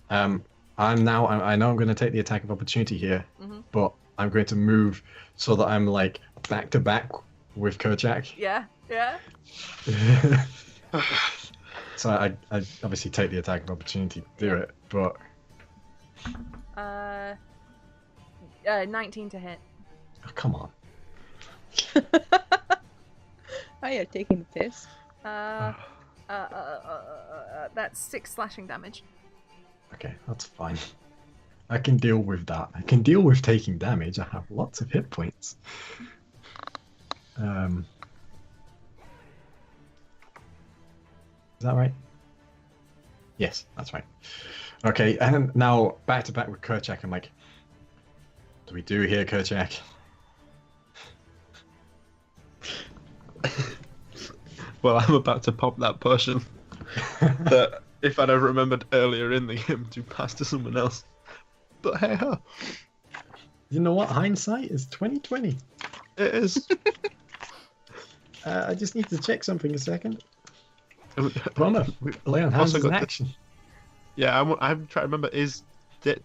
[SPEAKER 3] I know I'm going to take the attack of opportunity here,
[SPEAKER 1] Mhm.
[SPEAKER 3] but I'm going to move so that I'm like back to back with Kojak.
[SPEAKER 1] Yeah, yeah.
[SPEAKER 3] So I obviously take the attack of opportunity to do it, but
[SPEAKER 1] 19 to hit.
[SPEAKER 3] oh, come on.
[SPEAKER 4] Oh yeah, taking the piss.
[SPEAKER 1] That's 6 slashing damage.
[SPEAKER 3] Okay, that's fine. I can deal with that. I can deal with taking damage. I have lots of hit points. Is that right? Yes, that's right. Okay, and now back to back with Kerchak. I'm like, what do we do here, Kerchak?
[SPEAKER 2] Well, I'm about to pop that potion that if I'd have remembered earlier in the game to pass to someone else. But hey ho.
[SPEAKER 3] You know what? Hindsight is 2020.
[SPEAKER 2] It is.
[SPEAKER 3] I just need to check something a second.
[SPEAKER 2] We-
[SPEAKER 3] Brother, lay on hands
[SPEAKER 2] also
[SPEAKER 3] is an
[SPEAKER 2] got the-
[SPEAKER 3] action.
[SPEAKER 2] Yeah, I'm trying to remember, is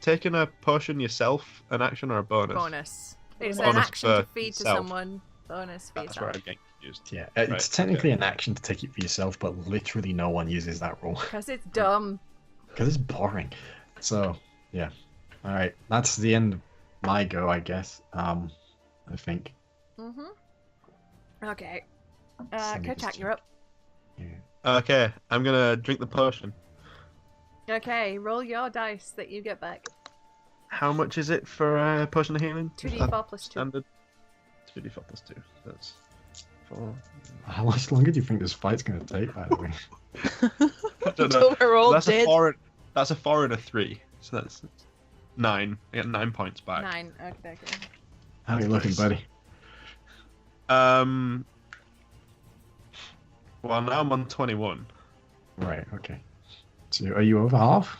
[SPEAKER 2] taking a potion yourself an action or a bonus?
[SPEAKER 1] Bonus. It's
[SPEAKER 2] Bonus
[SPEAKER 1] an action to
[SPEAKER 2] for
[SPEAKER 1] feed to
[SPEAKER 2] yourself.
[SPEAKER 1] someone. Bonus for
[SPEAKER 2] That's where
[SPEAKER 1] yourself.
[SPEAKER 2] I'm getting confused.
[SPEAKER 3] Yeah,
[SPEAKER 2] Right,
[SPEAKER 3] it's technically an action to take it for yourself, but literally no one uses that rule.
[SPEAKER 1] Because it's dumb.
[SPEAKER 3] Because it's boring. So, yeah. Alright, that's the end of my go, I guess. I think.
[SPEAKER 1] Okay.
[SPEAKER 3] Let me just
[SPEAKER 1] Kotak, you're up.
[SPEAKER 3] Yeah.
[SPEAKER 2] Okay, I'm gonna drink the potion.
[SPEAKER 1] Okay, roll your dice that you get back.
[SPEAKER 2] How much is it for potion of healing?
[SPEAKER 1] 2d4 plus 2.
[SPEAKER 2] Standard. 2d4 plus 2. That's 4.
[SPEAKER 3] How much longer do you think this fight's going to take, by the way?
[SPEAKER 2] I don't know.
[SPEAKER 4] We're all
[SPEAKER 2] That's
[SPEAKER 4] dead.
[SPEAKER 2] a 4. That's a 4 and a 3. So that's 9. I get 9 points back.
[SPEAKER 1] 9. Okay.
[SPEAKER 3] How are you looking, buddy?
[SPEAKER 2] Well, now I'm on 21.
[SPEAKER 3] Right, okay. So, are you over half?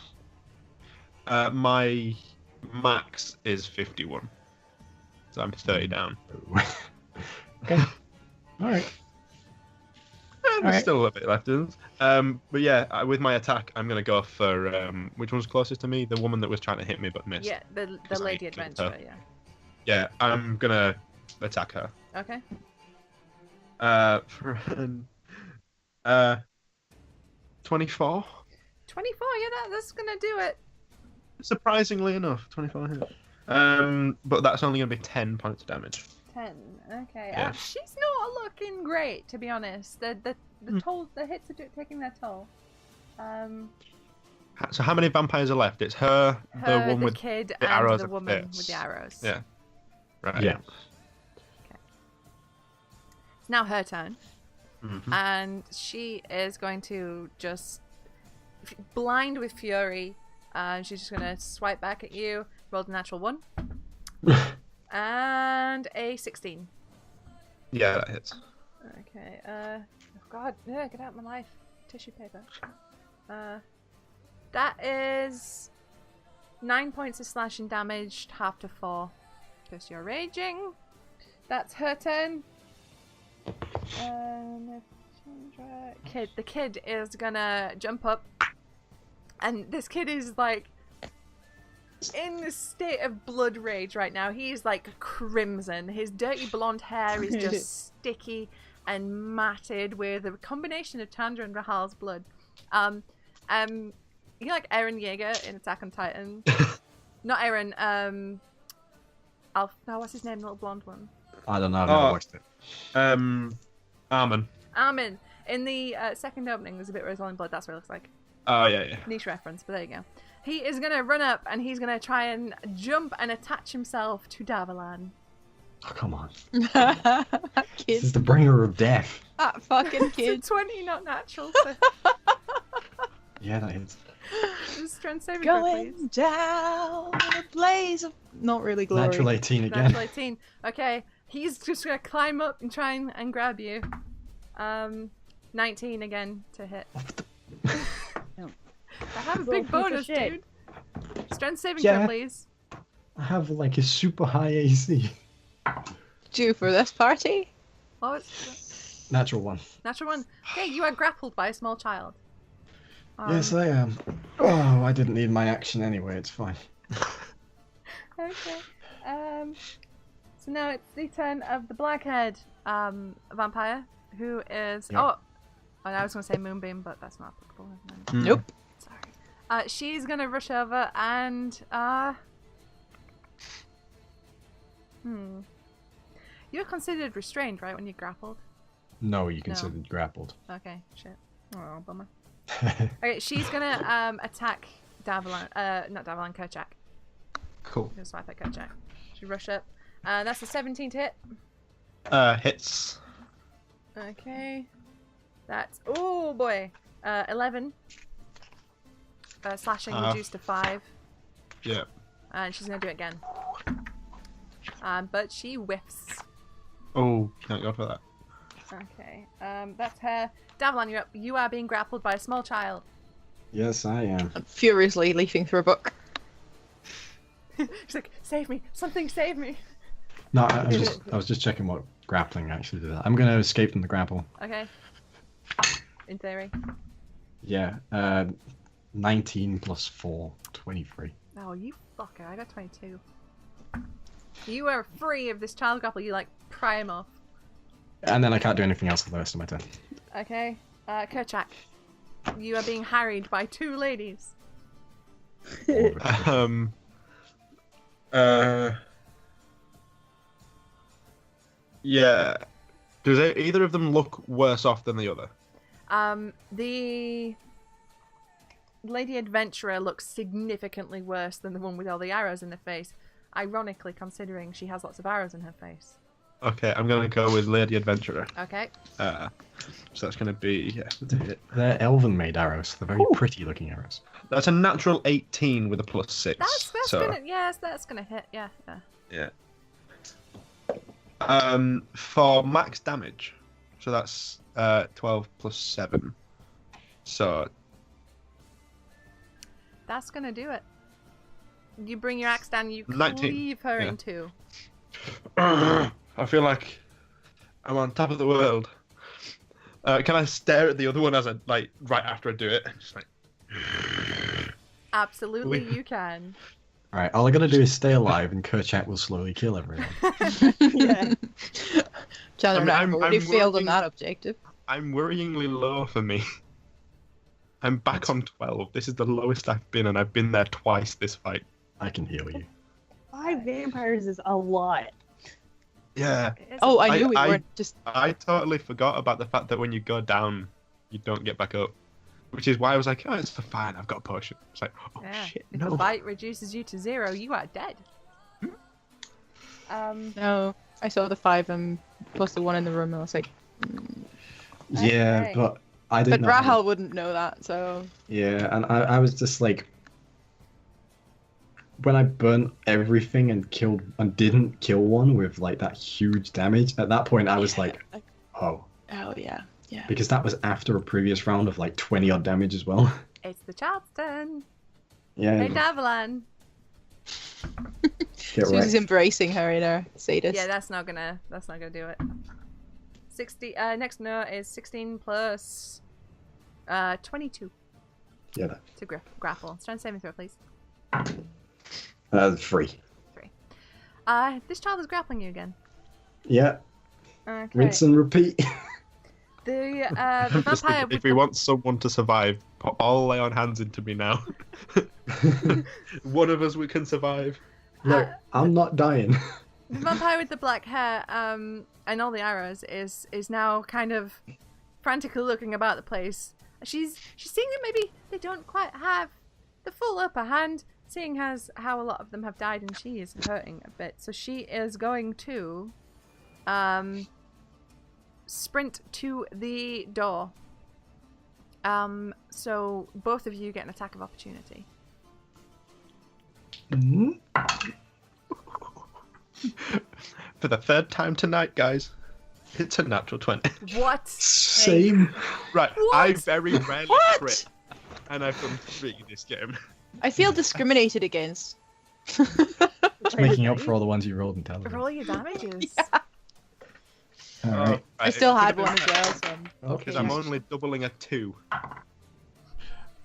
[SPEAKER 2] My max is 51. So I'm 30 down.
[SPEAKER 3] Okay. Alright.
[SPEAKER 2] There's
[SPEAKER 3] Alright.
[SPEAKER 2] still a little bit left in us. But yeah, with my attack, I'm going to go for... which one's closest to me? The woman that was trying to hit me but missed.
[SPEAKER 1] Yeah, the
[SPEAKER 2] Just
[SPEAKER 1] lady
[SPEAKER 2] like,
[SPEAKER 1] adventurer, yeah.
[SPEAKER 2] Yeah, I'm going to attack her.
[SPEAKER 1] Okay.
[SPEAKER 2] For 24.
[SPEAKER 1] 24, yeah, that's gonna do it.
[SPEAKER 2] Surprisingly enough, 24 hit. But that's only going to be 10 points of damage.
[SPEAKER 1] 10. Okay.
[SPEAKER 2] Yeah.
[SPEAKER 1] She's not looking great, to be honest. The hits are taking their toll.
[SPEAKER 2] So how many vampires are left? It's her, the one
[SPEAKER 1] the
[SPEAKER 2] with
[SPEAKER 1] kid,
[SPEAKER 2] the
[SPEAKER 1] and
[SPEAKER 2] arrows
[SPEAKER 1] the
[SPEAKER 2] at
[SPEAKER 1] woman
[SPEAKER 2] face.
[SPEAKER 1] with the arrows.
[SPEAKER 2] Yeah. Right.
[SPEAKER 3] Yeah.
[SPEAKER 1] It's now her turn,
[SPEAKER 2] Mhm.
[SPEAKER 1] and she is going to just blind with fury. She's just gonna swipe back at you. Rolled a natural 1 and a 16.
[SPEAKER 2] Yeah, that hits.
[SPEAKER 1] Okay. Oh God, yeah, get out of my life. Tissue paper. That is 9 points of slashing damage, half to 4. Because you're raging. That's her turn. The kid is gonna jump up, and this kid is like in the state of blood rage right now. He's like crimson. His dirty blonde hair is just sticky and matted with a combination of Chandra and Rahal's blood. You know, like Eren Yeager in Attack on Titan. Not Eren. What's his name? The little blonde one.
[SPEAKER 3] I don't know, I've never
[SPEAKER 2] Oh.
[SPEAKER 3] watched it.
[SPEAKER 2] Armin.
[SPEAKER 1] Armin. In the second opening, there's a bit where he's all in blood. That's what it looks like.
[SPEAKER 2] Oh, yeah.
[SPEAKER 1] Niche reference, but there you go. He is going to run up and he's going to try and jump and attach himself to Davalan.
[SPEAKER 3] Oh, come on.
[SPEAKER 4] That
[SPEAKER 3] This
[SPEAKER 4] kid.
[SPEAKER 3] is the bringer of death.
[SPEAKER 4] That fucking
[SPEAKER 1] It's a
[SPEAKER 4] kid.
[SPEAKER 1] 20, not natural. So
[SPEAKER 3] Yeah, that is.
[SPEAKER 1] just strength saving throw,
[SPEAKER 4] Going
[SPEAKER 1] please.
[SPEAKER 4] down in a blaze of not really glory.
[SPEAKER 3] Natural 18 again.
[SPEAKER 1] Natural 18. Okay, he's just going to climb up and try and grab you. 19 again to hit. I have a
[SPEAKER 5] Little
[SPEAKER 1] big
[SPEAKER 5] piece of
[SPEAKER 1] bonus,
[SPEAKER 5] shit.
[SPEAKER 1] dude. Strength saving
[SPEAKER 3] Yeah.
[SPEAKER 1] throw, please.
[SPEAKER 3] I have like a super high AC.
[SPEAKER 4] Due for this party?
[SPEAKER 1] What was
[SPEAKER 3] Natural 1.
[SPEAKER 1] natural 1? Okay, you are grappled by a small child.
[SPEAKER 3] Yes, I am. Oh, I didn't need my action anyway, it's fine.
[SPEAKER 1] Okay. So now it's the turn of the blackhead vampire, who is
[SPEAKER 3] Yeah.
[SPEAKER 1] I was gonna say Moonbeam, but that's not applicable. Isn't it?
[SPEAKER 2] Mm.
[SPEAKER 4] Nope.
[SPEAKER 1] Sorry. She's gonna rush over and You're considered restrained, right, when you're grappled?
[SPEAKER 3] No, you considered grappled.
[SPEAKER 1] Okay, shit. Oh, bummer. Okay, she's gonna attack Davalan, not Davalan, Kerchak.
[SPEAKER 2] Cool.
[SPEAKER 1] Just swipe at Kerchak. She rush up. That's a 17 to hit.
[SPEAKER 2] Hits.
[SPEAKER 1] Okay. That's, oh boy. 11. Slashing reduced to 5.
[SPEAKER 2] Yeah.
[SPEAKER 1] And she's gonna do it again. But she whiffs.
[SPEAKER 2] Oh, thank God for that.
[SPEAKER 1] Okay. That's her. Davalan, you're up. You are being grappled by a small child.
[SPEAKER 3] Yes, I am.
[SPEAKER 4] I'm furiously leafing through a book.
[SPEAKER 1] She's like, save me! Something save me!
[SPEAKER 3] No, I was just checking what grappling actually did. I'm gonna escape from the grapple.
[SPEAKER 1] Okay. In theory.
[SPEAKER 3] Yeah. 19 plus 4, 23.
[SPEAKER 1] Oh, you fucker. I got 22. You are free of this child grapple. You, like, pry him off.
[SPEAKER 3] And then I can't do anything else for the rest of my turn.
[SPEAKER 1] Okay. Kerchak. You are being harried by 2 ladies.
[SPEAKER 2] Yeah. Does either of them look worse off than the other?
[SPEAKER 1] The Lady Adventurer looks significantly worse than the one with all the arrows in her face. Ironically, considering she has lots of arrows in her face.
[SPEAKER 2] Okay, I'm gonna go with Lady Adventurer.
[SPEAKER 1] Okay.
[SPEAKER 2] So that's gonna be that's a hit.
[SPEAKER 3] They're elven-made arrows. They're very pretty-looking arrows.
[SPEAKER 2] That's a natural 18 with a +6.
[SPEAKER 1] That's
[SPEAKER 2] so,
[SPEAKER 1] gonna, yes, that's gonna hit. Yeah.
[SPEAKER 2] Yeah. For max damage, so that's 12 plus 7. So
[SPEAKER 1] That's gonna do it. You bring your axe down. You
[SPEAKER 2] 19.
[SPEAKER 1] cleave her
[SPEAKER 2] Yeah.
[SPEAKER 1] in 2.
[SPEAKER 2] I feel like I'm on top of the world. Can I stare at the other one as I right after I do it? Just like.
[SPEAKER 1] Absolutely, you can.
[SPEAKER 3] Alright, all I gotta do is stay alive and Kerchak will slowly kill everyone.
[SPEAKER 5] Yeah.
[SPEAKER 4] Chandler and I have already failed on
[SPEAKER 2] working-
[SPEAKER 4] that objective.
[SPEAKER 2] I'm worryingly low for me. I'm back on 12. This is the lowest I've been, and I've been there twice this fight.
[SPEAKER 3] I can heal you.
[SPEAKER 5] 5 vampires is a lot.
[SPEAKER 2] Yeah.
[SPEAKER 1] It is
[SPEAKER 4] Oh,
[SPEAKER 1] a-
[SPEAKER 4] I knew we
[SPEAKER 2] I-
[SPEAKER 4] weren't just.
[SPEAKER 2] I totally forgot about the fact that when you go down, you don't get back up. Which is why I was like, oh, it's fine, I've got a potion. It's like, oh
[SPEAKER 1] Yeah.
[SPEAKER 2] shit,
[SPEAKER 1] If
[SPEAKER 2] no.
[SPEAKER 1] the bite reduces you to 0, you are dead.
[SPEAKER 4] No, I saw the 5 plus the 1 in the room, and I was like,
[SPEAKER 3] Yeah,
[SPEAKER 1] Okay.
[SPEAKER 3] but I
[SPEAKER 4] but
[SPEAKER 3] didn't know.
[SPEAKER 4] Rahel wouldn't know that, so.
[SPEAKER 3] Yeah, and I was just like, when I burnt everything and didn't kill one with like that huge damage, at that point I was like, oh,
[SPEAKER 4] Oh yeah.
[SPEAKER 3] because that was after a previous round of like 20 odd damage as well.
[SPEAKER 1] It's the child's turn.
[SPEAKER 3] Yeah,
[SPEAKER 1] Hey, Davalan.
[SPEAKER 3] get
[SPEAKER 4] Susie's
[SPEAKER 3] right.
[SPEAKER 4] embracing her inner sadist.
[SPEAKER 1] Yeah, that's not gonna do it. 60. Next note is 16 plus 22
[SPEAKER 3] Yeah, that.
[SPEAKER 1] to grapple. Strength saving throw, please.
[SPEAKER 3] 3.
[SPEAKER 1] This child is grappling you again.
[SPEAKER 3] Yeah,
[SPEAKER 1] Okay.
[SPEAKER 3] rinse and repeat.
[SPEAKER 1] The
[SPEAKER 2] I'm just
[SPEAKER 1] vampire
[SPEAKER 2] thinking,
[SPEAKER 1] with
[SPEAKER 2] if we want someone to survive, put all lay on hands into me now. One of us we can survive.
[SPEAKER 3] Look, I'm not dying.
[SPEAKER 1] the vampire with the black hair and all the arrows is now kind of frantically looking about the place. She's seeing that maybe they don't quite have the full upper hand, seeing as how a lot of them have died and she is hurting a bit. So she is going to sprint to the door. So both of you get an attack of opportunity.
[SPEAKER 3] Mhm.
[SPEAKER 2] For the 3rd time tonight, guys, it's a natural 20.
[SPEAKER 1] What?
[SPEAKER 3] Same.
[SPEAKER 2] Right,
[SPEAKER 1] What?
[SPEAKER 2] I very rarely
[SPEAKER 4] What?
[SPEAKER 2] crit, and I've done 3 this game.
[SPEAKER 4] I feel discriminated against.
[SPEAKER 3] Just making up for all the ones you rolled in television.
[SPEAKER 1] Roll your damages.
[SPEAKER 3] Alright.
[SPEAKER 4] I still had one as well, so.
[SPEAKER 2] Because I'm only doubling a 2.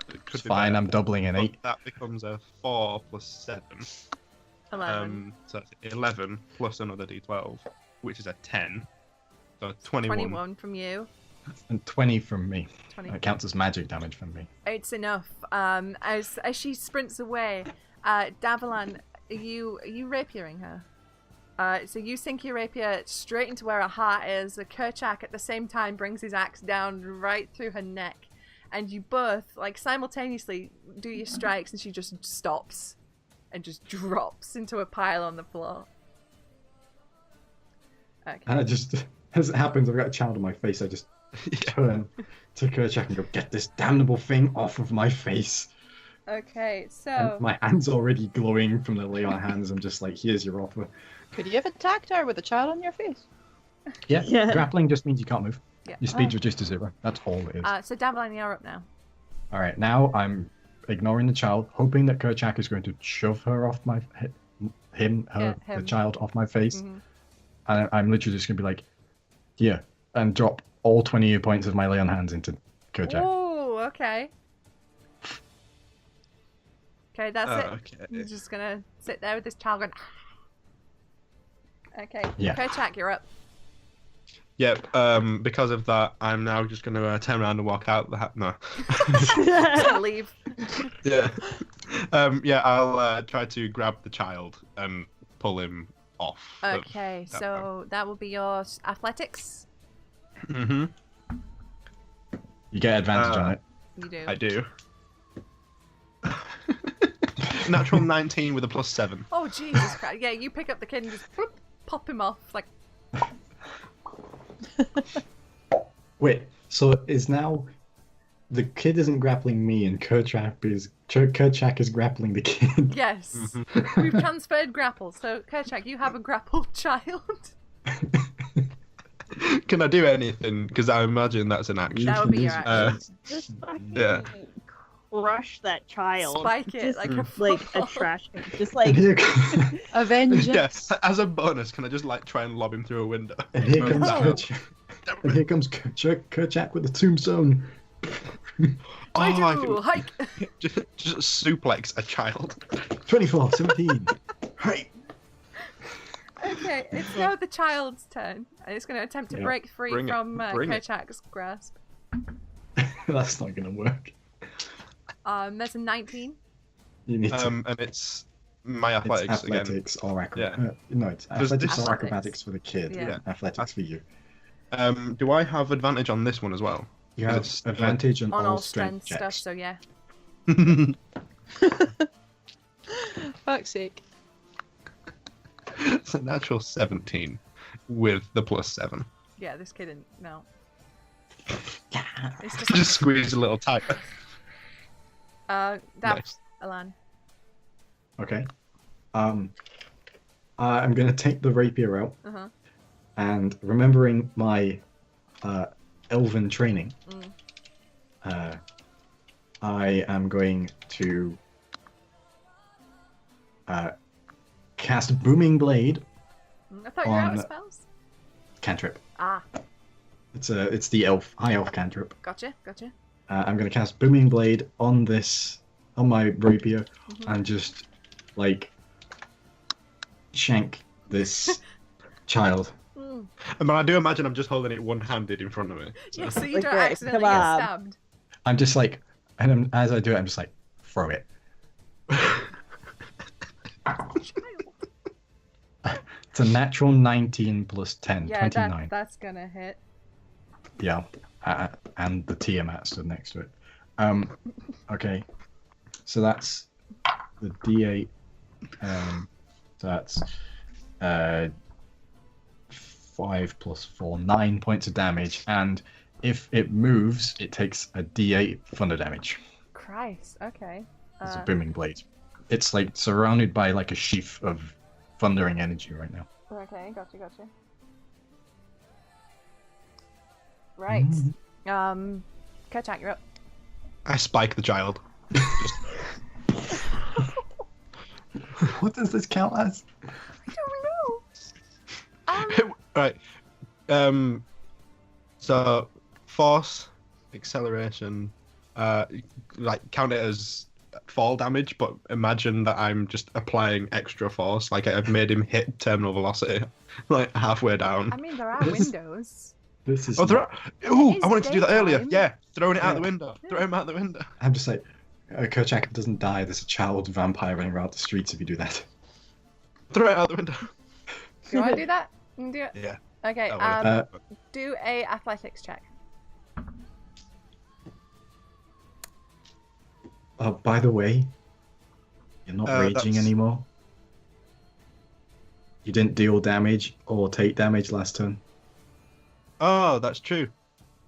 [SPEAKER 2] It could
[SPEAKER 3] It's
[SPEAKER 2] be
[SPEAKER 3] fine,
[SPEAKER 2] better.
[SPEAKER 3] I'm doubling an
[SPEAKER 2] But
[SPEAKER 3] 8.
[SPEAKER 2] that becomes a 4 plus 7.
[SPEAKER 1] 11.
[SPEAKER 2] So that's 11 plus another d12, which is a 10. So 21.
[SPEAKER 1] 21 from you.
[SPEAKER 3] And 20 from me.
[SPEAKER 1] 20.
[SPEAKER 3] That counts as magic damage from me.
[SPEAKER 1] It's enough. As she sprints away, Davalan, are you rapiering her? So you sink your rapier straight into where her heart is. The Kerchak at the same time brings his axe down right through her neck. and you both like simultaneously do your strikes, and she just stops and just drops into a pile on the floor. Okay.
[SPEAKER 3] And I just, as it happens, I've got a child on my face. I just turn to Kerchak and go, "Get this damnable thing off of my face."
[SPEAKER 1] Okay, so
[SPEAKER 3] And my hand's already glowing from the lay on hands. I'm just like, "Here's your offer."
[SPEAKER 4] Could you have attacked her with a child on your face?
[SPEAKER 3] Yeah,
[SPEAKER 5] Yeah.
[SPEAKER 3] grappling just means you can't move.
[SPEAKER 1] yeah.
[SPEAKER 3] Your speed's reduced to 0. That's all it is.
[SPEAKER 1] So Daveline, you're up now.
[SPEAKER 3] All right, now I'm ignoring the child, hoping that Kerchak is going to shove her off my
[SPEAKER 1] him.
[SPEAKER 3] the child off my face,
[SPEAKER 1] Mhm.
[SPEAKER 3] and I'm literally just gonna be like, "Here," and drop all 20 points of my lay on hands into Kerchak.
[SPEAKER 1] Ooh, okay. Okay, that's it.
[SPEAKER 2] Okay.
[SPEAKER 1] You're just gonna sit there with this child going. Okay.
[SPEAKER 3] Yeah.
[SPEAKER 1] Kerchak, you're up.
[SPEAKER 2] Yep. Because of that, I'm now just gonna turn around and walk out. No.
[SPEAKER 1] Just gonna leave.
[SPEAKER 2] Yeah. Yeah. I'll try to grab the child and pull him off.
[SPEAKER 1] Okay, so that will be your athletics.
[SPEAKER 2] Mm-hmm.
[SPEAKER 3] You get advantage on it.
[SPEAKER 1] You do.
[SPEAKER 2] I do. Natural 19 with a +7.
[SPEAKER 1] Oh Jesus Christ! Yeah, you pick up the kid and just bloop, pop him off like.
[SPEAKER 3] Wait, so is now the kid isn't grappling me and Kerchak is grappling the kid?
[SPEAKER 1] Yes,
[SPEAKER 2] Mm-hmm.
[SPEAKER 1] we've transferred grapples. So Kerchak, you have a grappled child.
[SPEAKER 2] Can I do anything? Because I imagine that's an action.
[SPEAKER 1] That would be your action.
[SPEAKER 5] Just fucking
[SPEAKER 2] Yeah.
[SPEAKER 5] crush that child.
[SPEAKER 1] Spike it
[SPEAKER 5] Just
[SPEAKER 1] like a
[SPEAKER 5] like a
[SPEAKER 1] football.
[SPEAKER 5] trash can. Just
[SPEAKER 3] And
[SPEAKER 5] like
[SPEAKER 3] here,
[SPEAKER 4] Avenge.
[SPEAKER 2] Yes. As a bonus, can I just like try and lob him through a window?
[SPEAKER 3] and here
[SPEAKER 2] Move
[SPEAKER 3] comes
[SPEAKER 2] that.
[SPEAKER 3] Kerchak. And here comes Kerchak with the tombstone.
[SPEAKER 2] Oh, I
[SPEAKER 1] Ooh,
[SPEAKER 2] can
[SPEAKER 1] hike.
[SPEAKER 2] just suplex a child.
[SPEAKER 3] 24, 17. Right.
[SPEAKER 1] Okay, it's now the child's turn, and it's going to attempt to
[SPEAKER 3] Yeah.
[SPEAKER 1] break free
[SPEAKER 2] Bring it,
[SPEAKER 1] from
[SPEAKER 2] bring it.
[SPEAKER 1] Kerchak's grasp.
[SPEAKER 3] That's not gonna work.
[SPEAKER 1] There's a 19.
[SPEAKER 3] You need to.
[SPEAKER 2] And it's my
[SPEAKER 3] It's
[SPEAKER 2] athletics again.
[SPEAKER 3] athletics or acrobatics.
[SPEAKER 2] Yeah.
[SPEAKER 3] No, it's
[SPEAKER 2] Does
[SPEAKER 3] athletics
[SPEAKER 2] this-
[SPEAKER 3] or acrobatics for the kid.
[SPEAKER 1] Yeah.
[SPEAKER 3] Athletics for you.
[SPEAKER 2] Do I have advantage on this one as well?
[SPEAKER 3] You have
[SPEAKER 2] It's-
[SPEAKER 3] advantage on,
[SPEAKER 1] On
[SPEAKER 3] all
[SPEAKER 1] all
[SPEAKER 3] strength
[SPEAKER 1] strength
[SPEAKER 3] checks.
[SPEAKER 1] stuff, so yeah.
[SPEAKER 4] Fuck's sake.
[SPEAKER 2] It's a natural 17 with the +7.
[SPEAKER 1] Yeah, this kid didn't. No.
[SPEAKER 3] Yeah.
[SPEAKER 1] It's just.
[SPEAKER 2] Just squeeze a little tighter.
[SPEAKER 1] That.
[SPEAKER 2] Nice.
[SPEAKER 1] Alan.
[SPEAKER 3] Okay. I'm gonna take the rapier out,
[SPEAKER 1] Uh-huh.
[SPEAKER 3] and remembering my elven training,
[SPEAKER 1] Mm.
[SPEAKER 3] I am going to cast Booming Blade
[SPEAKER 1] I thought you were out of
[SPEAKER 3] On-
[SPEAKER 1] spells.
[SPEAKER 3] cantrip.
[SPEAKER 1] Ah,
[SPEAKER 3] It's the high elf cantrip.
[SPEAKER 1] gotcha.
[SPEAKER 3] I'm going to cast Booming Blade on my rapier,
[SPEAKER 1] Mhm.
[SPEAKER 3] and just like shank this child.
[SPEAKER 1] Mm.
[SPEAKER 2] But I do imagine I'm just holding it one-handed in front of me. So.
[SPEAKER 1] Yeah, so you
[SPEAKER 5] Like
[SPEAKER 1] don't
[SPEAKER 5] that,
[SPEAKER 1] accidentally
[SPEAKER 5] come
[SPEAKER 1] get
[SPEAKER 5] on.
[SPEAKER 1] stabbed.
[SPEAKER 3] I'm just like, and as I do it, I'm just like, throw it. It's a natural 19 plus 10,
[SPEAKER 1] Yeah,
[SPEAKER 3] 29.
[SPEAKER 1] that's gonna hit.
[SPEAKER 3] Yeah, and the Tiamat stood next to it. Okay, so that's the D8. So that's 5 plus 4, 9 points of damage, and if it moves, it takes a D8 thunder damage.
[SPEAKER 1] Christ. Okay.
[SPEAKER 3] It's a booming blade. It's like surrounded by like a sheath of thundering energy right now.
[SPEAKER 1] Okay, gotcha. Right. Kerchak, you're up.
[SPEAKER 2] I spike the child.
[SPEAKER 3] What does this count as?
[SPEAKER 1] I don't know.
[SPEAKER 2] Right. So force, acceleration, like count it as fall damage, but imagine that I'm just applying extra force. Like I've made him hit terminal velocity, like halfway down.
[SPEAKER 1] I mean, there are
[SPEAKER 3] This is-
[SPEAKER 1] windows.
[SPEAKER 3] This is.
[SPEAKER 2] Oh, Ooh,
[SPEAKER 1] It
[SPEAKER 2] I wanted
[SPEAKER 1] is
[SPEAKER 2] to do that earlier.
[SPEAKER 1] daytime.
[SPEAKER 2] Yeah, throwing it out the
[SPEAKER 3] Yeah.
[SPEAKER 2] window. Throw him out the window.
[SPEAKER 3] I'm just like, Kerchak doesn't die. There's a child vampire running around the streets if you do that.
[SPEAKER 2] Throw it out the window.
[SPEAKER 1] Do you want to do that? You can do it.
[SPEAKER 2] Yeah.
[SPEAKER 1] Okay.
[SPEAKER 2] I wanna-
[SPEAKER 3] Uh,
[SPEAKER 1] Do a athletics check.
[SPEAKER 3] Oh, by the way, you're not raging
[SPEAKER 2] that's-
[SPEAKER 3] anymore. You didn't deal damage or take damage last turn.
[SPEAKER 2] Oh, that's true.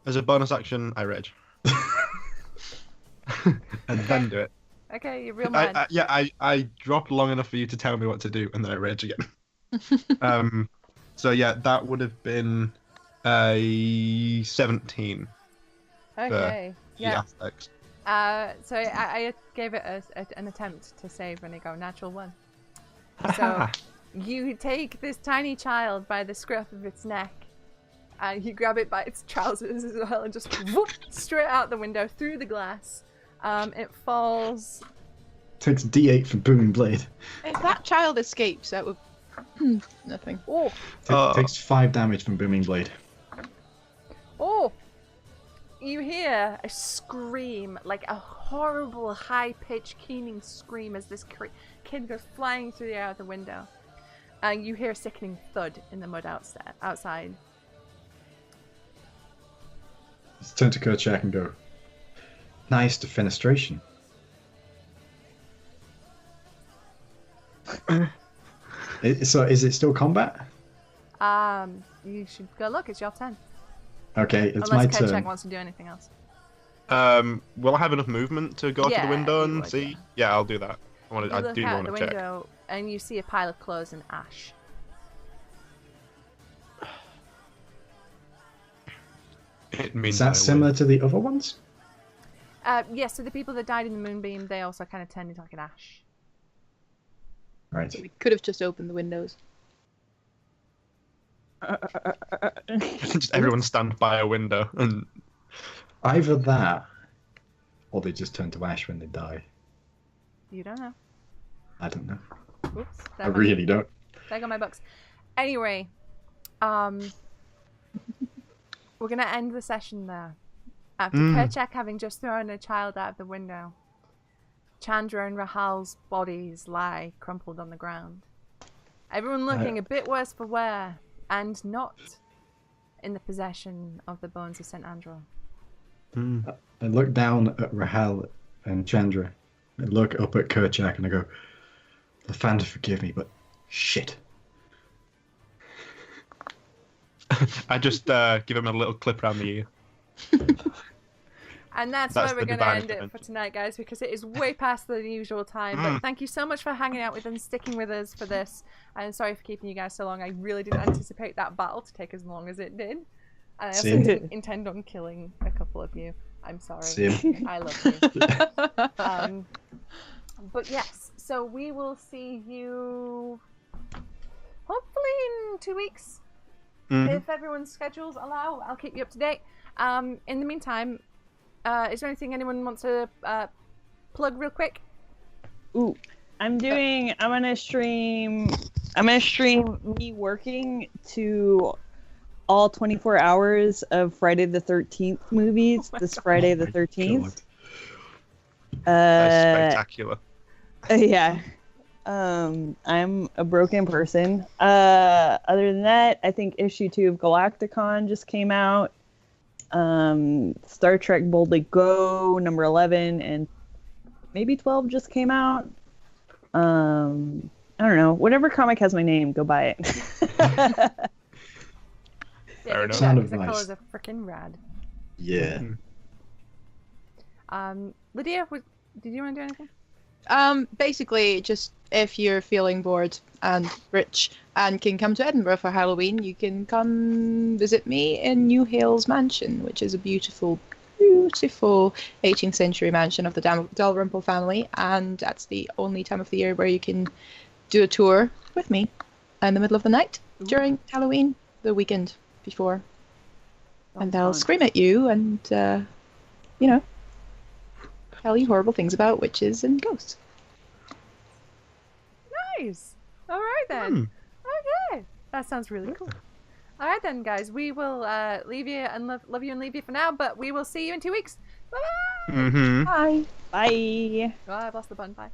[SPEAKER 2] As a bonus action, I rage. And then do it.
[SPEAKER 1] Okay, you're real mad.
[SPEAKER 2] I dropped long enough for you to tell me what to do, and then I rage again. So yeah, that would have been a 17
[SPEAKER 1] Okay.
[SPEAKER 2] for
[SPEAKER 1] Yeah.
[SPEAKER 2] the athletics.
[SPEAKER 1] So I gave it an attempt to save, and it got a natural 1. So you take this tiny child by the scruff of its neck, and you grab it by its trousers as well, and just whoop, straight out the window through the glass. It falls.
[SPEAKER 3] Takes D8 for booming blade.
[SPEAKER 4] If that child escapes, that would nothing.
[SPEAKER 1] Oh,
[SPEAKER 3] Takes 5 damage from booming blade.
[SPEAKER 1] oh! You hear a scream, like a horrible, high-pitched, keening scream as this kid goes flying through the air out the window. And you hear a sickening thud in the mud outside.
[SPEAKER 3] Let's turn to Kerchak and go, nice defenestration. So is it still combat?
[SPEAKER 1] You should go look. It's your turn.
[SPEAKER 3] Okay, it's
[SPEAKER 1] Unless
[SPEAKER 3] my
[SPEAKER 1] Kerchak
[SPEAKER 3] turn.
[SPEAKER 1] wants to do anything else.
[SPEAKER 2] Will I have enough movement to go to
[SPEAKER 1] Yeah,
[SPEAKER 2] the window
[SPEAKER 1] you
[SPEAKER 2] and
[SPEAKER 1] would,
[SPEAKER 2] see? Yeah, I'll do that.
[SPEAKER 1] You
[SPEAKER 2] I
[SPEAKER 1] look
[SPEAKER 2] do
[SPEAKER 1] out
[SPEAKER 2] want
[SPEAKER 1] the
[SPEAKER 2] to check.
[SPEAKER 1] window, and you see a pile of clothes and ash.
[SPEAKER 2] It means
[SPEAKER 3] Is that similar to the other ones?
[SPEAKER 1] Yes, so the people that died in the moonbeam, they also kind of turned into like an ash.
[SPEAKER 3] Right.
[SPEAKER 4] We could have just opened the windows.
[SPEAKER 2] Just everyone stand by a window and
[SPEAKER 3] Either that, or they just turn to ash when they die.
[SPEAKER 1] You don't know.
[SPEAKER 3] I don't know.
[SPEAKER 1] Oops.
[SPEAKER 3] I really don't.
[SPEAKER 1] There go my books. Anyway, we're gonna end the session there. After Kerchak having just thrown a child out of the window, Chandra and Rahal's bodies lie crumpled on the ground. Everyone looking a bit worse for wear, and not in the possession of the bones of St. Andrew.
[SPEAKER 3] I look down at Rahal and Chandra. I look up at Kerchak and I go, Lathander, forgive me, but shit.
[SPEAKER 2] I just give him a little clip around the ear.
[SPEAKER 1] And that's
[SPEAKER 2] That's
[SPEAKER 1] where we're
[SPEAKER 2] the
[SPEAKER 1] going to
[SPEAKER 2] divine
[SPEAKER 1] end it
[SPEAKER 2] intervention.
[SPEAKER 1] for tonight, guys, because it is way past the usual time. But thank you so much for hanging out with us and sticking with us for this. And sorry for keeping you guys so long. I really didn't anticipate that battle to take as long as it did. And I also
[SPEAKER 3] Same.
[SPEAKER 1] didn't intend on killing a couple of you. I'm sorry.
[SPEAKER 3] Same.
[SPEAKER 1] I love you. But yes, so we will see you hopefully in 2 weeks. If everyone's schedules allow, I'll keep you up to date. In the meantime, is there anything anyone wants to plug real quick?
[SPEAKER 5] Ooh, I'm gonna stream me working to all 24 hours of Friday the 13th movies this Friday the 13th.
[SPEAKER 2] That's spectacular.
[SPEAKER 5] Yeah. I'm a broken person. Other than that, I think issue 2 of Galacticon just came out. Star Trek Boldly Go number 11 and maybe 12 just came out. I don't know. Whatever comic has my name, go buy it.
[SPEAKER 2] Fair enough.
[SPEAKER 3] Sound
[SPEAKER 1] The
[SPEAKER 3] advice.
[SPEAKER 1] colors are freaking rad.
[SPEAKER 3] Yeah.
[SPEAKER 1] Lydia, did you want to do anything?
[SPEAKER 4] Basically, just if you're feeling bored and rich and can come to Edinburgh for Halloween, you can come visit me in New Hales Mansion, which is a beautiful, beautiful 18th century mansion of the Dalrymple family, and that's the only time of the year where you can do a tour with me in the middle of the night during Halloween, the weekend before. And they'll scream at you and, tell you horrible things about witches and ghosts.
[SPEAKER 1] Nice. All right then. Okay, that sounds really cool. All right then, guys. We will leave you and love you and leave you for now, but we will see you in 2 weeks. Bye.
[SPEAKER 2] Mm-hmm.
[SPEAKER 4] Bye.
[SPEAKER 5] Bye.
[SPEAKER 1] Oh, I've lost the button. Bye.